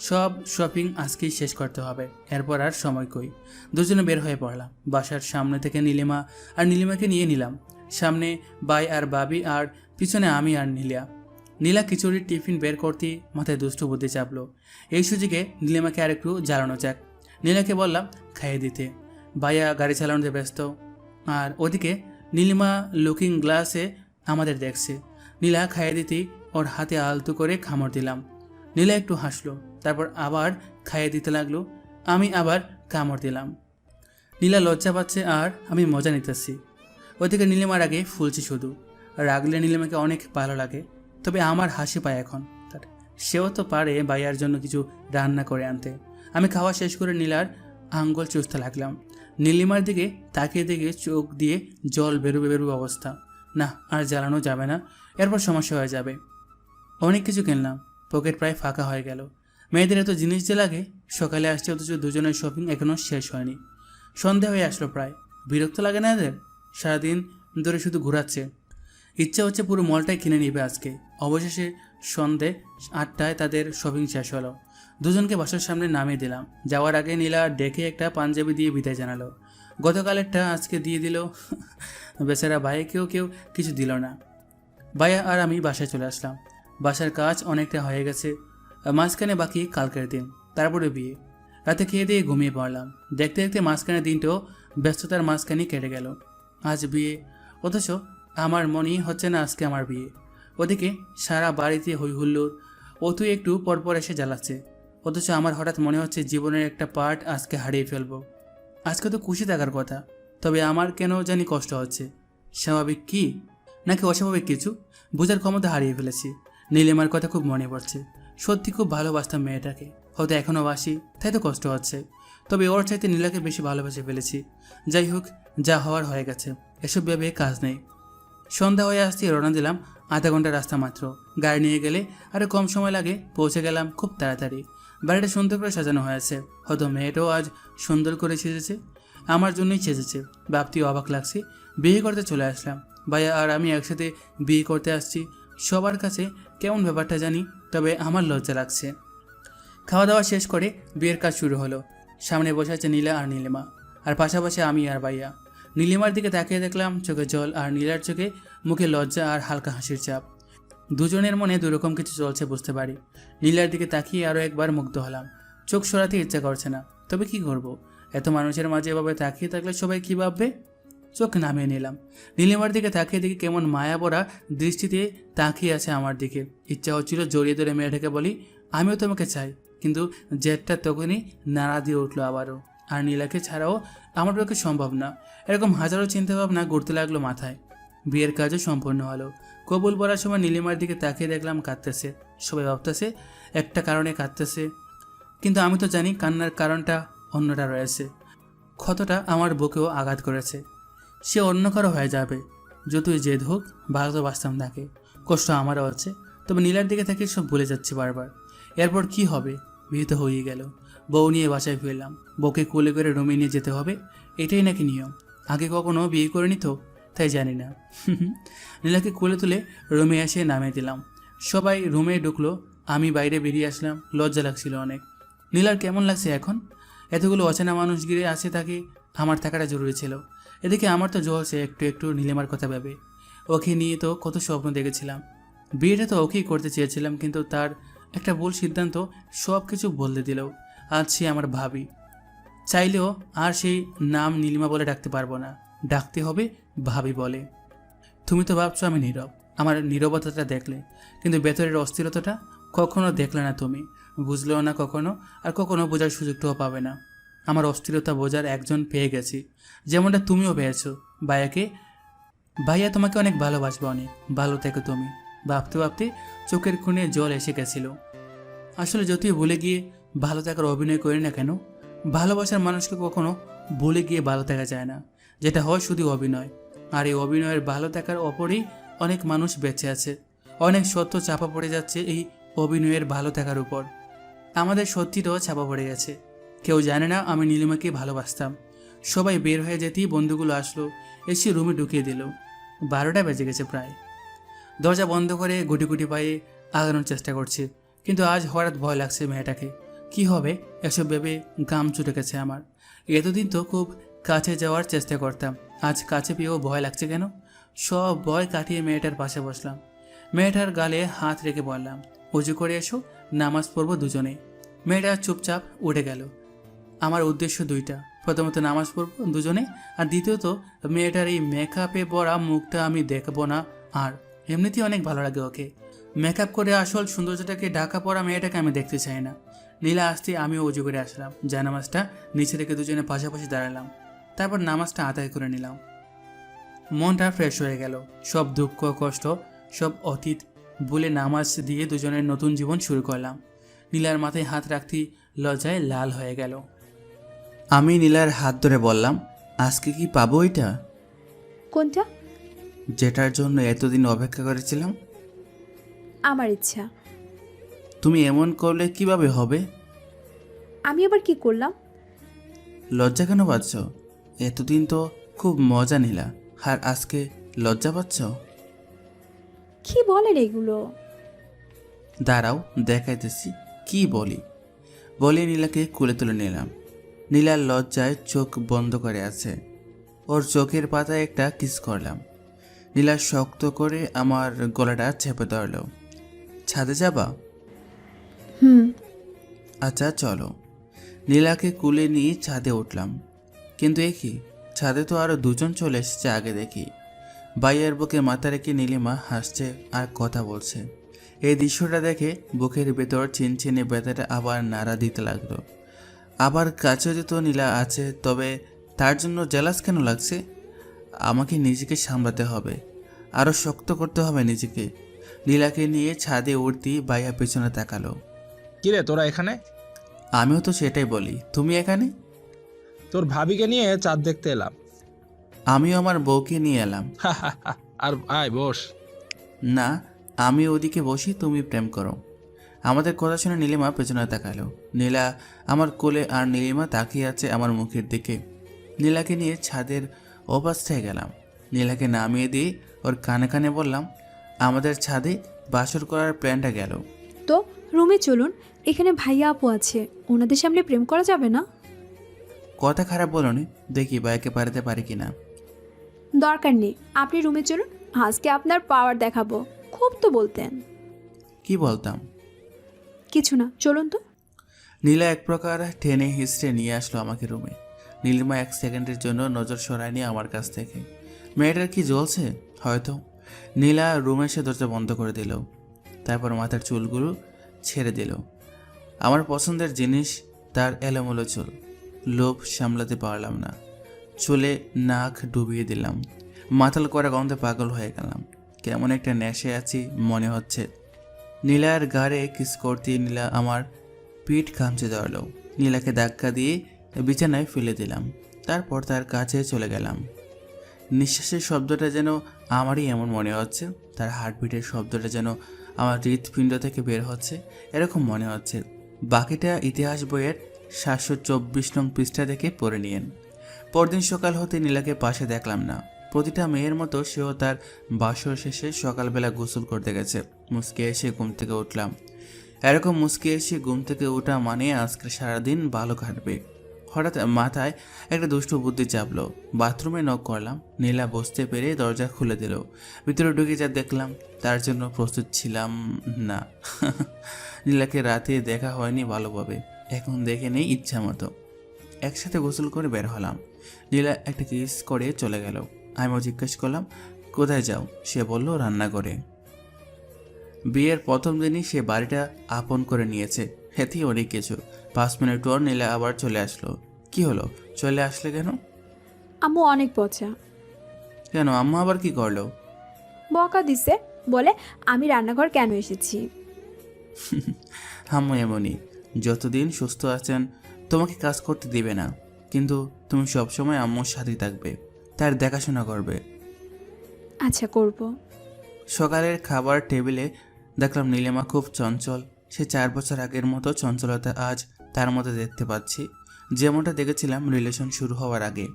সব শপিং আজকেই শেষ করতে হবে, এরপর আর সময় কই। দুজনে বের হয়ে পড়লাম। বাসার সামনে থেকে নীলিমা আর নীলিমাকে নিয়ে নিলাম। সামনে ভাই আর বাবি, আর পিছনে আমি আর নীলা। নীলা খিচুড়ির টিফিন বের করতেই মাথায় দুষ্টু বুদ্ধি চাপলো। এই সুযোগে নীলিমাকে আর একটু জ্বালানো যাক। নীলাকে বললাম খাইয়ে দিতে। ভাইয়া গাড়ি চালানোতে ব্যস্ত। আর ওদিকে নীলিমা লুকিং গ্লাসে আমাদের দেখছে। নীলা খাইয়ে দিতেই ওর হাতে আলতো করে খামড় দিলাম। নীলা একটু হাসলো, তারপর আবার খাইয়ে দিতে লাগলো। আমি আবার কামড় দিলাম। নীলা লজ্জা পাচ্ছে আর আমি মজা নিতেছি। ওদিকে নীলিমার আগে ফুলছি শুধু। রাগলে নীলিমাকে অনেক ভালো লাগে, তবে আমার হাসি পায় এখন। তার সেও তো পারে ভাইয়ার জন্য কিছু রান্না করে আনতে। আমি খাওয়া শেষ করে নীলার আঙ্গুল চুষতে লাগলাম। নীলিমার দিকে তাকিয়ে দেখে চোখ দিয়ে জল বেরোবে অবস্থা। না, আর জ্বালানো যাবে না, এরপর সমস্যা হয়ে যাবে। অনেক কিছু কিনলাম, পকেট প্রায় ফাঁকা হয়ে গেল। মেয়েদের এত জিনিস যে লাগে। সকালে আসছে, অথচ দুজনের শপিং এখনও শেষ হয়নি। সন্ধে হয়ে আসলো প্রায়। বিরক্ত লাগে না এদের? সারাদিন ধরে শুধু ঘোরাচ্ছে। ইচ্ছা হচ্ছে পুরো মলটাই কিনে নিবে আজকে। অবশেষে সন্ধে 8টায় তাদের শপিং শেষ হলো। দুজনকে বাসার সামনে নামিয়ে দিলাম। যাওয়ার আগে নীলা ডেকে একটা পাঞ্জাবি দিয়ে বিদায় জানালো। গতকালেরটা আজকে দিয়ে দিল। বেচারা ভাইকেও কেউ কিছু দিল না। ভাইয়া আর আমি বাসায় চলে আসলাম। বাসার কাজ অনেকটা হয়ে গেছে, মাঝখানে বাকি কালকের দিন, তারপরে বিয়ে। রাতে খেয়ে দিয়ে ঘুমিয়ে পড়লাম। দেখতে দেখতে মাঝখানে দিনটাও ব্যস্ততার মাঝখানে কেটে গেল। আজ বিয়ে, অথচ আমার মনেই হচ্ছে না আজকে আমার বিয়ে। ওদিকে সারা বাড়িতে হই হুল্লোড়, ও তুই একটু পরপর এসে জ্বালাচ্ছে, অথচ আমার হঠাৎ মনে হচ্ছে জীবনের একটা পার্ট আজকে হারিয়ে ফেলবো। আজকে তো খুশি থাকার কথা, তবে আমার কেন জানি কষ্ট হচ্ছে। স্বাভাবিক কি নাকি অস্বাভাবিক কিছু বোঝার ক্ষমতা হারিয়ে ফেলেছি। নীলিমার কথা খুব মনে পড়ছে। সত্যি খুব ভালোবাসতাম মেয়েটাকে, হয়তো এখনও বাসি, তাই তো কষ্ট হচ্ছে। তবে ওর চাইতে নীলাকে বেশি ভালোবেসে ফেলেছি। যাই হোক, যা হওয়ার হয়ে গেছে, এসব ভেবে কাজ নেই। সন্ধ্যা হয়ে আসতে রওনা দিলাম। আধা ঘন্টা রাস্তা মাত্র, গাড়ি নিয়ে গেলে আরও কম সময় লাগে। পৌঁছে গেলাম খুব তাড়াতাড়ি। বাড়িটা সুন্দর করে সাজানো হয়েছে, হয়তো মেয়েটাও আজ সুন্দর করে সেজেছে, আমার জন্যই সেজেছে। ভাবতেও অবাক লাগছে। বিয়ে করতে চলে আসলাম, ভাইয়া আর আমি একসাথে বিয়ে করতে আসছি। সবার কাছে কেমন ব্যাপারটা জানি, তবে আমার লজ্জা লাগছে। খাওয়া দাওয়া শেষ করে বিয়ের কাজ শুরু হলো। সামনে বসে আছে নীলা আর নীলিমা, আর পাশাপাশি আমি আর ভাইয়া। নীলিমার দিকে তাকিয়ে দেখলাম চোখে জল, আর নীলার চোখে মুখে লজ্জা আর হালকা হাসির চাপ। দুজনের মনে দুরকম কিছু চলছে বুঝতে পারি। নীলার দিকে তাকিয়ে আরও একবার মুগ্ধ হলাম। চোখ সরাতে ইচ্ছা করছে না, তবে কি করব? এত মানুষের মাঝে এভাবে তাকিয়ে থাকলে সবাই কী ভাববে? চোখ নামিয়ে নিলাম। নীলিমার দিকে তাকিয়ে দেখি কেমন মায়া ভরা দৃষ্টিতে তাকিয়ে আছে আমার দিকে। ইচ্ছা হচ্ছিল জড়িয়ে ধরে মেয়েটাকে বলি, আমিও তোমাকে চাই, কিন্তু জেদটা তখনই নাড়া দিয়ে উঠলো আবারও। আর নীলাকে ছাড়াও আমার পক্ষে সম্ভব না। এরকম হাজারো চিন্তাভাবনা ঘুরতে লাগলো মাথায়। বিয়ের কাজও সম্পূর্ণ হলো। কবুল বলার সময় নীলিমার দিকে তাকিয়ে দেখলাম কাঁদতেছে। সবাই ভাবতেছে একটা কারণে কাঁদতেছে, কিন্তু আমি তো জানি কান্নার কারণটা অন্যটা রয়েছে। ক্ষতটা আমার বুকেও আঘাত করেছে। সে অন্য কারো হয়ে যাবে, যতই জেদ হোক। ভালোবাসতাম তাকে, কষ্ট আমারও হচ্ছে, তবে নীলার দিকে তাকিয়ে সব ভুলে যাচ্ছি বারবার। এরপর কি হবে? বিয়ে তো হয়ে গেল। বউ নিয়ে বাসায় ফিরলাম। বউকে কোলে করে রুমে নিয়ে যেতে হবে, এটাই নাকি নিয়ম। আগে কখনো বিয়ে করিনি তো, তাই জানি না। নীলাকে কোলে তুলে রুমে এসে নামিয়ে দিলাম। সবাই রুমে ঢুকলো, আমি বাইরে বেরিয়ে আসলাম। লজ্জা লাগছিল অনেক। নীলার কেমন লাগছে এখন? এতগুলো অচেনা মানুষ ঘিরে আছে, তাকে আমার থাকাটা জরুরি ছিল। এদিকে আমার তো জ্বলছে একটু একটু নীলিমার কথা ভেবে। ওকে নিয়ে তো কত স্বপ্ন দেখেছিলাম। বিয়েটা তো ওকেই করতে চেয়েছিলাম, কিন্তু তার একটা ভুল সিদ্ধান্ত সব কিছু বদলে দিল। আজ সে আমার ভাবি। চাইলেও আর সেই নাম নীলিমা বলে ডাকতে পারবো না, ডাকতে হবে ভাবি বলে। তুমি তো ভাবছো আমি নীরব, আমার নীরবতাটা দেখলে, কিন্তু ভেতরের অস্থিরতাটা কখনো দেখলে না তুমি, বুঝলেও না কখনো, আর কখনো বোঝার সুযোগটাও পাবে না। আমার অস্থিরতা বোঝার একজন পেয়ে গেছি, যেমনটা তুমিও পেয়েছো। ভাইয়া তোমাকে অনেক ভালোবাসবে, অনেক ভালো থেকো তুমি। ভাবতে ভাবতে চোখের কোণে জল এসে গেছিল। আসলে যতই ভুলে গিয়ে ভালো থাকার অভিনয় করি না কেন, ভালোবাসার মানুষকে কখনো ভুলে গিয়ে ভালো থাকা যায় না। যেটা হয় শুধু অভিনয়, আর এই অভিনয়ের ভালো থাকার ওপরেই অনেক মানুষ বেঁচে আছে। অনেক সত্য চাপা পড়ে যাচ্ছে এই অভিনয়ের ভালো থাকার উপর। আমাদের সত্যিটাও চাপা পড়ে গেছে। কেউ জানে না আমি নীলিমাকে ভালোবাসতাম। সবাই বের হয়ে যেতেই বন্ধুগুলো আসলো, এসে রুমে ঢুকিয়ে দিল। 12টা বেজে গেছে প্রায়। দরজা বন্ধ করে গুটি গুটি পায়ে আগানোর চেষ্টা করছি, কিন্তু আজ হঠাৎ ভয় লাগছে মেয়েটাকে। কি হবে এসব ভেবে গাম ছুটে গেছে আমার। এতদিন তো খুব কাছে যাওয়ার চেষ্টা করতাম, আজ কাছে পেয়েও ভয় লাগছে কেন? সব ভয় কাটিয়ে মেয়েটার পাশে বসলাম। মেয়েটার গালে হাত রেখে বললাম, উজু করে এসো, নামাজ পড়বো দুজনে। মেয়েটা চুপচাপ উঠে গেল। আমার উদ্দেশ্য দুইটা, প্রথমত নামাজ পড়বো দুজনে, আর দ্বিতীয়ত মেয়েটার এই মেকআপে পরা মুখটা আমি দেখবো না। আর এমনিতেই অনেক ভালো লাগে ওকে। মেকআপ করে আসল সৌন্দর্যটাকে ঢাকা পড়া মেয়েটাকে আমি দেখতে চাই না। নীলা আসতে আমিও উজু করে আসলাম। জানামাজটা নিচে রেখে দুজনে পাশাপাশি দাঁড়ালাম। তারপর নামাজটা আদায় করে নিলাম। মনটা ফ্রেশ হয়ে গেল। সব দুঃখ কষ্ট সব অতীত বলে নামাজ দিয়ে দুজনের নতুন জীবন শুরু করলাম। নীলার মাথায় হাত রাখতেই লজ্জায় লাল হয়ে গেল। আমি নীলার হাত ধরে বললাম, আজকে কি পাবো এটা? কোনটা? যেটার জন্য এতদিন অপেক্ষা করেছিলাম। আমার ইচ্ছা। তুমি এমন করলে কিভাবে হবে? আমি আবার কি করলাম? লজ্জা কেন পাচ্ছ? এতদিন তো খুব মজা নিলা, আর আজকে লজ্জা পাচ্ছ? কি বলেন এগুলো? দাঁড়াও দেখাইতেছি কি বলি। বলে নীলাকে কোলে তুলে নিলাম। নীলার লজ্জায় চোখ বন্ধ করে আছে। ওর চোখের পাতায় একটা কিস করলাম। নীলা শক্ত করে আমার গলাটা চেপে ধরল। ছাদে যাবা? হুম। আচ্ছা চলো। নীলাকে কুলে নিয়ে ছাদে উঠলাম। কিন্তু এ কি, ছাদে তো আরও দুজন চলে এসেছে আগে দেখি। বাইয়ের বুকে মাথা রেখে নীলিমা হাসছে আর কথা বলছে। এই দৃশ্যটা দেখে বুকের ভেতর চিনচিনে ব্যথাটা আবার নাড়া দিতে লাগলো। আবার কাছে যেত নীলা আছে, তবে তার জন্য জেলাস কেন লাগছে? আমাকে নিজেকে সামলাতে হবে, আরও শক্ত করতে হবে নিজেকে। নীলাকে নিয়ে ছাদে উঠতেই বাইয়া পেছনে তাকালো। কিরে তোরা এখানে? আমিও তো সেটাই বলি, তুমি এখানে? তোর ভাবিকে নিয়ে চাঁদ দেখতে এলাম। আমিও আমার বউকে নিয়ে এলাম। আর আয় বস। না, আমি ওদিকে বসি, তুমি প্রেম করো। আমাদের কথা শুনে নীলিমা পেছনে তাকালো। নীলা আমার কোলে আর নীলিমা তাকিয়ে আছে আমার মুখের দিকে। নীলাকে নিয়ে ছাদের ওপাশটায় গেলাম। নীলাকে নামিয়ে দিয়ে ওর কানে কানে বললাম, আমাদের ছাদে বাসর করার প্ল্যানটা গেল। তো রুমে চলুন, এখানে ভাইয়া আপু আছে, ওনাদের সামনে প্রেম করা যাবে না। কথা খারাপ বলনি, দেখি বাইকে পারাতে পারি কিনা। দরকার নেই, আপনি রুমে চলুন, আজকে আপনার পাওয়ার দেখাবো। খুব তো বলতেন। কি বলতাম? কিছু না, চলুন তো। নীলা এক প্রকার টেনে হিস্ট্রে নিয়ে আসলো আমাকে রুমে। নীলিমা এক সেকেন্ডের জন্য নজর সরায়নি আমার কাছ থেকে। মেয়েটার কি জ্বলছে হয়তো। নীলা রুমে এসে দরজা বন্ধ করে দিল, তারপর মাথার চুলগুলো ছেড়ে দিল। আমার পছন্দের জিনিস তার এলোমেলো চুল। লোভ সামলাতে পারলাম না, চুলে নাক ডুবিয়ে দিলাম। মাতাল করা গন্ধে পাগল হয়ে গেলাম। কেমন একটা নেশে আছি মনে হচ্ছে। নীলার গাড়ে কিস করতে নীলা আমার পিঠ খামচে ধরল। নীলাকে ধাক্কা দিয়ে বিছানায় ফেলে দিলাম, তারপর তার কাছে চলে গেলাম। নিঃশ্বাসের শব্দটা যেন আমারই এমন মনে হচ্ছে, তার হার্টবিটের শব্দটা যেন আমার হৃৎপিণ্ড থেকে বের হচ্ছে এরকম মনে হচ্ছে। বাকিটা ইতিহাস বইয়ের 724 নং পৃষ্ঠা থেকে পড়ে নিয়েন। পরদিন সকাল হতে নীলাকে পাশে দেখলাম না। প্রতিটা মেয়ের মতো সেও তার বাসর শেষে সকালবেলা গোসল করতে গেছে। মুচকে এসে ঘুম থেকে উঠলাম। এরকম মুচকে এসে ঘুম থেকে ওঠা মানে আজকে সারাদিন ভালো কাটবে। হঠাৎ মাথায় একটা দুষ্ট বুদ্ধি চাপলো। বাথরুমে নক করলাম। নীলা বসতে পেরে দরজা খুলে দিল। ভিতরে ঢুকে যা দেখলাম তার জন্য প্রস্তুত ছিলাম না। নীলাকে রাতে দেখা হয়নি ভালোভাবে, এখন দেখে নেই ইচ্ছা মতো। একসাথে গোসল করে বের হলাম। নীলা একটা কিস করে চলে গেল। আমিও জিজ্ঞেস করলাম, কোথায় যাও? সে বলল, রান্না করে। বিয়ের প্রথম দিনই সে বাড়িটা আপন করে নিয়েছে, এতেই অনেক কিছু। 5 মিনিট পর নীলা আবার চলে আসলো। কি হলো, চলে আসলে কেন? আম্মু অনেক পচা। কেন, আম্মা আবার কি করলো? বকা দিছে, বলে আমি রান্নাঘর কেন এসেছি। আম্মু এমনই, যতদিন সুস্থ আছেন তোমাকে কাজ করতে দিবে না, কিন্তু তুমি সবসময় আম্মুর সাথেই থাকবে, তার দেখাশোনা করবে। আচ্ছা, করব। সকালের খাবার টেবিলে দেখলাম নীলিমা খুব চঞ্চল। সে 4 বছর আগের মতো চঞ্চলতা আজ তার মধ্যে দেখতে পাচ্ছি, যেমনটা দেখেছিলাম রিলেশন শুরু হওয়ার আগে।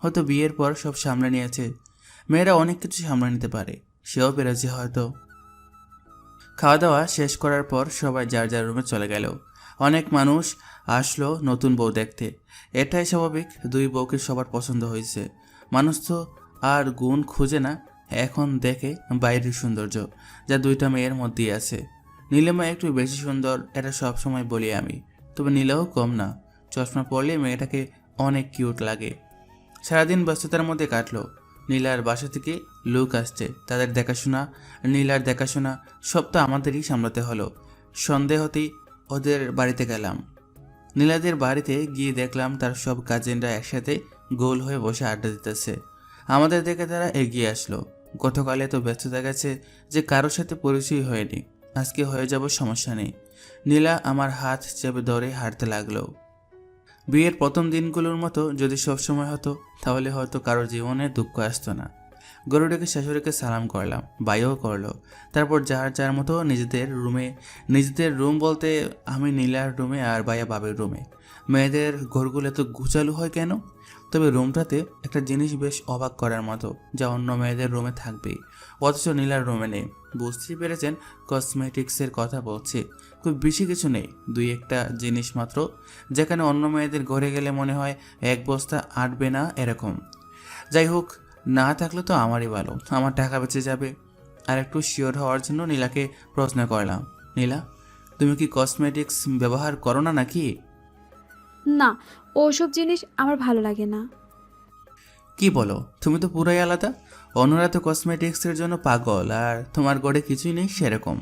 হয়তো বিয়ের পর সব সামলে নিয়েছে। মেয়েরা অনেক কিছু সামলে নিতে পারে, সেও পেরেছে হয়তো। খাওয়া দাওয়া শেষ করার পর সবাই যার যার রুমে চলে গেল। অনেক মানুষ আসলো নতুন বউ দেখতে। এটাই স্বাভাবিক, 2 বউকে সবার পছন্দ হয়েছে। মানুষ তো আর গুণ খুঁজে না, এখন দেখে বাইরের সৌন্দর্য, যা 2টা মেয়ের মধ্যেই আছে। নীলিমা একটু বেশি সুন্দর, এটা সবসময় বলি আমি, তবে নীলাও কম না। চশমা পরলে মেয়েটাকে অনেক কিউট লাগে। সারাদিন ব্যস্ততার মধ্যে কাটলো। নীলার বাসা থেকে লোক আসছে, তাদের দেখাশোনা, নীলার দেখাশোনা সব তো আমাদেরই সামলাতে হলো। সন্ধে হতেই ওদের বাড়িতে গেলাম। নীলাদের বাড়িতে গিয়ে দেখলাম তার সব কাজিনরা একসাথে গোল হয়ে বসে আড্ডা দিতেছে। আমাদের দেখে তারা এগিয়ে আসলো। গতকাল এত ব্যস্ততা গেছে যে কারোর সাথে পরিচয় হয়নি, আজকে হয়ে যাব, সমস্যা নেই। নীলা আমার হাত চেপে ধরে হাঁটতে লাগলো। বিয়ের প্রথম দিনগুলোর মতো যদি সবসময় হতো তাহলে হয়তো কারোর জীবনে দুঃখ আসতো না। গরুটাকে শাশুড়িকে সালাম করলাম, বাইও করলো। তারপর যার যার মতো নিজেদের রুমে, নিজেদের রুম বলতে আমি নীলার রুমে আর বাইয়া বাবের রুমে। মেয়েদের ঘরগুলো এত গুছালু হয় কেন? তবে রুমটাতে একটা জিনিস বেশ অবাক করার মতো, যা অন্য মেয়েদের রুমে থাকবেই, অথচ নীলার রুমে নেই। বুঝতেই পেরেছেন কসমেটিক্সের কথা বলছি। খুব বেশি কিছু নেই, 2-1টা জিনিস মাত্র, যেখানে অন্য মেয়েদের ঘরে গেলে মনে হয় 1 বস্তা আটবে না এরকম। যাই হোক, না থাকলে তো আমারই ভালো, আমার টাকা বেঁচে যাবে। আর একটু শিওর হওয়ার জন্য নীলাকে প্রশ্ন করলাম, নীলা, তুমি কি কসমেটিক্স ব্যবহার করো না নাকি? না, ওসব জিনিস আমার ভালো লাগে না। কি বলো, তুমি তো পুরাই আলাদা। অন্যরা তো কসমেটিক্সের জন্য পাগল, আর তোমার গড়ে কিছুই নেই সেরকম।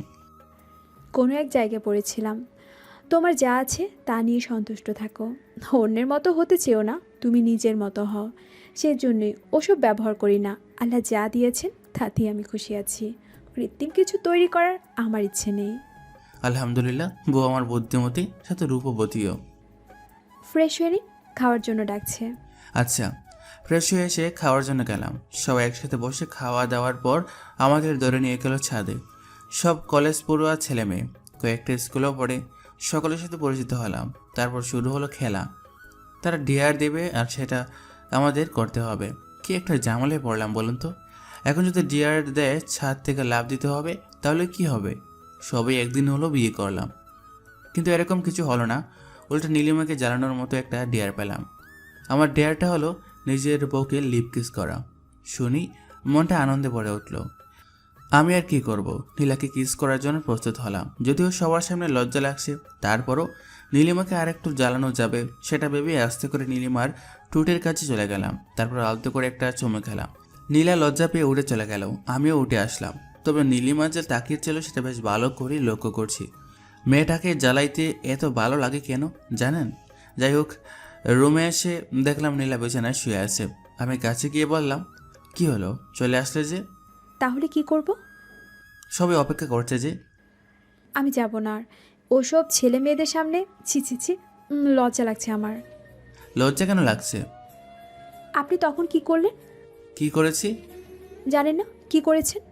কোনো এক জায়গায় পড়েছিলাম, তোমার যা আছে তা নিয়ে সন্তুষ্ট থাকো, অন্যের মতো হতে চেও না, তুমি নিজের মতো হও। সেজন্যই ওসব ব্যবহার করি না। আল্লাহ যা দিয়েছেন তাতেই আমি খুশি আছি। কৃত্রিম কিছু তৈরি করার আমার ইচ্ছে নেই। আলহামদুলিল্লাহ, বউ আমার বুদ্ধিমতী, সাথে রূপবতীও। ফ্রেশ হয়ে নিন, খাওয়ার জন্য ডাকছে। আচ্ছা, ফ্রেশ হয়ে এসে খাওয়ার জন্য গেলাম। সবাই একসাথে বসে খাওয়া দাওয়ার পর আমাদের ধরে নিয়ে গেল ছাদে। সব কলেজ পড়ুয়া ছেলে মেয়ে, কয়েকটা স্কুলেও পড়ে। সকলের সাথে পরিচিত হলাম। তারপর শুরু হলো খেলা। তারা ডিয়ার দেবে আর সেটা আমাদের করতে হবে। কি একটা জামালে পড়লাম বলুন তো। এখন যদি ডিয়ার দেয় ছাদ থেকে লাফ দিতে হবে, তাহলে কি হবে? সবই একদিন হলো বিয়ে করলাম, কিন্তু এরকম কিছু হলো না। উল্টা নীলিমাকে জ্বালানোর মতো একটা ডিয়ার পেলাম। আমার ডেয়ারটা হলো নিজের বউকে লিপ কিস করা। শুনি মনটা আনন্দে ভরে উঠল। আমি আর কি করব, নীলাকে কিস করার জন্য প্রস্তুত হলাম। যদিও সবার সামনে লজ্জা লাগছে, তারপরও নীলিমাকে আর একটু জ্বালানো যাবে সেটা ভেবে আস্তে করে নীলিমার টুটের কাছে চলে গেলাম। তারপর আলতো করে একটা চুমু খেলাম। নীলা লজ্জা পেয়ে উঠে চলে গেল, আমিও উঠে আসলাম। তবে নীলিমা যে তাকিয়েছিল সেটা বেশ ভালো করেই লক্ষ্য করছি। মেয়েটাকে জ্বালাইতে এত ভালো লাগে কেন জানেন? যাই হোক, রুমে এসে দেখলাম নীলা বিছানায় শুয়ে আছে। আমি কাছে গিয়ে বললাম, কি হলো, চলে আসলে যে? তাহলে কি করব? সবাই অপেক্ষা করছে যে। আমি যাব না আর। ওসব ছেলে মেয়েদের সামনে ছি ছি ছি, লজ্জা লাগছে আমার। লজ্জা কেন লাগছে? আপনি তখন কি করলেন? কি করেছি? জানেন না কি করেছেন?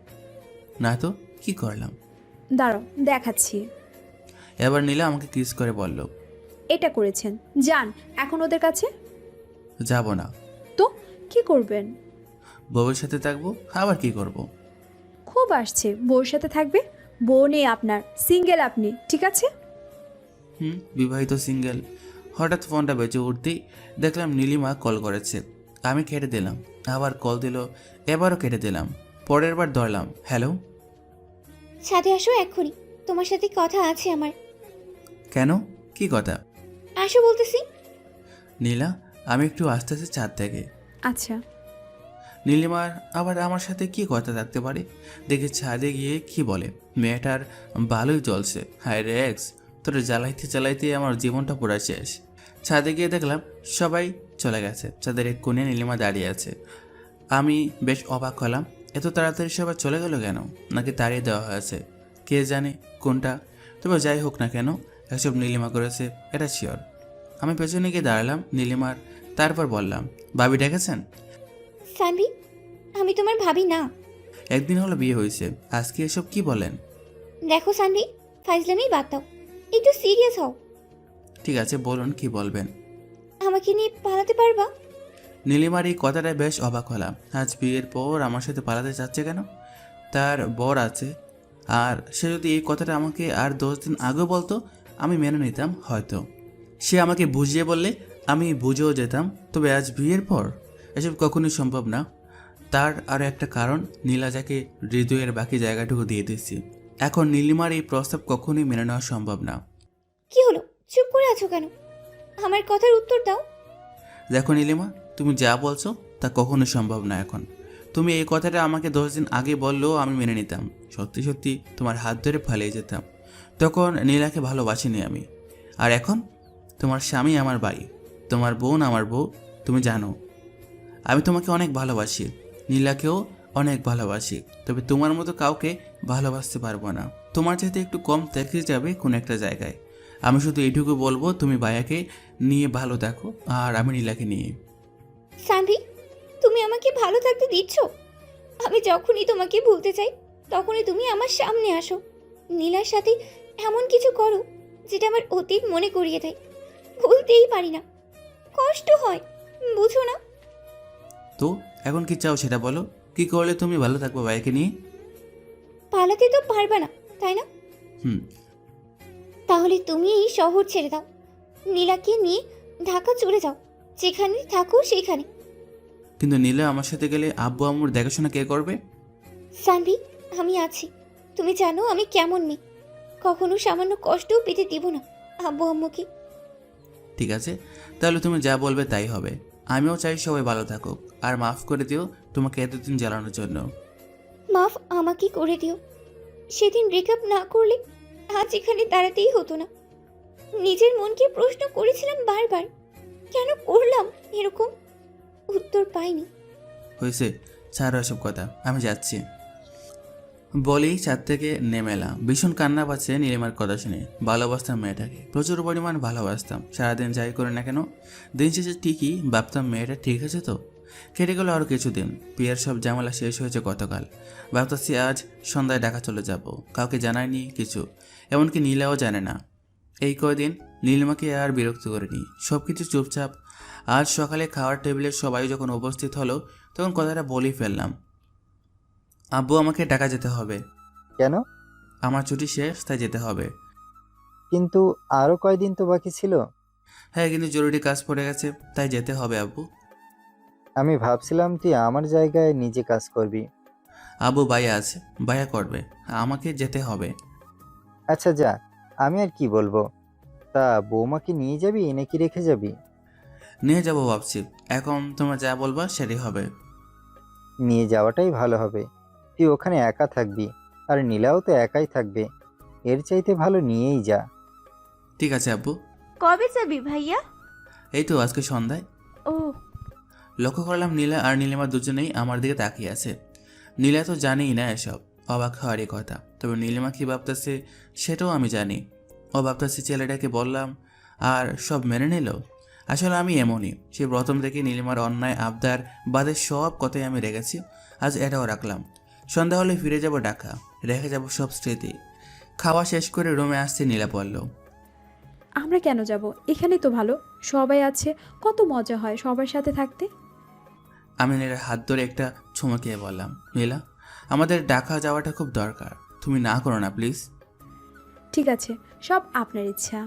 না তো, কি করলাম? দাঁড়াও দেখাচ্ছি। এবার নীলা আমাকে কিস করে বলল, এটা করেছেন, যান এখন ওদের কাছে। যাব না। তো কি করবেন? বউয়ের সাথে থাকবো, আবার কি করব? খুব আসছে, বউর সাথে থাকবে। বউ নেই আপনার, সিঙ্গেল আপনি, ঠিক আছে? বিবাহিত সিঙ্গেল। হঠাৎ ফোনটা বেজে উঠতেই দেখলাম নীলিমা কল করেছে। আমি কেটে দিলাম, আবার কল দিল, এবারও কেটে দিলাম। পরের বার ধরলাম, হ্যালো। ছাদে আসো এক্ষুনি, তোমার সাথে কথা আছে আমার। কেন, কি কথা? আসো বলতেছি। নীলা, আমি একটু আস্তে আস্তে ছাদ থেকে। আচ্ছা। নীলিমার আবার আমার সাথে কি কথা থাকতে পারে? দেখে ছাদে গিয়ে কি বলে, মেয়েটার ভালোই চলছে। হায় রে এক্স, তোর জ্বালাইতে জ্বালাইতে আমার জীবনটা পুরা শেষ। ছাদে গিয়ে দেখলাম সবাই চলে গেছে। ছাদের এক কোণে নীলিমা দাঁড়িয়ে আছে। আমি বেশ অবাক হলাম, এত তাড়াতাড়ি সবাই চলে গেল কেন? নাকি তাড়িয়ে দেওয়া হয়েছে? কে জানে কোনটা। তবে যাই হোক না কেন, এসব নীলিমা করেছে এটা শিওর। আমি পেছনে গিয়ে দাঁড়ালাম নীলিমার। তারপর বললাম, ভাবি ডেকেছেন? সানভি, আমি তোমার ভাবি না। একদিন হলো বিয়ে হয়েছে, আজকে এসব কি বলেন? দেখো সানভি, ফাইজলামি বাদ দাও, একটু সিরিয়াস হও। ঠিক আছে, বলুন কি বলবেন। আমাকে নিয়ে পালাতে পারবা? নীলিমার এই কথাটায় বেশ অবাক হলাম। আজ বিয়ের পর আমার সাথে পালাতে চাচ্ছে কেন? তার বর আছে, আর সে যদি এই কথাটা আমাকে আর 10 দিন আগে বলতো আমি মেনে নিতাম হয়তো। সে আমাকে বুঝিয়ে বললে আমি বুঝেও যেতাম। তবে আজ বিয়ের পর এসব কখনোই সম্ভব না। তার আরও একটা কারণ, নীলা যাকে হৃদয়ের বাকি জায়গাটুকু দিয়ে দিচ্ছি। এখন নীলিমার এই প্রস্তাব কখনোই মেনে নেওয়া সম্ভব না। কি হলো, চুপ করে আছো কেন? আমার কথার উত্তর দাও। দেখো নীলিমা, তুমি যা বলছো তা কখনো সম্ভব না। এখন তুমি এই কথাটা আমাকে 10 দিন আগে বললেও আমি মেনে নিতাম। সত্যি সত্যি তোমার হাত ধরে পালিয়ে যেতাম। তখন নীলাকে ভালোবাসিনি আমি। আর এখন তোমার স্বামী আমার ভাই, তোমার বোন আমার বউ। তুমি জানো আমি তোমাকে অনেক ভালোবাসি, নীলাকেও অনেক ভালোবাসি। তবে তোমার মতো কাউকে ভালোবাসতে পারবো না। তোমার চাইতে একটু কম দেখে যাবে কোনো একটা জায়গায়। আমি শুধু এইটুকু বলবো, তুমি ভাইয়াকে নিয়ে ভালো থাকো আর আমি নীলাকে নিয়ে। সানভি, তুমি আমাকে ভালো থাকতে দিচ্ছ? আমি যখনই তোমাকে ভুলতে চাই তখনই তুমি আমার সামনে আসো। নীলার সাথে এমন কিছু করো যেটা আমার অতীত মনে করিয়ে দেয়। ভুলতেই পারি না, কষ্ট হয়, বুঝো না? তো এখন কি চাও সেটা বলো। কি করলে তুমি ভালো থাকবো ভাইয়াকে নিয়ে? পালাতে তো পারবা না, তাই না? হুম। তাহলে তুমি এই শহর ছেড়ে দাও, নীলাকে নিয়ে ঢাকা চলে যাও, যেখানে থাকো সেখানে। কিন্তু নীলা আমার সাথে গেলে আব্বু আম্মুর দেখাশোনা কে করবে? সানভি, আমি আছি। তুমি জানো আমি কেমন মেয়ে। কখনো সামান্য কষ্টও পেতে দিব না আব্বু আম্মুকে। ঠিক আছে, তাহলে তুমি যা বলবে তাই হবে। আমিও চাই সবাই ভালো থাকুক, আর মাফ করে দিও তোমাকে এতদিন জ্বালানোর জন্য। মাফ আমাকে করে দিও। সেদিন ব্রেকআপ না করলে আজ এখানে দাঁড়াতেই হতো না। নিজের মনকে প্রশ্ন করেছিলাম বারবার, কেন করলাম এরকম? উত্তর পাইনি। হয়েছে, ছাড়ো এসব কথা, আমি যাচ্ছি। বলেই ছাদ থেকে নেমে এলাম। ভীষণ কান্না পাচ্ছে নীলিমার কথা শুনে। ভালোবাসতাম মেয়েটাকে, প্রচুর পরিমাণ ভালোবাসতাম। সারাদিন যাই করে না কেন, দিন শেষে ঠিকই ভাবতাম মেয়েটা ঠিক আছে তো। কেটে গেল আরও কিছুদিন। বিয়ের সব ঝামেলা শেষ হয়েছে গতকাল। ভাবতেছি আজ সন্ধ্যায় ঢাকা চলে যাব। কাউকে জানায়নি কিছু, এমনকি নীলাও জানে না। এই কয়দিন নীলিমাকে আর বিরক্ত করিনি, সব কিছু চুপচাপ। আজ সকালে খাওয়ার টেবিলে সবাই যখন উপস্থিত হলো তখন কথাটা বলেই ফেললাম, আব্বু আমাকে ঢাকা যেতে হবে। কেন? আমার ছুটি শেষ, তাই যেতে হবে। কিন্তু আরো কয়দিন তো বাকি ছিল। হ্যাঁ, কিন্তু জরুরি কাজ পড়ে গেছে, তাই যেতে হবে আব্বু। আমি ভাবছিলাম তুই আমার জায়গায় নিজে কাজ করবি। আব্বু ভাইয়া আছে, ভাইয়া করবে, আমাকে যেতে হবে। আচ্ছা যা, আমি আর কি বলবো। তা বৌমাকে নিয়ে যাবি নাকি রেখে যাবি? নিয়ে যাব ভাবছি। এখন তোমরা যা বলবা সেটাই হবে। নিয়ে যাওয়াটাই ভালো হবে। তুই ওখানে একা থাকবি, আর নীলাও তো একাই থাকবে। এর চাইতে ভালো নিয়েই যা। ঠিক আছে আব্বু। কবে যাবি ভাইয়া? এই তো আজকে সন্ধ্যায়। ও, লক্ষ্য করলাম নীলা আর নীলিমা দুজনেই আমার দিকে তাকিয়ে আছে। নীলা তো জানিই না এসব, অবাক হওয়ারই কথা। তবে নীলিমা কী ভাবতেছে সেটাও আমি জানি। ও ভাবতেছে ছেলেটাকে বললাম আর সব মেনে নিল। আসলে আমি এমনই, সে প্রথম থেকে নীলিমার অন্যায় আবদার বাদে সব কথাই আমি রেখেছি। আজ এটাও রাখলাম। সন্ধ্যা হলে ফিরে যাব ঢাকা, রেখে যাব সব স্মৃতি। খাওয়া শেষ করে রুমে আসতে নীলা বলল, আমরা কেন যাব? এখানে তো ভালো, সবাই আছে, কত মজা হয় সবার সাথে থাকতে। আমি নীলার হাত ধরে একটা চুমুকিয়ে বললাম, নীলা, আমাদের ঢাকা যাওয়াটা খুব দরকার, তুমি না করো না প্লিজ। ঠিক আছে, সব আপনার ইচ্ছা।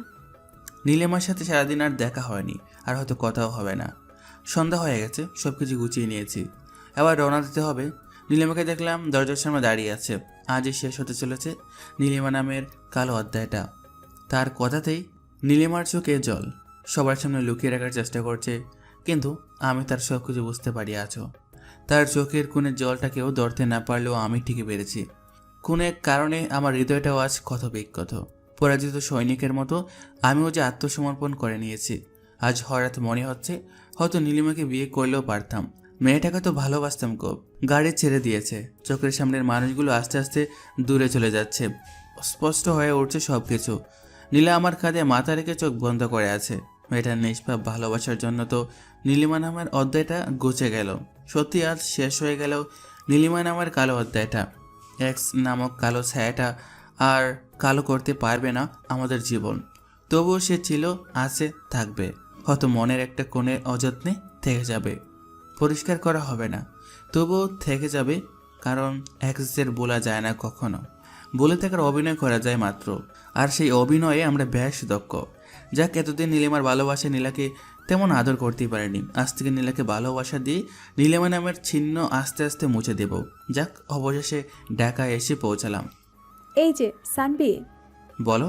নীলিমার সাথে সারাদিন আর দেখা হয়নি, আর হয়তো কথাও হবে না। সন্ধ্যা হয়ে গেছে, সব কিছু গুছিয়ে নিয়েছি, এবার রওনা দিতে হবে। নীলিমাকে দেখলাম দরজার সামনে দাঁড়িয়ে আছে। আজই শেষ হতে চলেছে নীলিমা নামের কালো অধ্যায়টা। তার কথাতেই নীলিমার চোখে জল। সবার সামনে লুকিয়ে রাখার চেষ্টা করছে, কিন্তু আমি তার সব কিছু বুঝতে পারি আছো। তার চোখের কোণে জলটাকেও ধরতে না পারলেও আমি ঠিকই পেরেছি। কোনো এক কারণে আমার হৃদয়টাও আজ ক্ষত বিক্ষত। পরাজিত সৈনিকের মতো আমিও যে আত্মসমর্পণ করে নিয়েছি। আজ হঠাৎ মনে হচ্ছে হয়তো নীলিমাকে বিয়ে করলেও পারতাম। মেয়েটাকে তো ভালোবাসতাম খুব। গাড়ি ছেড়ে দিয়েছে, চোখের সামনের মানুষগুলো আস্তে আস্তে দূরে চলে যাচ্ছে। স্পষ্ট হয়ে উঠছে সব কিছু। নীলা আমার কাঁধে মাথা রেখে চোখ বন্ধ করে আছে। মেয়েটার নিষ্পাপ ভালোবাসার জন্য তো নীলিমা নামের অধ্যায়টা ঘুচে গেল। সত্যি আজ শেষ হয়ে গেল নীলিমা নামের কালো অধ্যায়টা। এক্স নামক কালো ছায়াটা আর কালো করতে পারবে না আমাদের জীবন। তবুও সে ছিল, আছে, থাকবে। হয়তো মনের একটা কোণে অযত্নে থেকে যাবে, পরিষ্কার করা হবে না, তবুও থেকে যাবে। কারণ এক্সের বলা যায় না কখনো, বলে থাকার অভিনয় করা যায় মাত্র। আর সেই অভিনয়ে আমরা বেশ দক্ষ। যাক, এতদিন নীলিমার ভালোবাসা নীলাকে তেমন আদর করতেই পারেনি। আজ থেকে নীলাকে ভালোবাসা দিয়ে নীলিমা নামের চিহ্ন আস্তে আস্তে মুছে দেব। যাক, অবশেষে ঢাকায় এসে পৌঁছালাম। এই যে সানবি, বলো।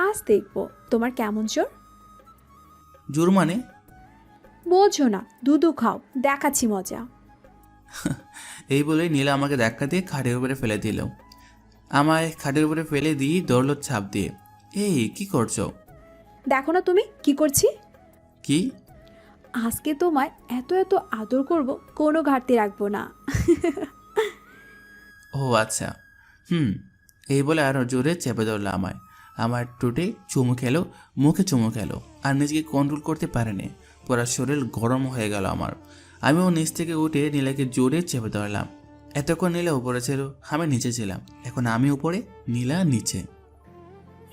আজ দেখবো তোমার কেমন জোর। জোর মানে? বোঝো না, দুধু খাও, দেখাচ্ছি মজা। এই বলে নীলা আমাকে ধাক্কা দিয়ে খাটের উপরে ফেলে দিল। আমায় খাটের উপরে ফেলে দিয়ে দৌড়ল ছাপ দিয়ে। এই কি করছো? দেখো না তুমি কি করছি। কি? আজকে তোমায় এত এত আদর করব, কোনো ঘাটতি রাখবো না। ও আচ্ছা, এই বলে আরও জোরে চেপে ধরলো আমায়। আমার ঠোঁটে চুমু খেলো, মুখে চুমু খেলো, আর নিজেকে কন্ট্রোল করতে পারেনি। পুরা শরীর গরম হয়ে গেল আমার। আমিও নিচ থেকে উঠে নীলাকে জোরে চেপে ধরলাম। এতক্ষণ নীলা উপরে ছিল, আমি নিচে ছিলাম। এখন আমি উপরে, নীলা নিচে।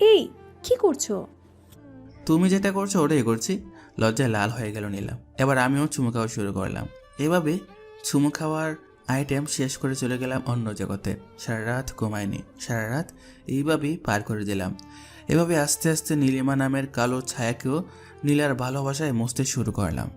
এই কি করছো? তুমি যেটা করছো ওটাই করছি। লজ্জায় লাল হয়ে গেল নীলা। এবার আমিও চুমু খাওয়া শুরু করলাম। এভাবে চুমু খাওয়ার আইটেম শেষ করে চলে গেলাম অন্য জগতে। সারা রাত ঘুমায়নি, সারা রাত এইভাবেই পার করে দিলাম। এভাবে আস্তে আস্তে নীলিমা নামের কালো ছায়াকেও নীলার ভালোবাসায় মুছতে শুরু করলাম।